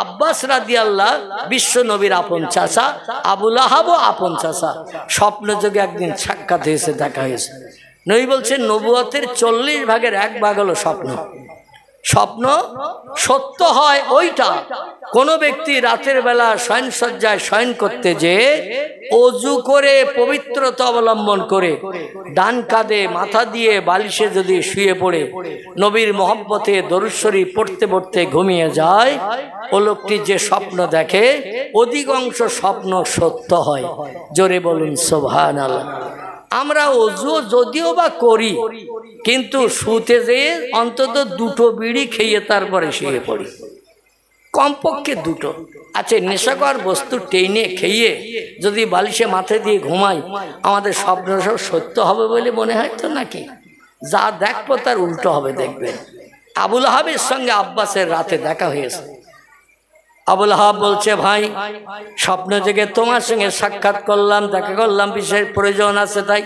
আব্বাস রাদিয়াল্লাহু বিশ্ব নবীর আপন চাচা, আবুল আহাবও আপন চাচা, স্বপ্নযোগে একদিন সাক্ষাৎ হয়েছে, দেখা হয়েছে। নবী বলছেন নবুয়তের 40 ভাগের 1 ভাগ হলো স্বপ্ন। স্বপ্ন সত্য হয় ওইটা, কোনো ব্যক্তি রাতের বেলা শয়নসজ্জায় শয়ন করতে যে অজু করে পবিত্রতা অবলম্বন করে ডান কাঁধে মাথা দিয়ে বালিশে যদি শুয়ে পড়ে নবীর মহব্বতে দরুদ শরীফ পড়তে পড়তে ঘুমিয়ে যায়, ও লোকটি যে স্বপ্ন দেখে অধিকাংশ স্বপ্ন সত্য হয়। জোরে বলুন সুবহানাল্লাহ। আমরা অজু যদিও বা করি, কিন্তু শুতে যেয়ে অন্তত দুটো বিড়ি খেয়ে তারপরে শুয়ে পড়ি, কমপক্ষে দুটো। আচ্ছা, নেশাকর বস্তু টেনে খেয়ে যদি বালিশে মাথা দিয়ে ঘুমাই, আমাদের স্বপ্ন সব সত্য হবে বলে মনে হয় তো নাকি? যা দেখবো তার উল্টো হবে দেখবেন। আবুল আহাবের সঙ্গে আব্বাসের রাতে দেখা হয়েছে। আবুল আহাব বলছে, ভাই স্বপ্ন জেগে তোমার সঙ্গে সাক্ষাৎ করলাম, দেখা করলাম, বিশেষ প্রয়োজন আছে তাই।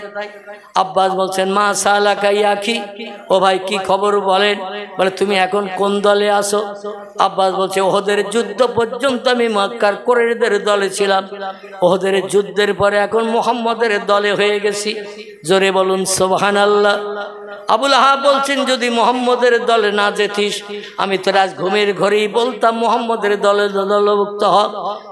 আব্বাস বলছেন, মা সালাকা ইয়া আখি, ও ভাই কি খবর বলেন। বলে, তুমি এখন কোন দলে আছো? আব্বাস বলছে, ওহদের যুদ্ধ পর্যন্ত আমি মক্কার কুরাইশদের দলে ছিলাম, ওহদের যুদ্ধের পরে এখন মুহাম্মদের দলে হয়ে গেছি। জোরে বলুন সুবহানাল্লাহ। আবুল আহাব বলছেন, যদি মুহাম্মদের দলে না যেতিস, আমি তো রাজ ঘুমের ঘরেই বলতাম মুহাম্মদের দলে দলভুক্ত হ,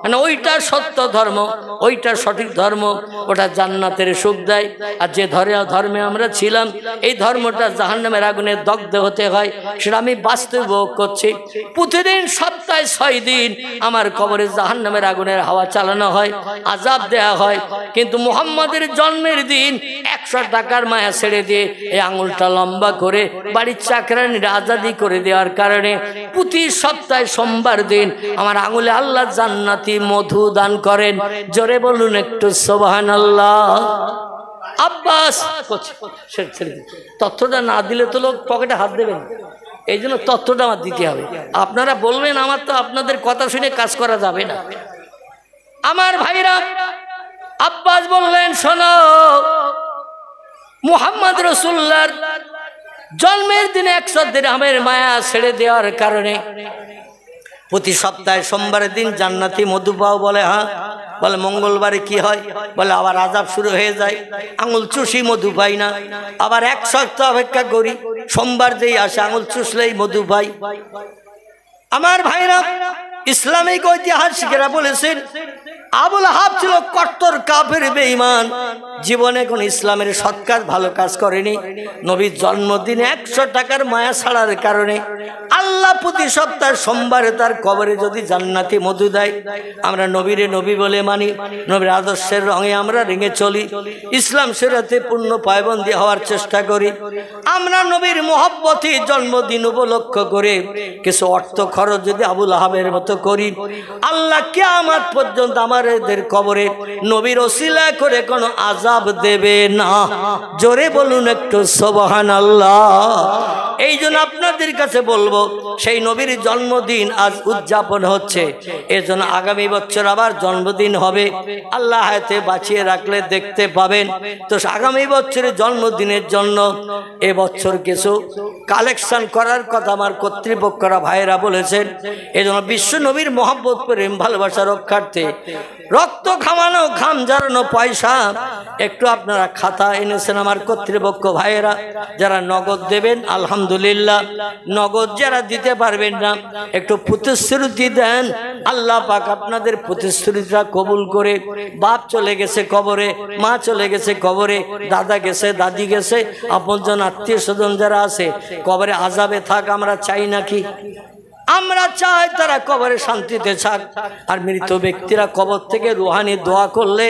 মানে ওইটা সত্য ধর্ম, ওইটা সঠিক ধর্ম, ওটা জান্নাতের সুখ দেয়। আর যে ধর্মে আমরা ছিলাম, এই ধর্মটা জাহান্নামের আগুনে দগ্ধ হতে হয়, সেটা আমি বাস্তব করছি। প্রতিদিন সপ্তাহে 6 দিন আমার কবরে জাহান্নামের আগুনের হাওয়া চালানো হয়, আযাব দেয়া হয়। কিন্তু মুহাম্মদের জন্মের দিন 100 টাকার মায়া ছেড়ে দিয়ে এই আঙুলটা লম্বা করে বাড়ির চাকরানির আজাদি করে দেওয়ার কারণে প্রতি সপ্তাহে সোমবার দিন আমার আঙুলে আল্লাহ জান্নাতি মধু দান করেন। জোরে বলুন একটু সুবহানাল্লাহ। আব্বাস তথ্যটা না দিলে তো লোক পকেটে হাত দেবেন, এই জন্য তথ্যটা আমার দিতে হবে। আপনারা বলবেন, আমার তো আপনাদের কথা শুনে কাজ করা যাবে না। আমার ভাইরা, আব্বাস বললেন, শোনো, মুহাম্মদ রাসূলুল্লাহর জন্মের দিনে 100 দিরহামের মায়া ছেড়ে দেওয়ার কারণে প্রতি সপ্তাহে সোমবারের দিন জান্নাতি মধু পাও। বলে, হ্যাঁ। বলে, মঙ্গলবারে কি হয়? বলে, আবার আযাব শুরু হয়ে যায়, আঙুল চুষি মধু পাই না, আবার 1 সপ্তাহ অপেক্ষা করি, সোমবার যেই আসে আঙুল চুষলেই মধু পাই। আমার ভাইরা, ইসলামিক ঐতিহাসিকেরা বলেছেন, আবুল আহাব ছিল কট্টর কাফের বেঈমান, জীবনে কোন ইসলামের সৎ কাজ ভালো কাজ করেনি। নবীর জন্মদিনে 100 টাকার মায়া ছাড়ার কারণে আল্লাহ প্রতি সপ্তাহ সোমবারে তার কবরে যদি জান্নাতি মধু দেয়, আমরা নবীরে নবী বলে মানি, নবীর আদর্শের রঙে আমরা রেঙে চলি, ইসলাম শরীয়তে পূর্ণ পায়বন্দী হওয়ার চেষ্টা করি। আমরা নবীর মহব্বতে জন্মদিন উপলক্ষ করে কিছু অর্থ খরচ যদি আবুল আহাবের মতো করি, আল্লাহ কিয়ামত পর্যন্ত আমাদের কবরে নবীর ওসিলা করে কোনো আযাব দেবে না। জোরে বলুন একটু সুবহানাল্লাহ। এই জন্য আপনাদের কাছে বলবো, সেই নবীর জন্মদিন আজ উদযাপন হচ্ছে, এজন্য আগামী বছর আবার জন্মদিন হবে, আল্লাহ হায়াতে বাঁচিয়ে রাখলে দেখতে পাবেন। তো আগামী বছরের জন্মদিনের জন্য এবছর কিছু কালেকশন করার কথা আমার কর্তৃপক্ষরা ভাইয়েরা বলেছেন। এজন্য বিশ্ব নবীর মহব্বত প্রেম ভালোবাসা রক্ষার্থে রক্ত খামানো ঘাম ঝরানো পয়সা একটু আপনারা খাতা এনেছেন আমার কর্তৃপক্ষ ভাইয়েরা, যারা নগদ দেবেন আলহামদুলিল্লাহ, নগদ যারা দিতে পারবেন না একটু প্রতিশ্রুতি দেন, আল্লাহ পাক আপনাদের প্রতিশ্রুতিটা কবুল করে। বাপ চলে গেছে কবরে, মা চলে গেছে কবরে, দাদা গেছে, দাদি গেছে, আপনজন আত্মীয় স্বজন যারা আছে কবরে আযাবে থাক, আমরা চাই নাকি? আমরা চাই তারা কবরে শান্তিতে থাক। আর মৃত ব্যক্তিরা কবর থেকে রুহানি দোয়া করলে